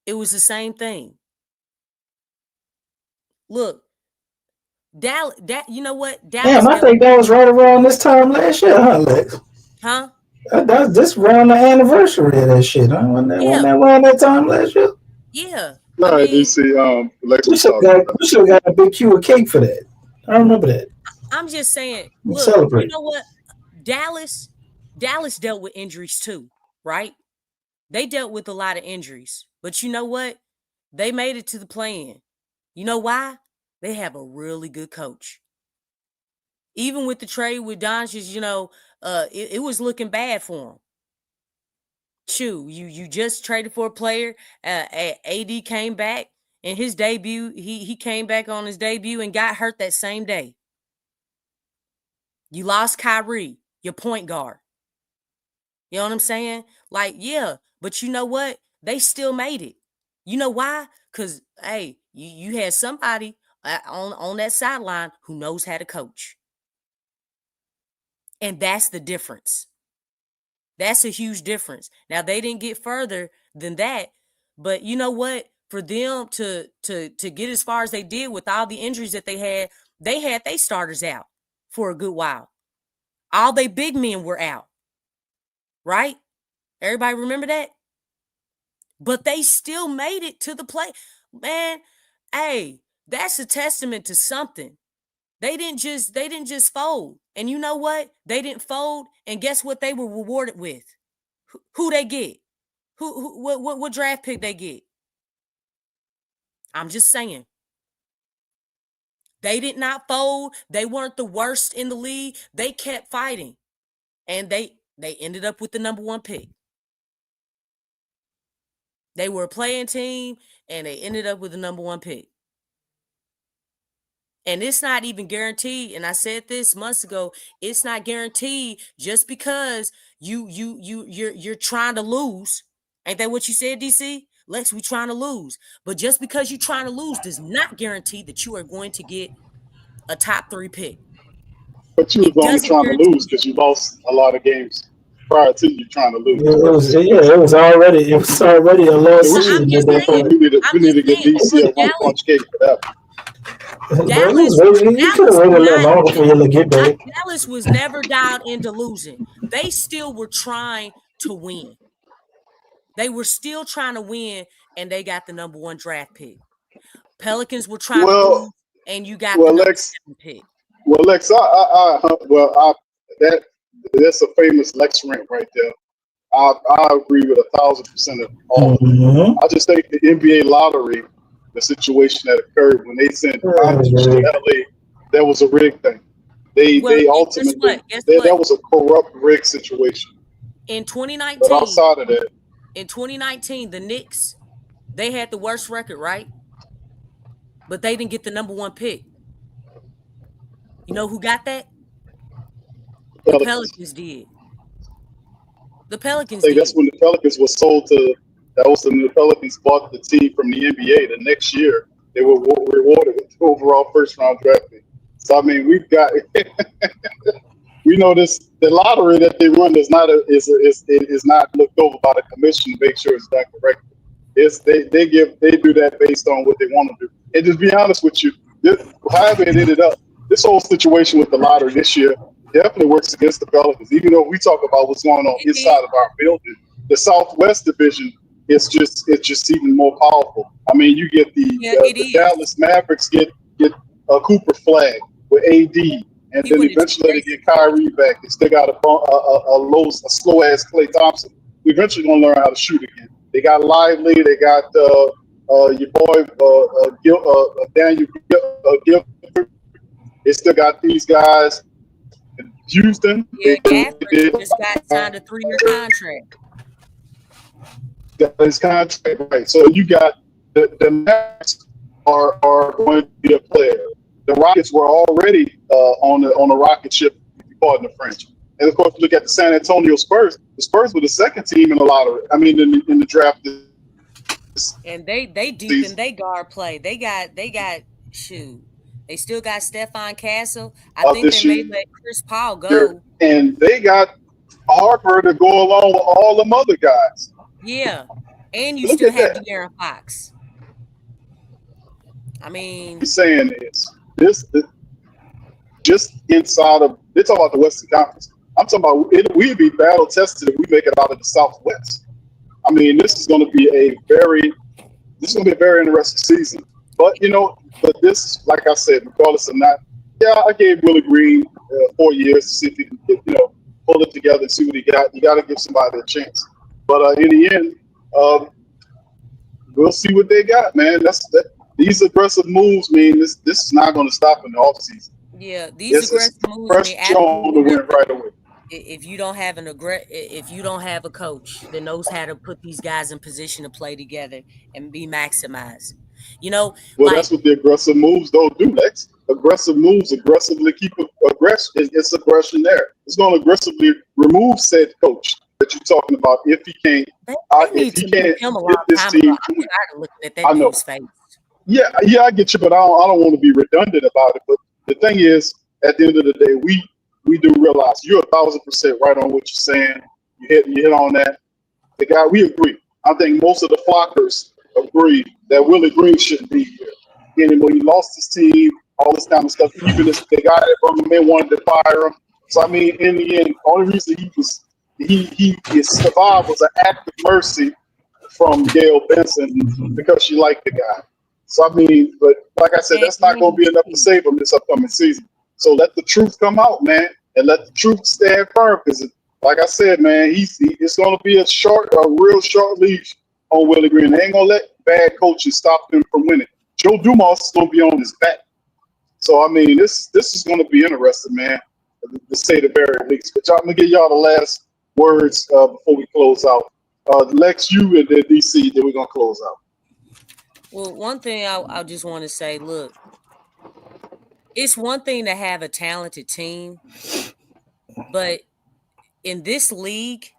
It was the same thing. Look, Dallas, you know what? Dallas, Damn, I think that was right around this time last year, huh, Lex? huh? That's this around the anniversary of that shit. Huh? Wasn't that around that time last year? Yeah. No, I mean, DC, Lex We was should talking about. have got a big Q of cake for that. I remember that. I'm just saying, We look, celebrate. you know what? Dallas dealt with injuries too, right? They dealt with a lot of injuries. But you know what? They made it to the play-in. You know why? They have a really good coach. Even with the trade with Doncic, it was looking bad for him. Shoot, you just traded for a player. AD came back in his debut. He came back on his debut and got hurt that same day. You lost Kyrie, your point guard. You know what I'm saying? Like, yeah, but you know what? They still made it. You know why? Because, hey, you had somebody on that sideline who knows how to coach. And that's the difference. That's a huge difference. Now, they didn't get further than that, but you know what? For them to get as far as they did with all the injuries that they had their starters out for a good while. All they big men were out, right? Everybody remember that? But they still made it to the play. Man, hey, that's a testament to something. They didn't just fold. And you know what? They didn't fold. And guess what they were rewarded with? Who they get? What draft pick they get? I'm just saying. They did not fold. They weren't the worst in the league. They kept fighting. And they ended up with the number 1 pick. They were a playing team, and they ended up with the number 1 pick. And it's not even guaranteed. And I said this months ago. It's not guaranteed just because you're trying to lose. Ain't that what you said, DC? Lex, we trying to lose. But just because you're trying to lose does not guarantee that you are going to get a top 3 pick. But you was only trying to lose because you lost a lot of games prior to you trying to lose. It was already a lost season. We need to get DC a 1 punch cake for that. Dallas was never dialed into losing. They still were trying to win. They were still trying to win, and they got the number 1 draft pick. Pelicans were trying to lose, and you got the number 7 pick. Well, Lex, that's a famous Lex rant right there. I agree with 1,000% of all of it. I just think the NBA lottery, the situation that occurred when they sent Doncic to LA, that was a rigged thing. They ultimately that was a corrupt rigged situation. In 2019, but outside of that, in 2019, the Knicks, they had the worst record, right? But they didn't get the number 1 pick. You know who got that? The Pelicans did. The Pelicans did. That's when the Pelicans were sold to. That was when the Pelicans bought the team from the NBA. The next year, they were rewarded with the overall first-round draft pick. So I mean, we've got. We know this. The lottery that they run is not looked over by the commission to make sure it's done correctly. They do that based on what they want to do. And just be honest with you, however it ended up, this whole situation with the lottery this year definitely works against the Pelicans. Even though we talk about what's going on inside of our building, the Southwest Division it's just even more powerful. I mean, you get the Dallas Mavericks get a Cooper Flag with AD, and then eventually they get Kyrie back. They still got a slow ass Klay Thompson. We eventually gonna learn how to shoot again. They got Lively. They got your boy Daniel Gilbert. They still got these guys. Houston. Yeah, Gafford just got signed a 3-year contract. Got his contract right. So you got the Mavericks are going to be a player. The Rockets were already on the rocket ship, if you pardon the French. And of course, look at the San Antonio Spurs. The Spurs were the second team in the lottery. I mean, in the draft. And they deep in they guard play. They got shoot. They still got Stephon Castle. I think they may let Chris Paul go. And they got Harper to go along with all them other guys. Yeah. And you Look still at have that. De'Aaron Fox. I mean, He's saying this just inside of, they're talking about the Western Conference. I'm talking about we'd be battle tested if we make it out of the Southwest. I mean, this is going to be a very interesting season. But but this, like I said, regardless of not, yeah, I gave Willie Green 4 years to see if he can get, pull it together and see what he got. You got to give somebody a chance. But in the end, we'll see what they got, man. These aggressive moves mean this is not going to stop in the offseason. yeah, these aggressive moves mean pressure on to win right away. if you don't have a coach that knows how to put these guys in position to play together and be maximized. Well, that's what the aggressive moves don't do, Lex. Aggressive moves aggressively keep aggression. It's aggression there. It's going to aggressively remove said coach that you're talking about if he can't. They need to move him a long time ago. I'm tired of looking at that dude's face. Yeah, I get you, but I don't want to be redundant about it. But the thing is, at the end of the day, we do realize you're 1,000% right on what you're saying. You hit on that. The guy, we agree. I think most of the flockers agree that Willie Green shouldn't be here anymore. He lost his team, all this kind of stuff. Even if the guy that brought him in wanted to fire him. So I mean, in the end, only reason he survived was an act of mercy from Gail Benson because she liked the guy. So I mean, but like I said, that's not going to be enough to save him this upcoming season. So let the truth come out, man, and let the truth stand firm. Because, like I said, man, it's going to be a real short leash on Willie Green. They ain't going to let bad coaches stop him from winning. Joe Dumars is going to be on his back. So I mean, this is going to be interesting, man, to say the very least. But I'm going to give y'all the last words before we close out. Lex, you and then DC, then we're going to close out. Well, one thing I just want to say, look, it's one thing to have a talented team, but in this league,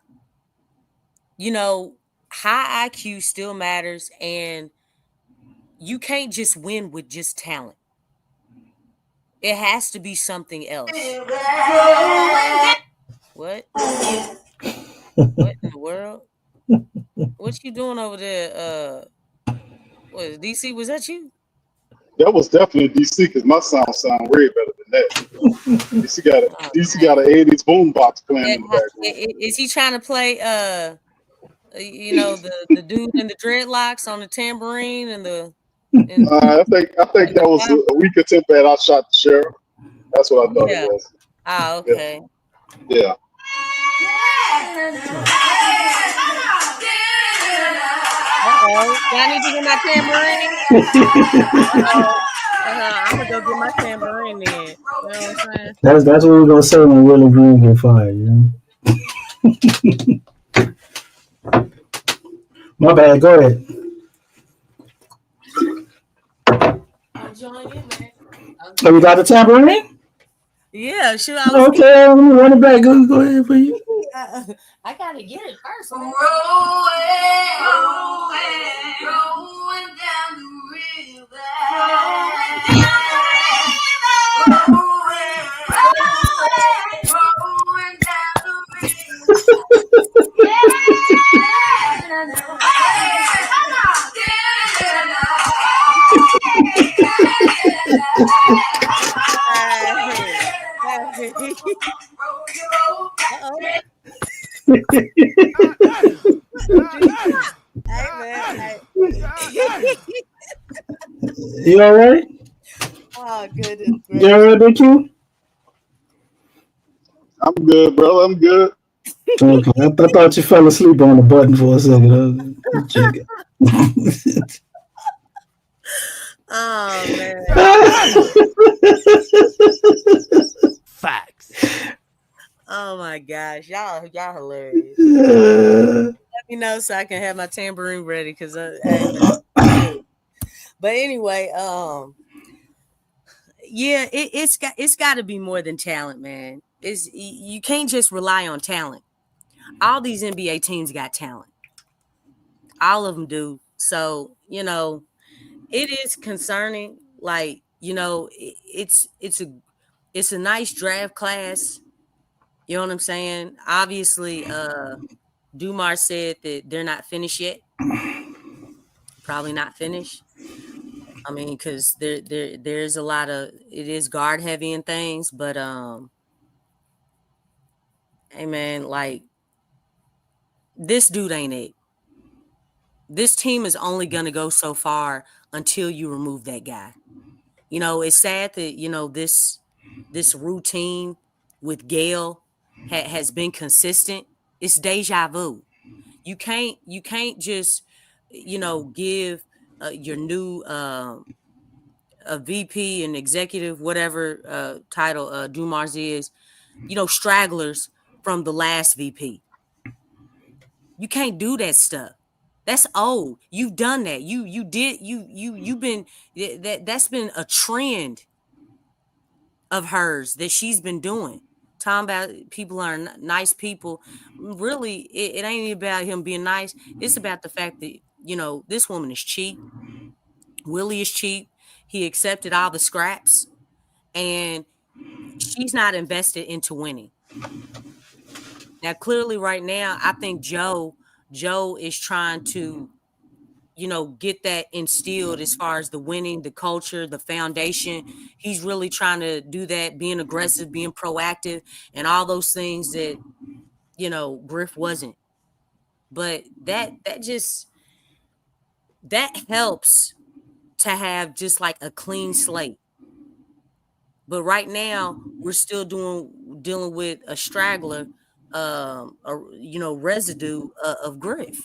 high IQ still matters, and you can't just win with just talent. It has to be something else. What? What in the world? What you doing over there? What, DC, was that you? That was definitely DC because my sound way better than that. DC got an 80s boombox playing in the background. Is he trying to play the dude in the dreadlocks on the tambourine and the I think that was a week attempt at I Shot the Sheriff. That's what I thought it was. Ah, okay. Yeah. Y'all need to get my tambourine. I'm gonna go get my tambourine then. You know what I'm saying? That's what we're gonna say when Willie Green get fired. My bad. Go ahead. I'm joining you, man. Oh, you got the tambourine? Yeah, sure. Okay, I'm gonna run it back. Go ahead for you. I gotta get it first. Rolling down the river. Rolling down the You all right? Oh, goodness. You all right, Big Q? I'm good, brother. I'm good. Okay. I thought you fell asleep on the button for a second. Check it. Oh, man. Facts. Oh, my gosh. Y'all hilarious. Let me know so I can have my tambourine ready because but anyway, yeah, it's got to be more than talent, man. You can't just rely on talent. All these NBA teams got talent. All of them do. So, it is concerning. Like, it's a nice draft class. You know what I'm saying? Obviously, Dumars said that they're not finished yet. Probably not finished. I mean, because there's a lot of it is guard heavy and things, but hey man, like this dude ain't it. This team is only gonna go so far until you remove that guy. You know, it's sad that this routine with Gail has been consistent. It's deja vu. You can't just give your new a VP and executive whatever title Dumars is, stragglers from the last VP. You can't do that stuff. That's old. You've done that. You've been that's been a trend of hers that she's been doing. Talking about people are nice people. Really, it ain't about him being nice. It's about the fact that, this woman is cheap. Willie is cheap. He accepted all the scraps, and she's not invested into winning. Now, clearly right now, I think Joe is trying to, get that instilled as far as the winning, the culture, the foundation. He's really trying to do that, being aggressive, being proactive, and all those things that, Griff wasn't. But that helps to have just like a clean slate. But right now, we're still dealing with a straggler, residue of Griff.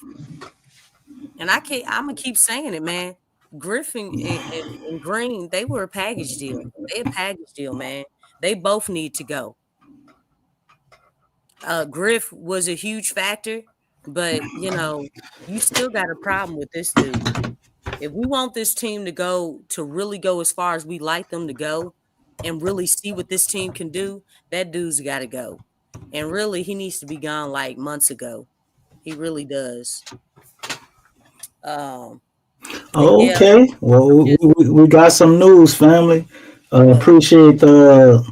And I'm gonna keep saying it, man. Griff and Green, they were a package deal. They a package deal, man. They both need to go. Griff was a huge factor, but you still got a problem with this dude. If we want this team to really go as far as we like them to go, and really see what this team can do, that dude's got to go. And really, he needs to be gone like months ago. He really does. Okay. Yeah, Well, we got some news, family. Appreciate the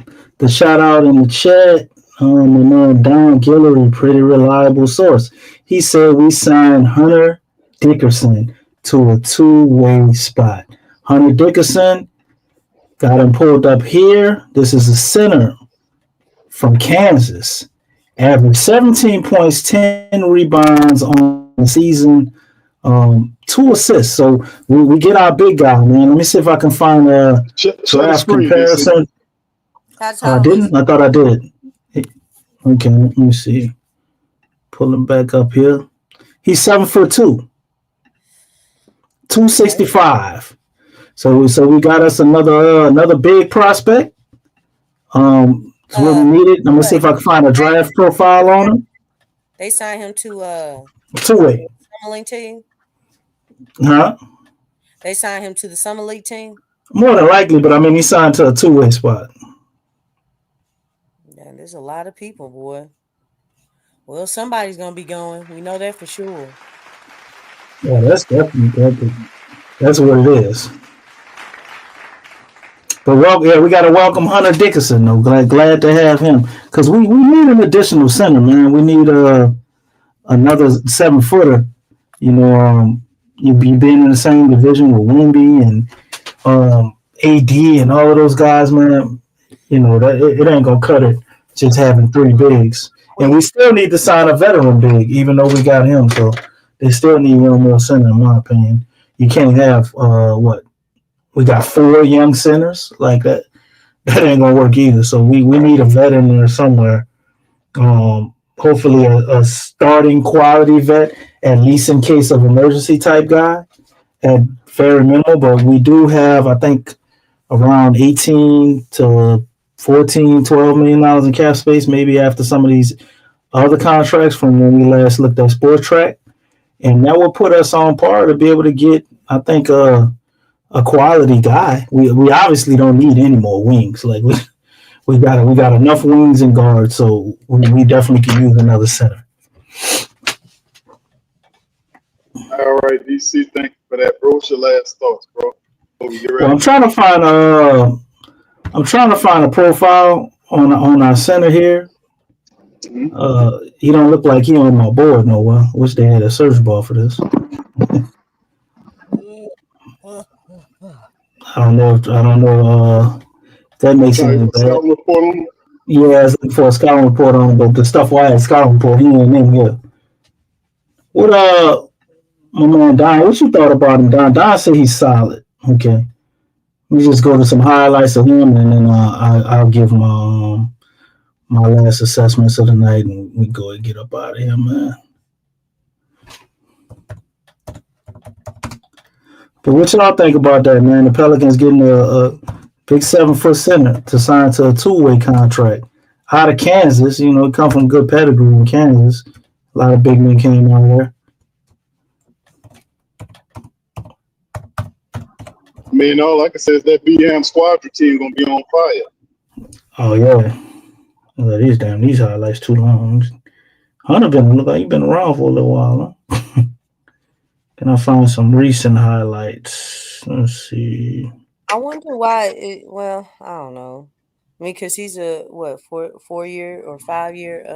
shout out in the chat. And Don Guillory, pretty reliable source. He said we signed Hunter Dickerson to a two-way spot. Hunter Dickerson, got him pulled up here. This is a center from Kansas. Average 17 points, 10 rebounds on the season, 2 assists. So we get our big guy, man. Let me see if I can find a draft comparison. I didn't? I thought I did. Okay, let me see. Pull him back up here. He's 7'2", 265. So we got us another big prospect. It's what we needed. I'm gonna see if I can find a draft profile on him. They signed him to two-way Summer League team. Huh? They signed him to the Summer League team. More than likely, but I mean he signed to a two-way spot. Yeah, there's a lot of people, boy. Well, somebody's gonna be going. We know that for sure. Yeah, that's definitely that's what it is. But we got to welcome Hunter Dickerson. Though glad to have him because we need an additional center, man. We need another 7-footer. You've been in the same division with Wemby and AD and all of those guys, man. That it ain't gonna cut it just having 3 bigs, and we still need to sign a veteran big, even though we got him. So they still need one more center, in my opinion. You can't have we got 4 young centers like that. That ain't gonna work either. So we need a vet in there somewhere. Hopefully a starting quality vet, at least in case of emergency type guy, at very minimal. But we do have, I think, around 18 to 14, $12 million in cap space, maybe after some of these other contracts from when we last looked at Sports Track. And that will put us on par to be able to get, I think, a quality guy. We obviously don't need any more wings. Like we got enough wings and guards, so we definitely can use another center. All right, DC, thank you for that, bro. What's your last thoughts, bro? Well, I'm trying to find a profile on our center here. He don't look like he on my board nowhere. Wish they had a search bar for this. I don't know. If that makes Sorry, any bad. scouting report on him. Yeah, I was looking for a scouting report on him, but the stuff why I had scouting report, he ain't in here. What my man Don, what you thought about him, Don? Don said he's solid. Okay. Let me just go to some highlights of him, and then I'll give my last assessments of the night, and we go and get up out of here, man. But what y'all think about that, man? The Pelicans getting a big 7-foot center to sign to a 2-way contract out of Kansas. You know, come from good pedigree in Kansas. A lot of big men came out there. I mean, all I can say is that BM Squadron team gonna be on fire. Oh yeah. Well, these highlights too long. Hunter look like he been around for a little while, huh? Can I find some recent highlights? Let's see. I wonder why. Well, I don't know. I mean, because he's a 4-year or 5-year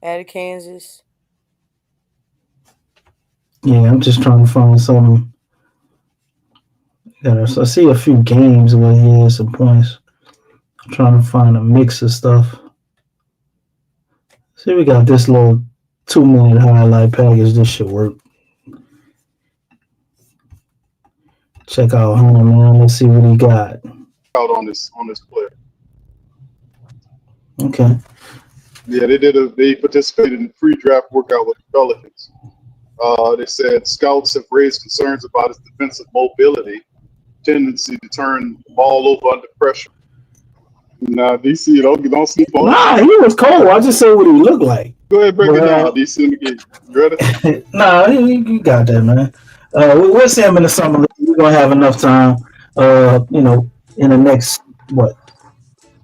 out of Kansas. Yeah, I'm just trying to find some. I see a few games where he has some points. I'm trying to find a mix of stuff. See, we got this little 2-minute highlight package. This should work. Check out Hunter, man. Let's see what he got. Out on this player. Okay. Yeah, they participated in the pre-draft workout with the Pelicans. They said scouts have raised concerns about his defensive mobility, tendency to turn the ball over under pressure. Nah, DC, don't sleep on. Nah, he was cold. I just said what he looked like. Go ahead, break it down, DC. You ready? Nah, you got that, man. We'll see him in the summer league. We're gonna have enough time. In the next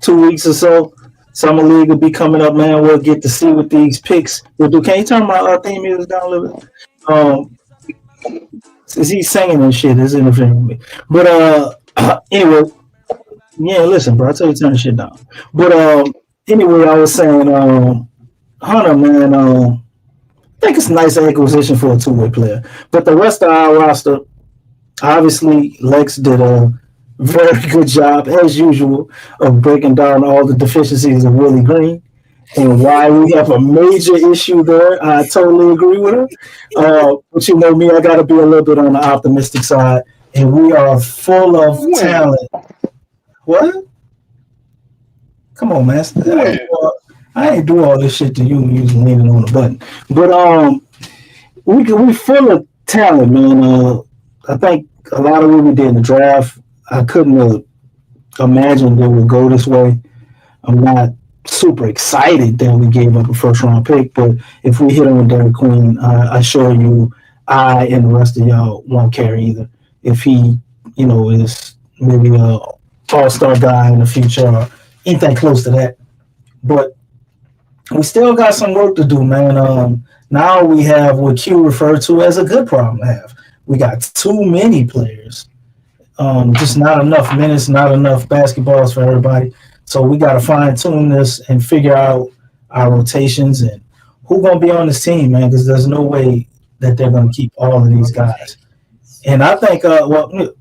2 weeks or so, summer league will be coming up, man. We'll get to see what these picks will do. Can you turn my theme music down a little bit? Since he's singing and shit, it's interfering with me. But anyway, yeah, listen, bro. I tell you, turn the shit down. But anyway, I was saying, Hunter, man. I think it's a nice acquisition for a 2-way player. But the rest of our roster, obviously, Lex did a very good job, as usual, of breaking down all the deficiencies of Willie Green and why we have a major issue there. I totally agree with her. But you know me, I got to be a little bit on the optimistic side. And we are full of talent. What? Come on, man. I ain't do all this shit to you using leaning on the button. But we full of talent, man. I think a lot of what we did in the draft, I couldn't have imagined it would go this way. I'm not super excited that we gave up a first-round pick, but if we hit on with Derek Queen, I assure you, I and the rest of y'all won't care either. If he, is maybe a all-star guy in the future or anything close to that. But we still got some work to do, man. Now we have what Q referred to as a good problem to have. We got too many players. Just not enough minutes, not enough basketballs for everybody. So we got to fine-tune this and figure out our rotations and who's going to be on this team, man, because there's no way that they're going to keep all of these guys. And I think, we're going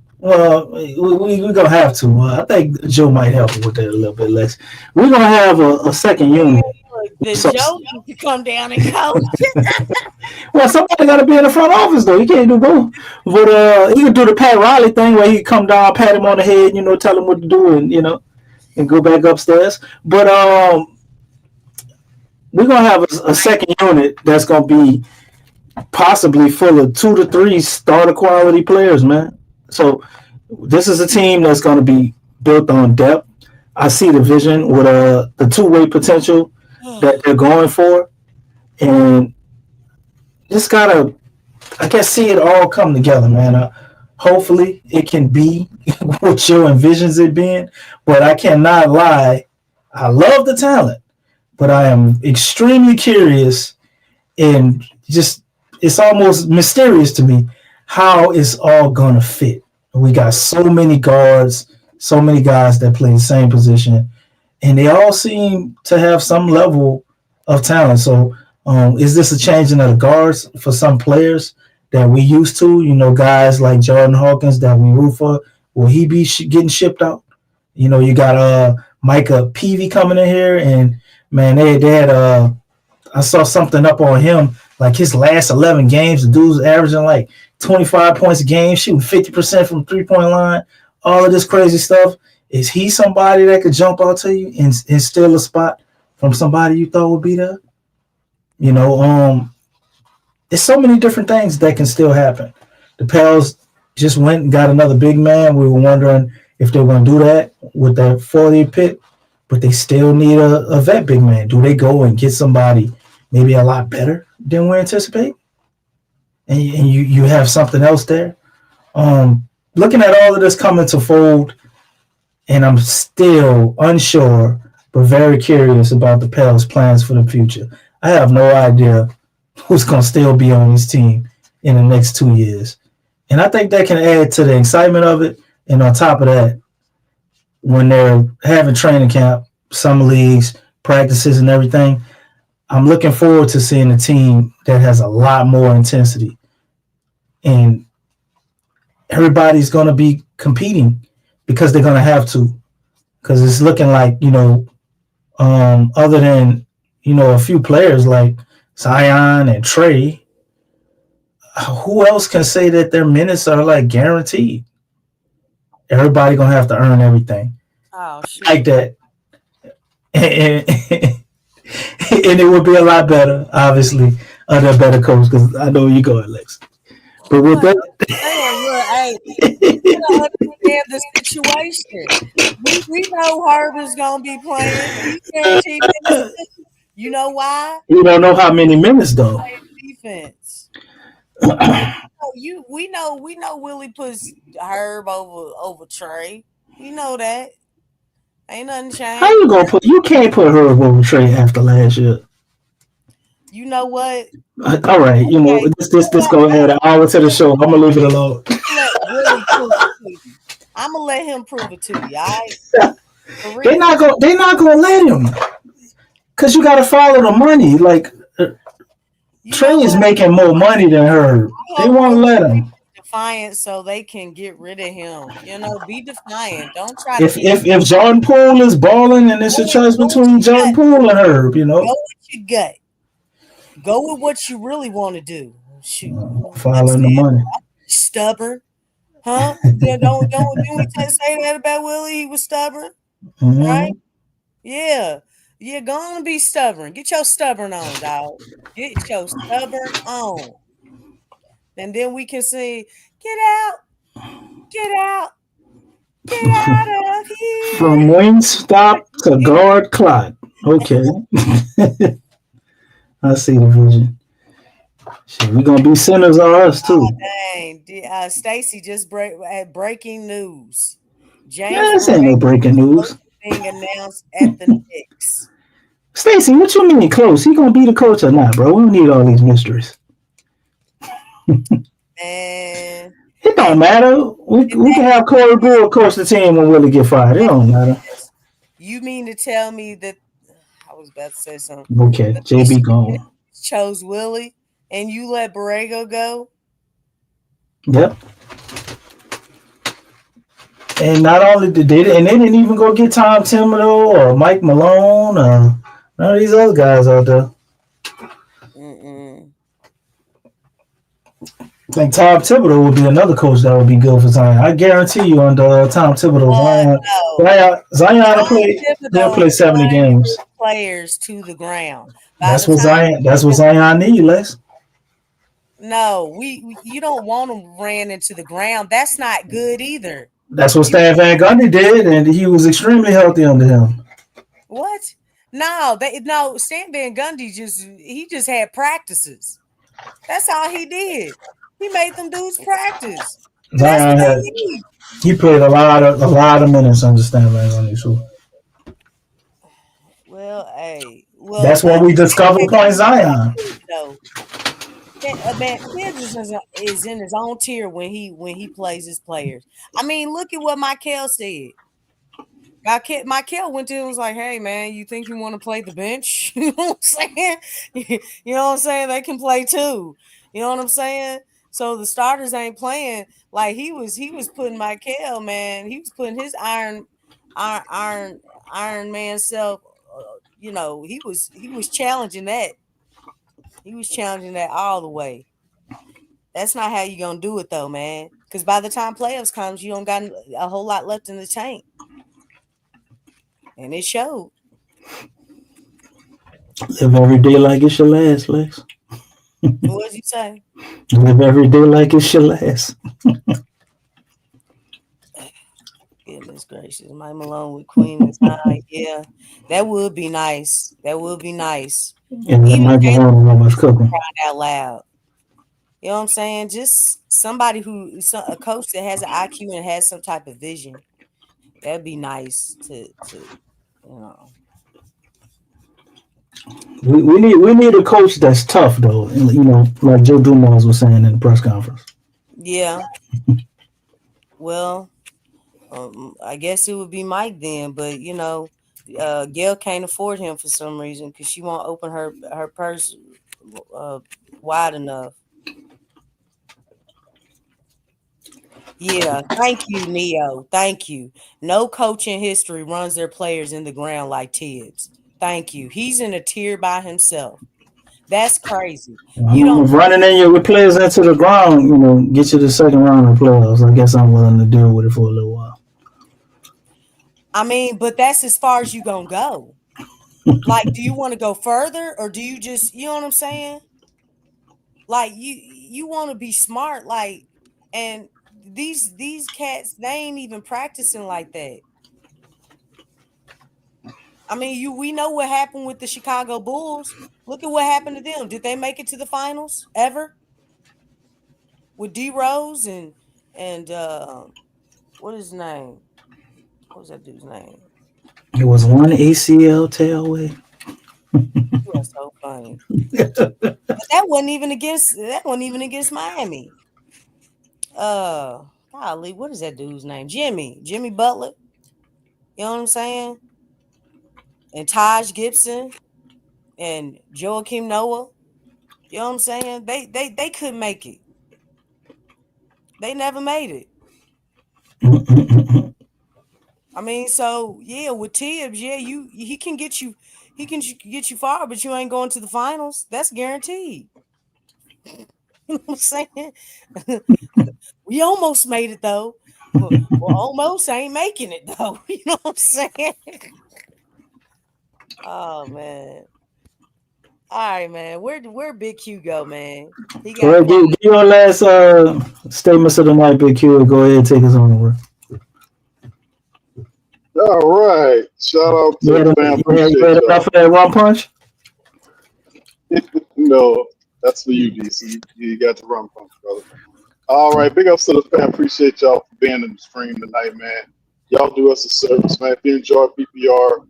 to have to. I think Joe might help with that a little bit less. We're going to have a second unit. Joe needs to come down and go. Well, somebody got to be in the front office, though. He can't do both. But he can do the Pat Riley thing where he come down, pat him on the head, tell him what to do, and go back upstairs. But we're going to have a second unit that's going to be possibly full of 2 to 3 starter quality players, man. So this is a team that's going to be built on depth. I see the vision with the 2-way potential that they're going for, and just gotta, I guess, see it all come together, man. Hopefully it can be what Joe envisions it being, but I cannot lie. I love the talent, but I am extremely curious, and just it's almost mysterious to me how it's all gonna fit. We got so many guards, so many guys that play the same position, and they all seem to have some level of talent. So, is this a changing of the guards for some players that we used to? You know, guys like Jordan Hawkins that we root for. Will he be getting shipped out? You know, you got Micah Peavy coming in here, and man, they had I saw something up on him, like his last 11 games, the dude's averaging like 25 points a game, shooting 50% from 3-point line, all of this crazy stuff. Is he somebody that could jump out to you and steal a spot from somebody you thought would be there? You know, there's so many different things that can still happen. The Pels just went and got another big man. We were wondering if they were going to do that with that 40th pick, but they still need a vet big man. Do they go and get somebody maybe a lot better than we anticipate? And you have something else there? Looking at all of this coming to fold, and I'm still unsure, but very curious about the Pels' plans for the future. I have no idea who's going to still be on this team in the next 2 years. And I think that can add to the excitement of it. And on top of that, when they're having training camp, summer leagues, practices, and everything, I'm looking forward to seeing a team that has a lot more intensity. And everybody's going to be competing because they're going to have to. Because it's looking like, you know, other than, you know, a few players like Zion and Trey, who else can say that their minutes are like guaranteed? Everybody going to have to earn everything. Oh, shoot. Like that. And it would be a lot better, obviously, under a better coach, because I know you go, Alex. But with that, Hey, you don't understand the situation. We know Herb is gonna be playing. He guaranteed minutes. You know why? we don't know how many minutes though. Playing defense. We know Willie puts Herb over Trey. You know that. Ain't nothing changed. How you gonna put? You can't put her over Trey after last year. You know what? All right, you know this go ahead an hour to the show. I'm gonna leave it alone. I'm gonna let him prove it to you. All right? They're not gonna let him, cause you gotta follow the money. Like Trey is making more money than her. They won't let him. Defiant, so they can get rid of him. You know, be defiant. Don't try If Jordan Poole is balling and it's a choice between Jordan Poole and Herb, you know, go with your gut. Go with what you really want to do. Shoot, following the money. Stubborn, huh? Yeah, don't we say that about Willie? He was stubborn, right? Yeah, go on and be stubborn. Get your stubborn on, dog. Get your stubborn on. And then we can say, get out of here. From Wingstop to guard Clyde. Okay. I see the vision. Shit, we're going to be sinners on us, too. Oh, dang. Stacy just breaking news. This ain't no breaking news. Being announced at the Knicks. Stacy, what you mean close? He going to be the coach or not, bro? We don't need all these mysteries. And it don't matter. We can have Corey Brewer coach the team when Willie get fired. It don't matter. You mean to tell me that I was about to say something? Okay, JB gone. Chose Willie, and you let Borrego go. Yep. And not only did they didn't even go get Tom Thibodeau or Mike Malone or none of these other guys out there. I think Tom Thibodeau would be another coach that would be good for Zion. I guarantee you, under Tom Thibodeau, Zion they'll play 70 games. Players to the ground. That's what Zion needs, Lex. No, you don't want them ran into the ground. That's not good either. That's what Stan Van Gundy did, and he was extremely healthy under him. What? No, Stan Van Gundy just had practices. That's all he did. He made them dudes practice. Zion he played a lot of minutes under Stan Van Gundy. So. Well, that's what we discovered Point Zion. Man, Tibbs is in his own tier when he plays his players. I mean, look at what Michael said. Michael went to him and was like, hey, man, you think you want to play the bench? You know what I'm saying? You know what I'm saying? They can play too. You know what I'm saying? So the starters ain't playing. Like he was putting Michael, man. He was putting his Iron Man self. You know, he was challenging that. He was challenging that all the way. That's not how you gonna do it though, man. Because by the time playoffs comes, you don't got a whole lot left in the tank, and it showed. Live every day like it's your last, Lex. What did you say? Live every day like it's your last. Goodness gracious, Mike Malone with Queen inside. Yeah, that would be nice. That would be nice. And then Mike Malone was cooking. Crying out loud. You know what I'm saying? Just somebody a coach that has an IQ and has some type of vision. That'd be nice to you know. We need a coach that's tough though. You know, like Joe Dumars was saying in the press conference. Yeah. Well, I guess it would be Mike then, but you know, Gail can't afford him for some reason because she won't open her purse wide enough. Yeah, thank you, Neo. Thank you. No coach in history runs their players in the ground like Tibbs. Thank you. He's in a tier by himself. That's crazy. You don't running in your players into the ground, you know, get you the second round of playoffs. I guess I'm willing to deal with it for a little while. I mean, but that's as far as you gonna go. Like, do you want to go further, or do you just, you know what I'm saying? Like, you want to be smart, like, and these cats, they ain't even practicing like that. I mean, we know what happened with the Chicago Bulls. Look at what happened to them. Did they make it to the finals ever? With D Rose and what is his name? What was that dude's name? It was one ACL tear away. You are so funny. that wasn't even against Miami. Golly, what is that dude's name? Jimmy Butler. You know what I'm saying? And Taj Gibson and Joakim Noah. You know what I'm saying? They couldn't make it. They never made it. I mean, so yeah, with Tibbs, yeah, he can get you far, but you ain't going to the finals. That's guaranteed. You know what I'm saying? We almost made it though. Well, almost ain't making it though. You know what I'm saying? Oh man. All right, man. Where Big Q go, man? Well, give your last statements of the night, Big Q. Go ahead and take us on over. All right. Shout out to the fam. You had enough of that rum punch? No, that's for you, DC. You got the rum punch, brother. All right. Big ups to the fam. Appreciate y'all for being in the stream tonight, man. Y'all do us a service, man. If you enjoy PPR,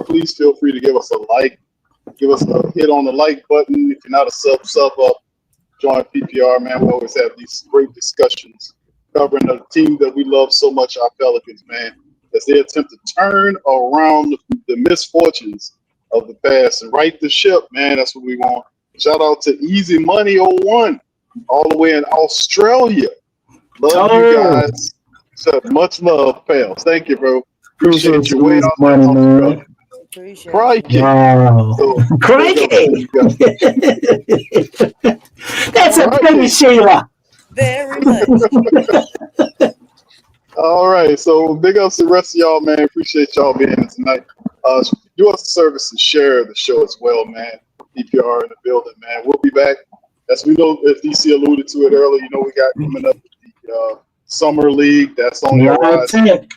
please feel free to give us a like. Give us a hit on the like button. If you're not a sub up, join PPR, man. We always have these great discussions covering the team that we love so much, our Pelicans, man, as they attempt to turn around the misfortunes of the past and right the ship, man. That's what we want. Shout out to Easy Money 01 all the way in Australia. Love you guys. So much love, pals. Thank you, bro. Appreciate you. Way off money, man. Crikey. Wow. So, crikey. That's a pretty Sheila. Very much. All right. So big ups to the rest of y'all, man. Appreciate y'all being here tonight. Do us a service and share the show as well, man. PPR in the building, man. We'll be back. As we know, if DC alluded to it earlier, you know, we got coming up the Summer League. That's on the horizon.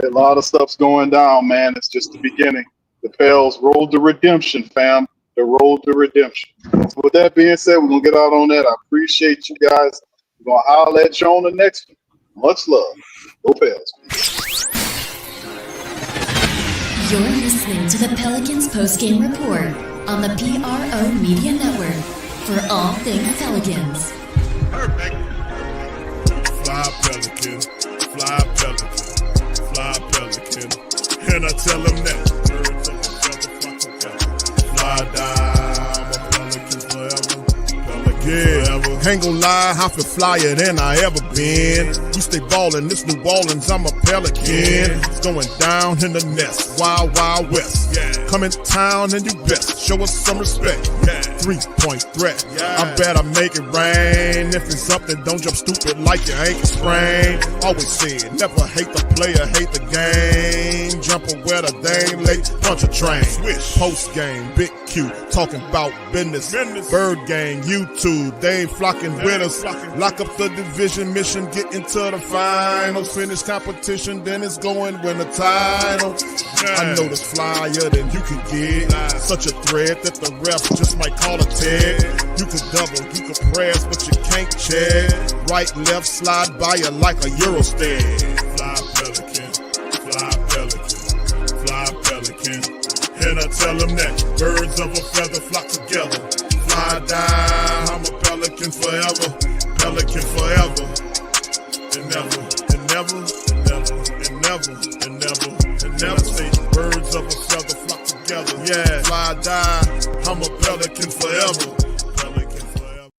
A lot of stuff's going down, man. It's just the beginning. The Pels road to redemption, fam. The road to redemption. So with that being said, we're going to get out on that. I appreciate you guys. We're going to holler at you on the next one. Much love. Go Pels. You're listening to the Pelicans postgame report on the PRO Media Network for all things Pelicans. Perfect. Fly Pelicans. Fly Pelicans. fly Pelican. And I tell them that birds of a feather flock together. Fly down, I'm a Pelican forever. Yeah, ain't gon' lie, I feel flyer than I ever been. We stay ballin', this New Orleans, I'm a Pelican. It's going down in the nest, wild, wild west. Come in town and you best, show us some respect. 3-point threat, I better make it rain. If it's up, then don't jump stupid like your ankle sprain. Always said, never hate the player, hate the game. Jumper where the dame late, punch a train. Post game, big Q, talking about business. Bird gang, YouTube, they ain't flocking with us. Lock up the division mission, get into the finals. Finish competition, then it's going win the title. I know this flyer than you could get. Such a threat that the ref just might call a tag. You could double, you could press, but you can't check. Right, left, slide by you like a Eurostep. Fly Pelican, fly Pelican, fly Pelican. And I tell them that birds of a feather flock together. Fly down, I'm a Pelican forever. Pelican forever. And never, and never, and never, and never, and never, and never. Say birds of a feather flock together. Yeah, fly down, I'm a Pelican forever. Pelican forever.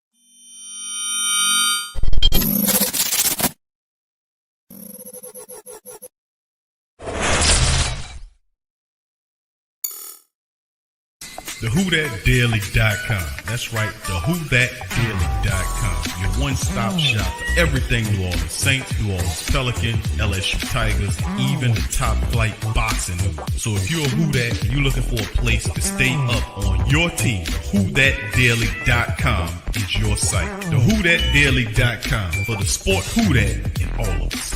TheWhoThatDaily.com. That's right, TheWhoThatDaily.com. Your one-stop shop for everything New Orleans Saints, New Orleans Pelicans, LSU Tigers, even the top flight boxing news. So if you're a Who Dat and you're looking for a place to stay up on your team, WhoThatDaily.com is your site. TheWhoThatDaily.com for the sport Who Dat in all of us.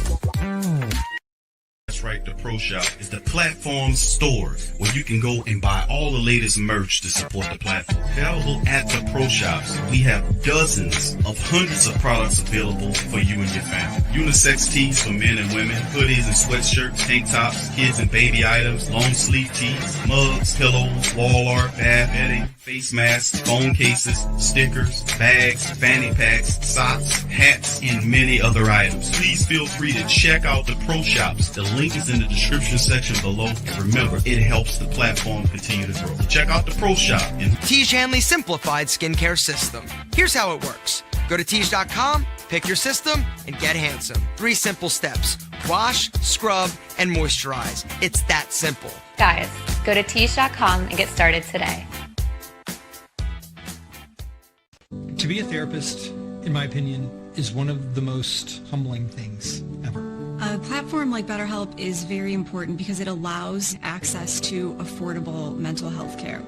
That's right, the Pro Shop is the platform store where you can go and buy all the latest merch to support the platform. Available at the Pro Shops, we have dozens of hundreds of products available for you and your family. Unisex tees for men and women, hoodies and sweatshirts, tank tops, kids and baby items, long sleeve tees, mugs, pillows, wall art, bath bedding, face masks, phone cases, stickers, bags, fanny packs, socks, hats, and many other items. Please feel free to check out the Pro Shops. The link is in the description section below. And remember, it helps the platform continue to grow. Check out the Pro Shop. Tiege Hanley's simplified skincare system. Here's how it works. Go to Tiege.com, pick your system, and get handsome. 3 simple steps. Wash, scrub, and moisturize. It's that simple. Guys, go to Tiege.com and get started today. To be a therapist, in my opinion, is one of the most humbling things ever. A platform like BetterHelp is very important because it allows access to affordable mental health care.